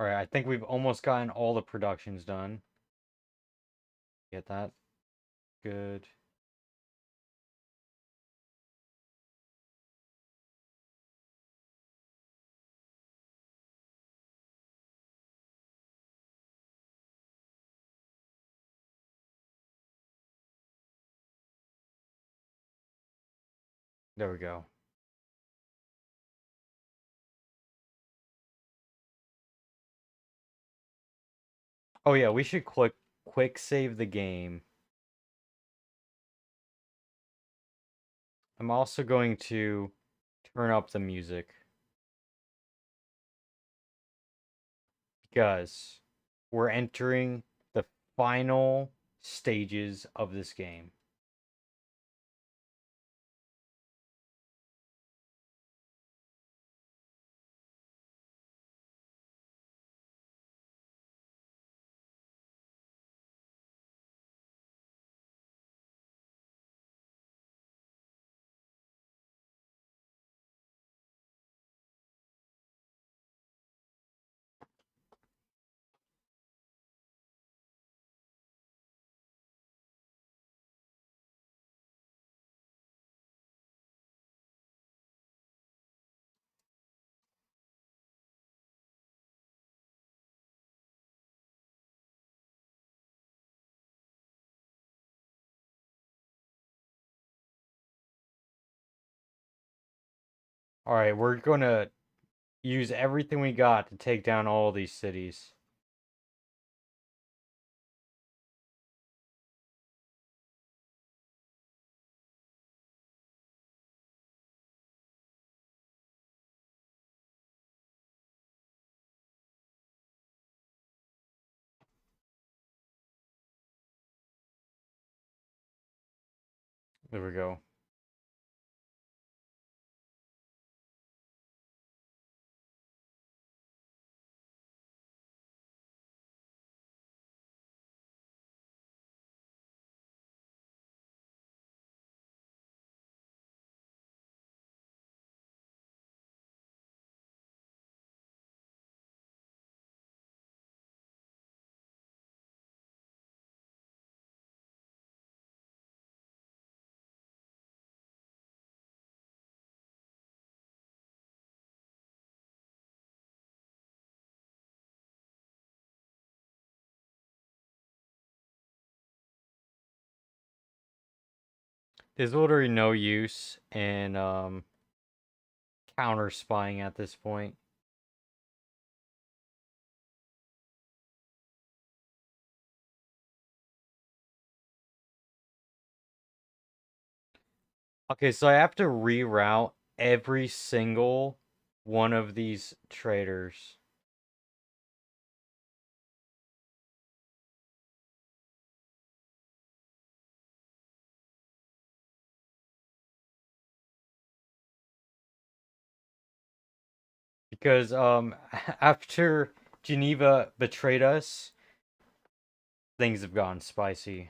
Alright, I think we've almost gotten all the productions done. Get that? Good. There we go. Oh yeah, we should quick save the game. I'm also going to turn up the music because we're entering the final stages of this game. Alright, we're gonna use everything we got to take down all these cities. There we go. There's literally no use in counter spying at this point. Okay, so I have to reroute every single one of these traders. Because after Geneva betrayed us, things have gone spicy.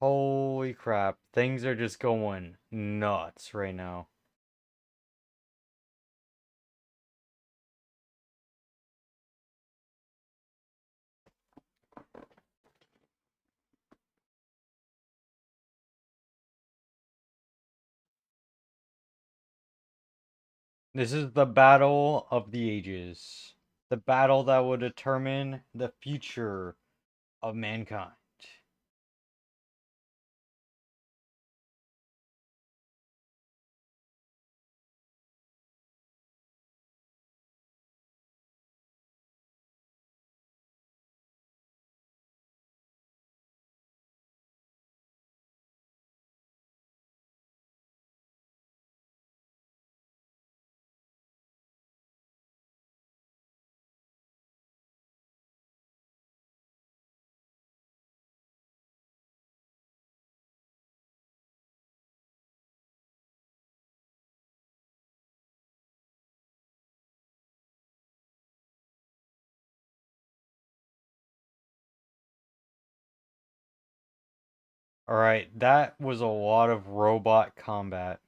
Holy crap. Things are just going nuts right now. This is the battle of the ages. The battle that will determine the future of mankind. Alright, that was a lot of robot combat.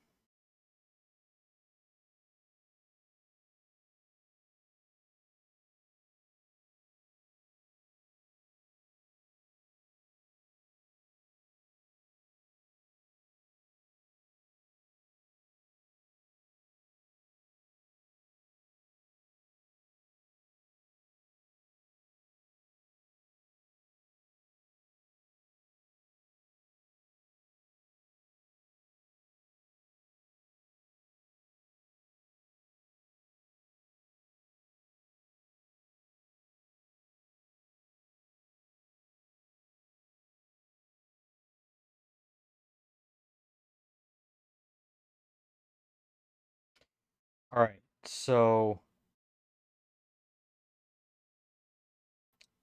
Alright, so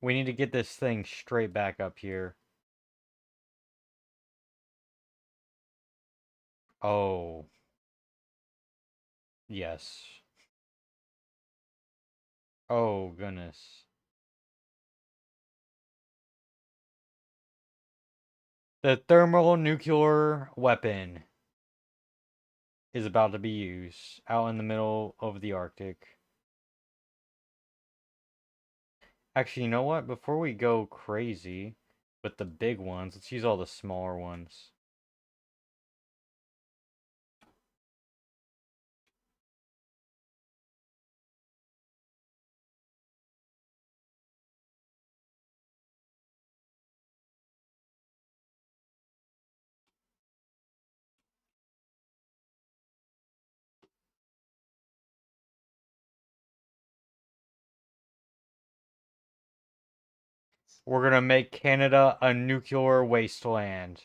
we need to get this thing straight back up here. Oh. Yes. Oh, goodness. The thermonuclear weapon is about to be used out in the middle of the Arctic. Actually, you know what? Before we go crazy with the big ones, let's use all the smaller ones. We're gonna make Canada a nuclear wasteland.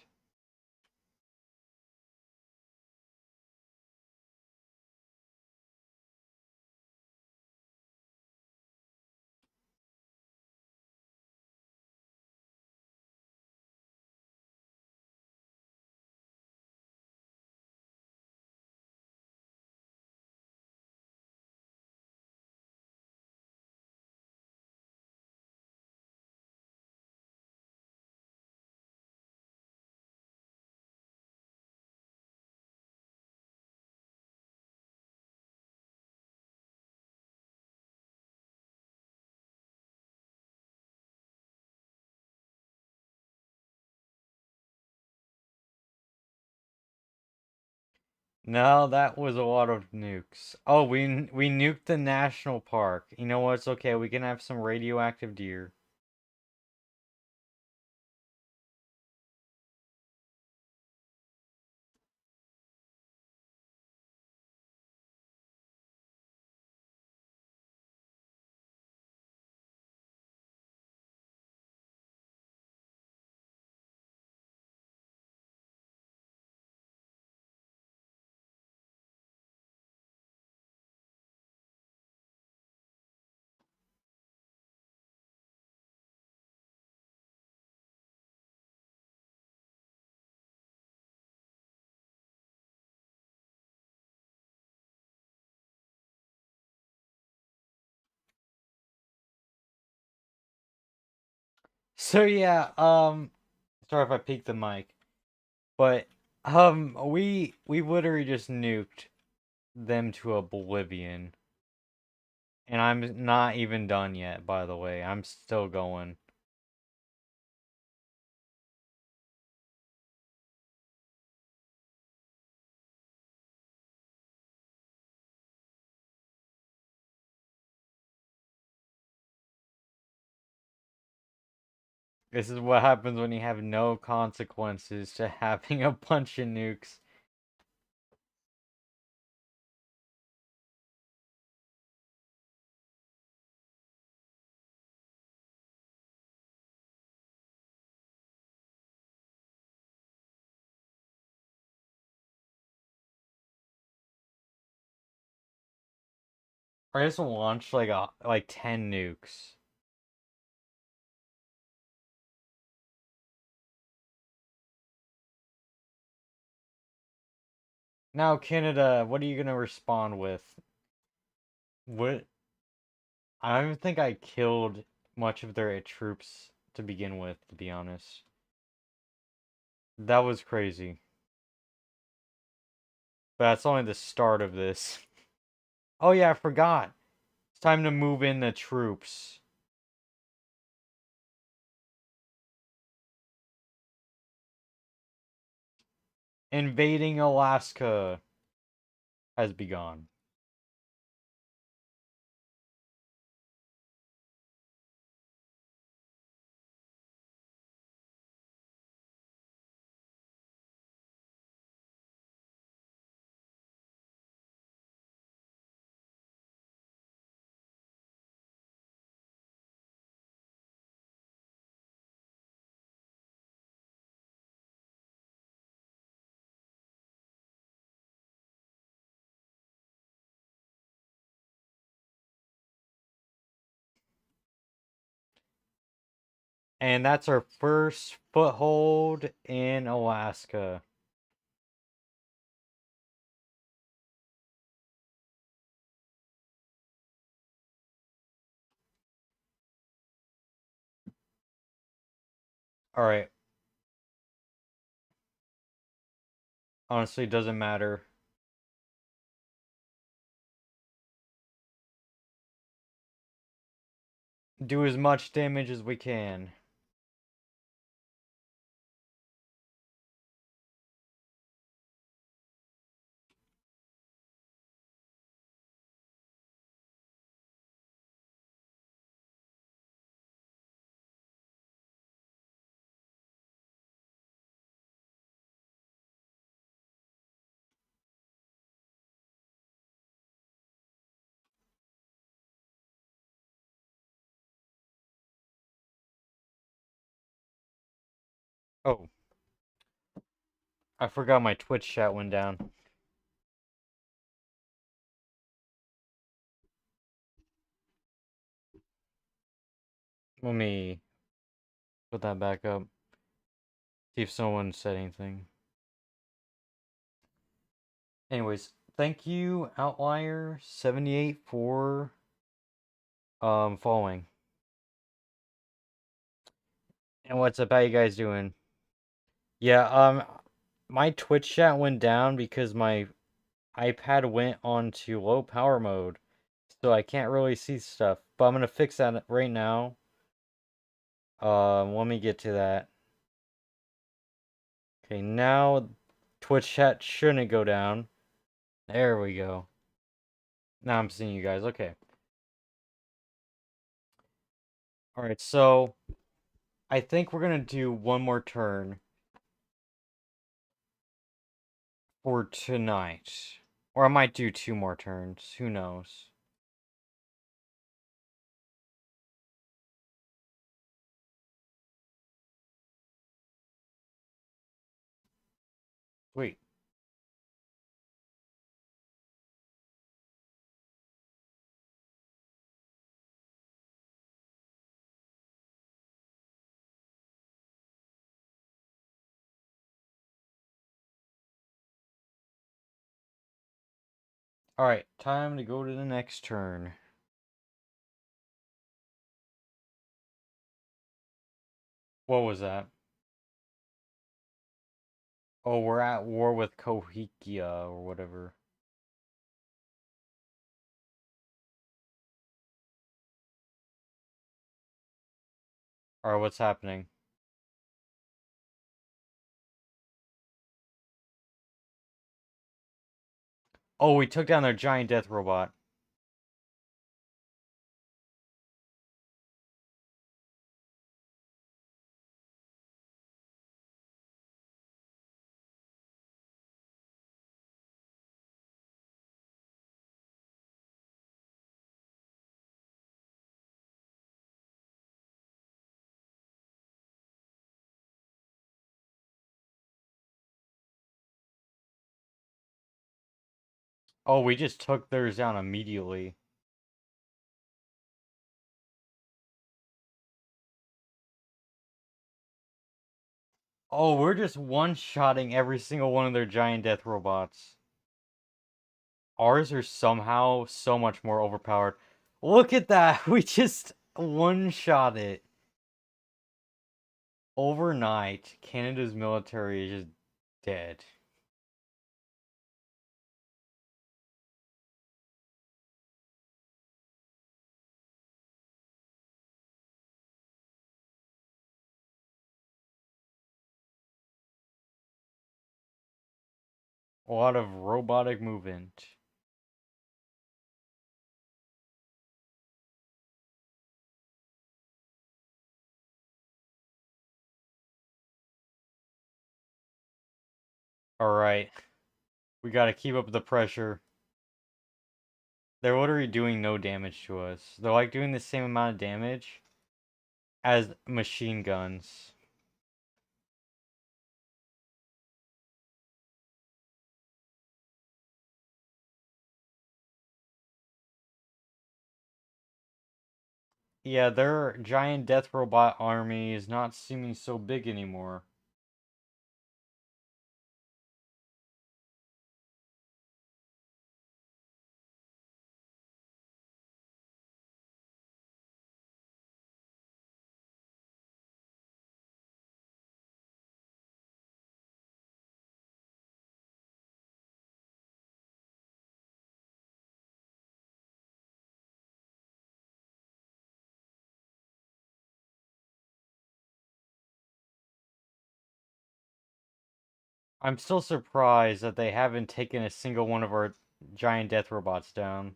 No, that was a lot of nukes. Oh, we nuked the national park. You know what? It's okay. We can have some radioactive deer. So yeah, sorry if I peeked the mic. But we literally just nuked them to oblivion. And I'm not even done yet, by the way. I'm still going. This is what happens when you have no consequences to having a bunch of nukes. I just launched like 10 nukes. Now, Canada, what are you gonna respond with? What? I don't think I killed much of their troops to begin with, to be honest. That was crazy. But that's only the start of this. Oh yeah, I forgot. It's time to move in the troops. Invading Alaska has begun. And that's our first foothold in Alaska. Alright. Honestly, it doesn't matter. Do as much damage as we can. Oh, I forgot my Twitch chat went down. Let me put that back up. See if someone said anything. Anyways, thank you, Outlier78, for following. And what's up? How you guys doing? Yeah, my Twitch chat went down because my iPad went on to low power mode, so I can't really see stuff. But I'm gonna fix that right now. Let me get to that. Okay, now Twitch chat shouldn't go down. There we go. Now I'm seeing you guys. Okay. All right, so I think we're gonna do one more turn for tonight. Or I might do two more turns. Who knows? Wait. Alright, time to go to the next turn. What was that? Oh, we're at war with Kohikia or whatever. Or what's happening? Oh, we took down their giant death robot. Oh, we just took theirs down immediately. Oh, we're just one-shotting every single one of their giant death robots. Ours are somehow so much more overpowered. Look at that! We just one-shot it. Overnight, Canada's military is just dead. A lot of robotic movement. Alright, we gotta keep up the pressure. They're literally doing no damage to us. They're like doing the same amount of damage as machine guns. Yeah, their giant death robot army is not seeming so big anymore. I'm still surprised that they haven't taken a single one of our giant death robots down.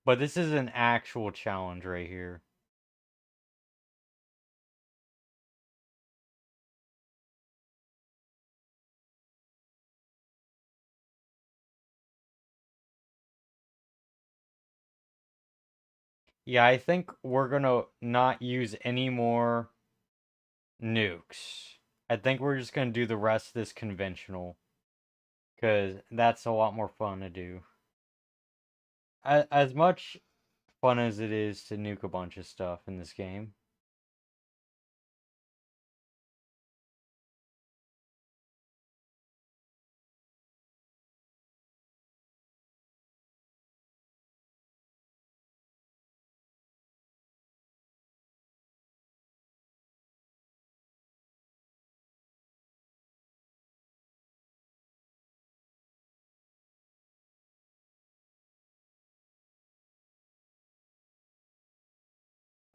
But this is an actual challenge right here. Yeah, I think we're gonna not use any more nukes. I think we're just gonna do the rest of this conventional. Because that's a lot more fun to do. As much fun as it is to nuke a bunch of stuff in this game.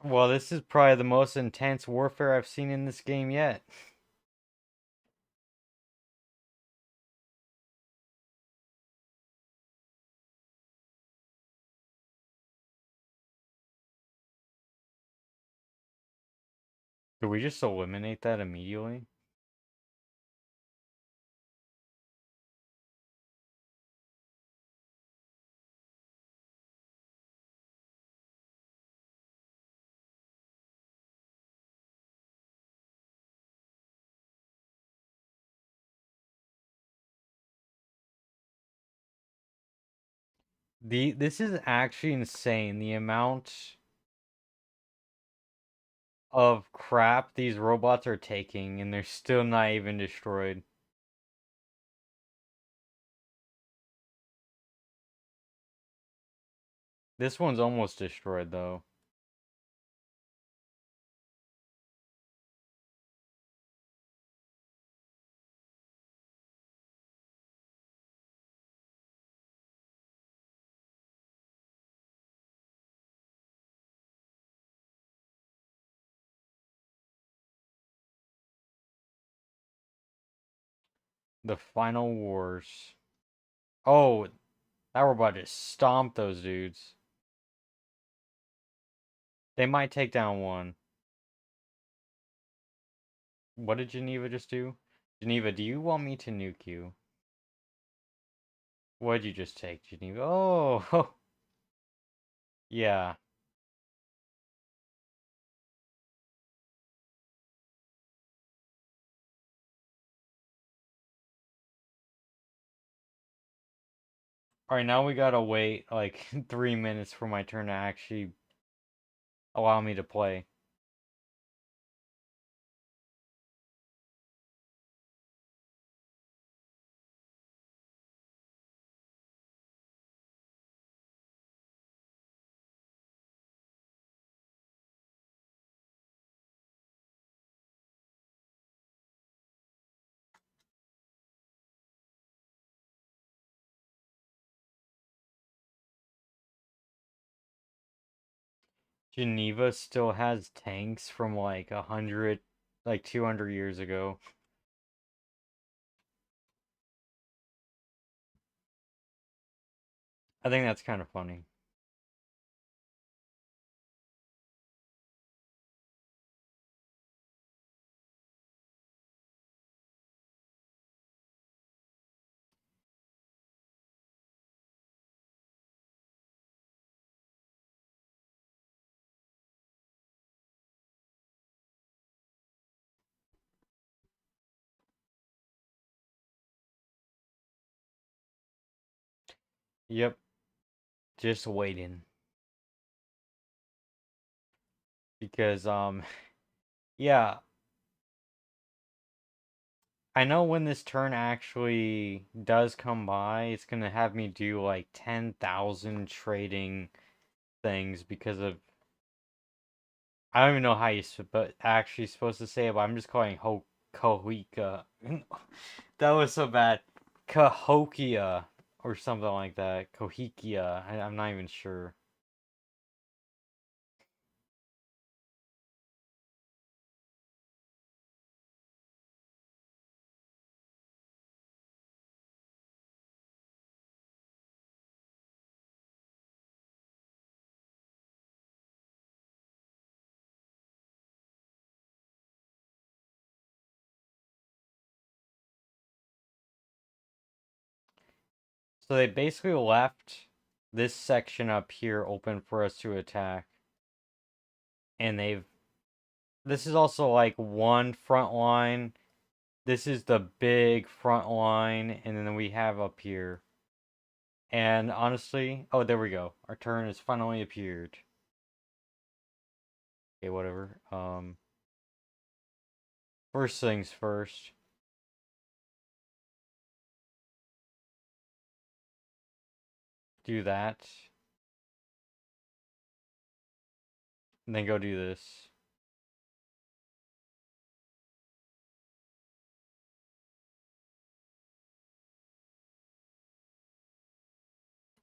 Well, this is probably the most intense warfare I've seen in this game yet. Did we just eliminate that immediately? This is actually insane. The amount of crap these robots are taking, and they're still not even destroyed. This one's almost destroyed, though. The final wars. Oh, now we're about to stomp those dudes. They might take down one. What did Geneva just do? Geneva, do you want me to nuke you? What'd you just take, Geneva? Oh, yeah. Alright, now we gotta wait like 3 minutes for my turn to actually allow me to play. Geneva still has tanks from like 100, like 200 years ago. I think that's kind of funny. Yep, just waiting. Because, yeah, I know when this turn actually does come by, it's gonna have me do like 10,000 trading things because of I don't even know how you actually supposed to say it, but I'm just calling Kohika. That was so bad. Cahokia or something like that. Kohikia. I'm not even sure. So they basically left this section up here open for us to attack. And this is also like one front line. This is the big front line, and then we have up here. And honestly, oh, there we go. Our turn has finally appeared. Okay, whatever. First things first. Do that. And then go do this.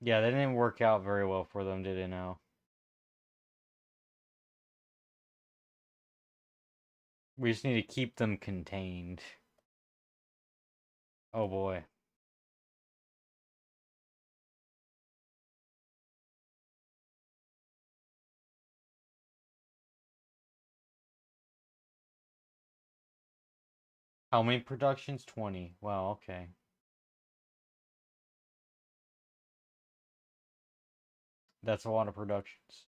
Yeah, that didn't work out very well for them, did it now? We just need to keep them contained. Oh boy. How many productions? 20. Wow, okay. That's a lot of productions.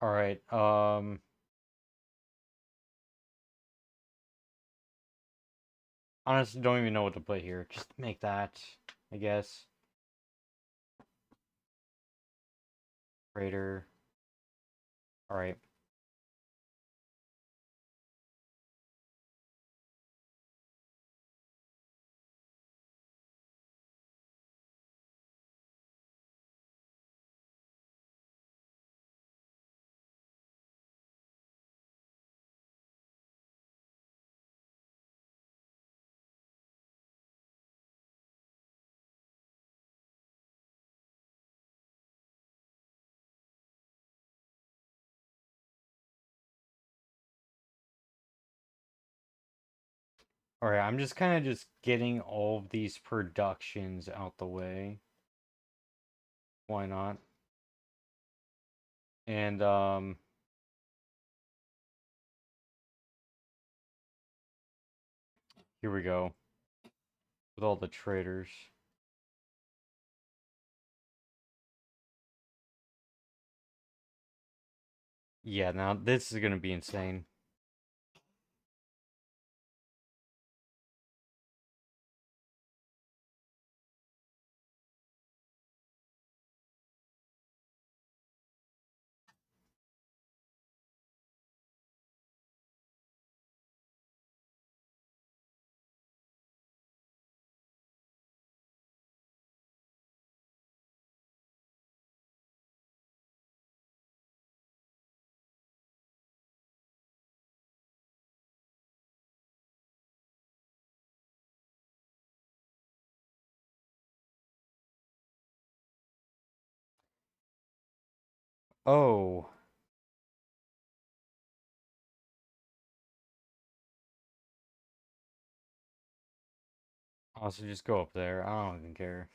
Alright, honestly don't even know what to put here. Just make that, I guess. Raider. Alright. Alright, I'm just kind of just getting all of these productions out the way. Why not? And, here we go. With all the traders. Yeah, now this is gonna be insane. Oh. Also, just go up there. I don't even care.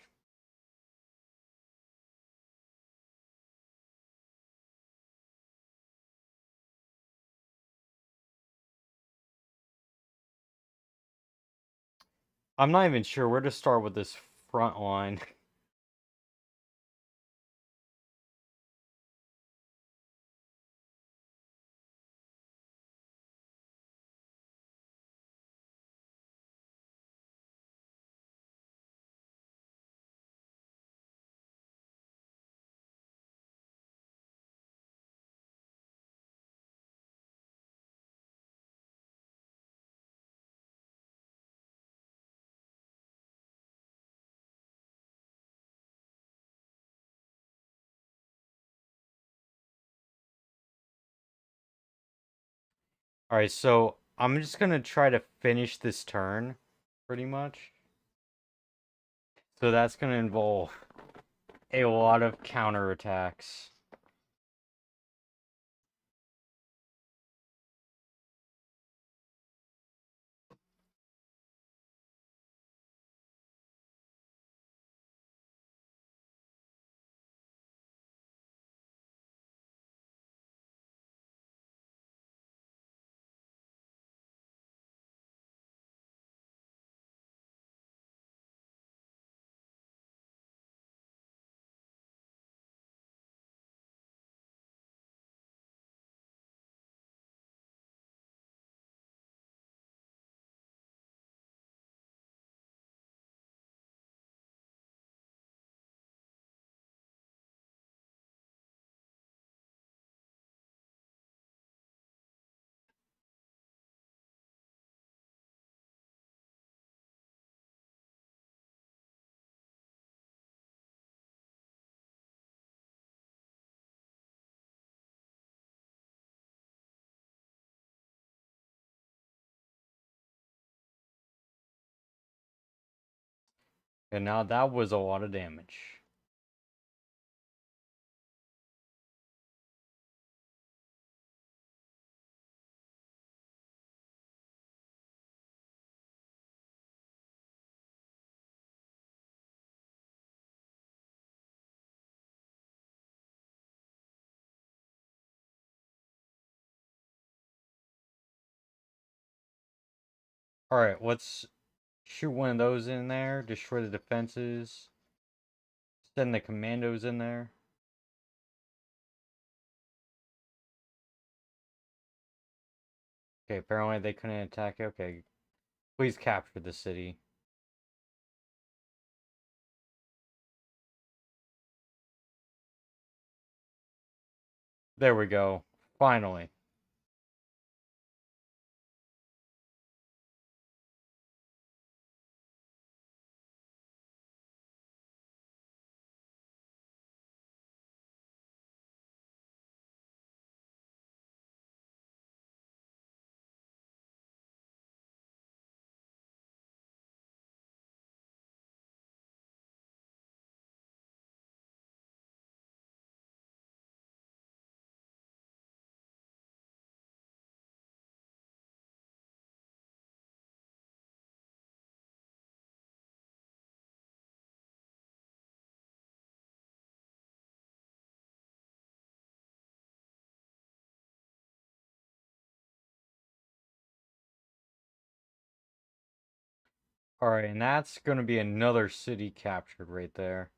I'm not even sure where to start with this front line. Alright, so I'm just gonna try to finish this turn, pretty much. So that's gonna involve a lot of counterattacks. And now that was a lot of damage. Alright, let's shoot one of those in there, destroy the defenses, send the commandos in there. Okay, apparently they couldn't attack it. Okay, please capture the city. There we go. Finally. Alright, and that's gonna be another city captured right there.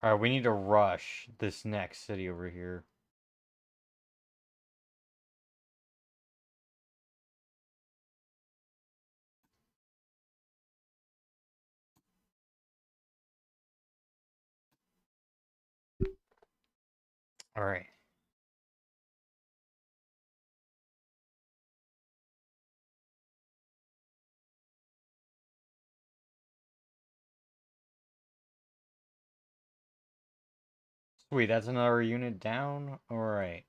Alright, we need to rush this next city over here. Alright. Sweet, that's another unit down. Alright.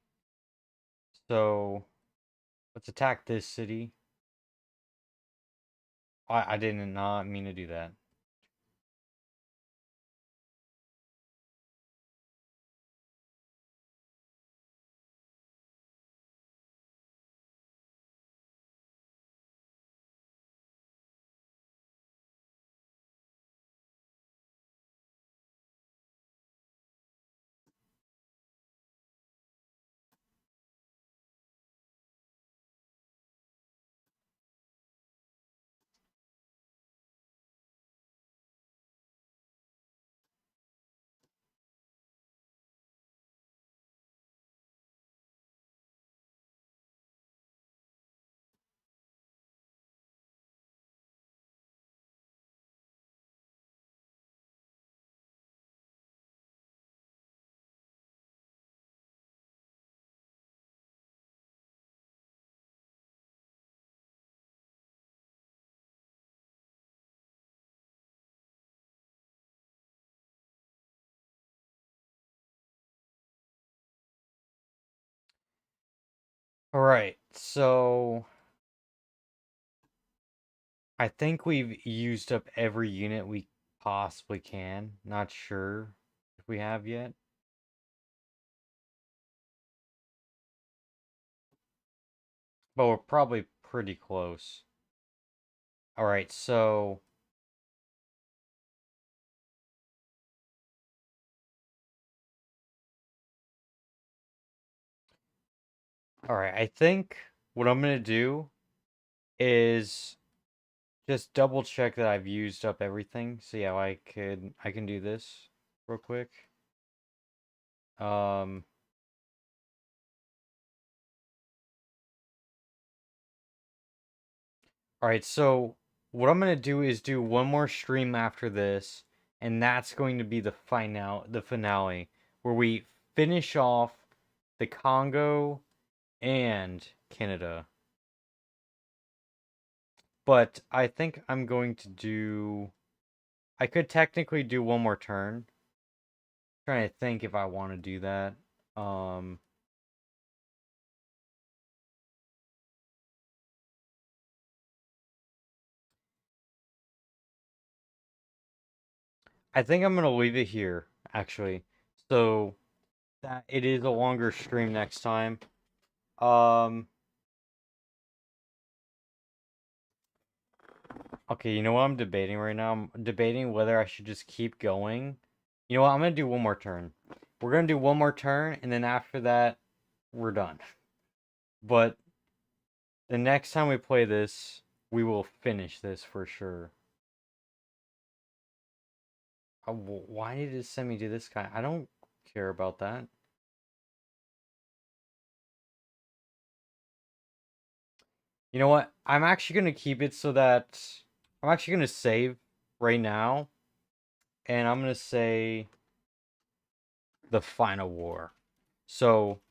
So, let's attack this city. I did not mean to do that. Alright, so I think we've used up every unit we possibly can. Not sure if we have yet. But we're probably pretty close. Alright, so alright, I think what I'm gonna do is just double check that I've used up everything. See how I can do this real quick. Um Alright, so what I'm gonna do is do one more stream after this, and that's going to be the finale, where we finish off the Congo and Canada. But I think I'm going to do I could technically do one more turn. Trying to think if I want to do that. Um I think I'm gonna leave it here, actually. So that it is a longer stream next time. Um Okay, you know what I'm debating right now? I'm debating whether I should just keep going. You know what? I'm gonna do one more turn. We're gonna do one more turn, and then after that, we're done. But the next time we play this, we will finish this for sure. Why did it send me to this guy? I don't care about that. You know what? I'm actually gonna keep it so that I'm actually gonna save right now, and I'm gonna say the final war. So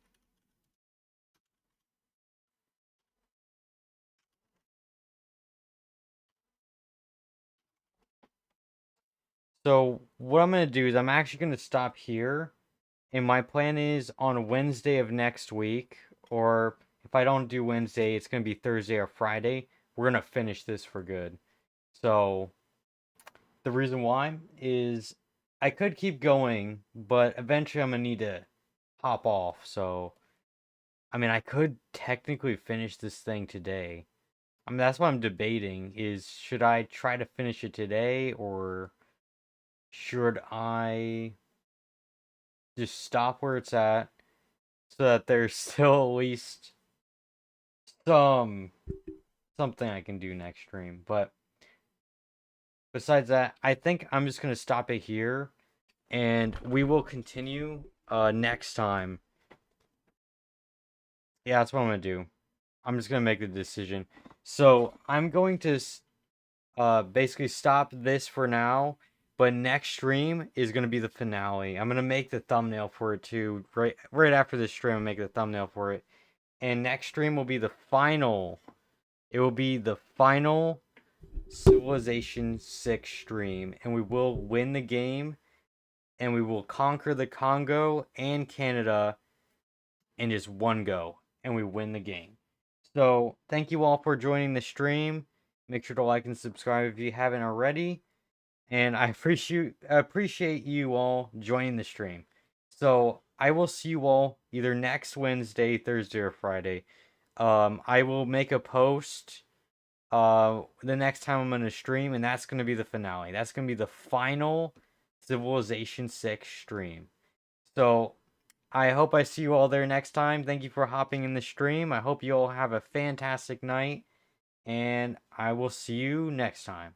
what I'm gonna do is I'm actually gonna stop here, and my plan is on Wednesday of next week, or if I don't do Wednesday, it's gonna be Thursday or Friday. We're gonna finish this for good. So the reason why is I could keep going, but eventually I'm gonna need to hop off. So I mean, I could technically finish this thing today. I mean, that's what I'm debating is should I try to finish it today or should I just stop where it's at so that there's still at least some something I can do next stream. But besides that, I think I'm just gonna stop it here and we will continue next time. Yeah, that's what I'm gonna do. I'm just gonna make the decision. So I'm going to basically stop this for now, but next stream is gonna be the finale. I'm gonna make the thumbnail for it too. Right after this stream, I'll make the thumbnail for it. And next stream will be the final. It will be the final Civilization 6 stream, and we will win the game, and we will conquer the Congo and Canada in just one go, and we win the game. So, thank you all for joining the stream. Make sure to like and subscribe if you haven't already. And I appreciate you all joining the stream. So, I will see you all either next Wednesday, Thursday, or Friday. I will make a post the next time I'm gonna stream, and that's gonna be the finale. That's gonna be the final Civilization 6 stream. So I hope I see you all there next time. Thank you for hopping in the stream. I hope you all have a fantastic night, and I will see you next time.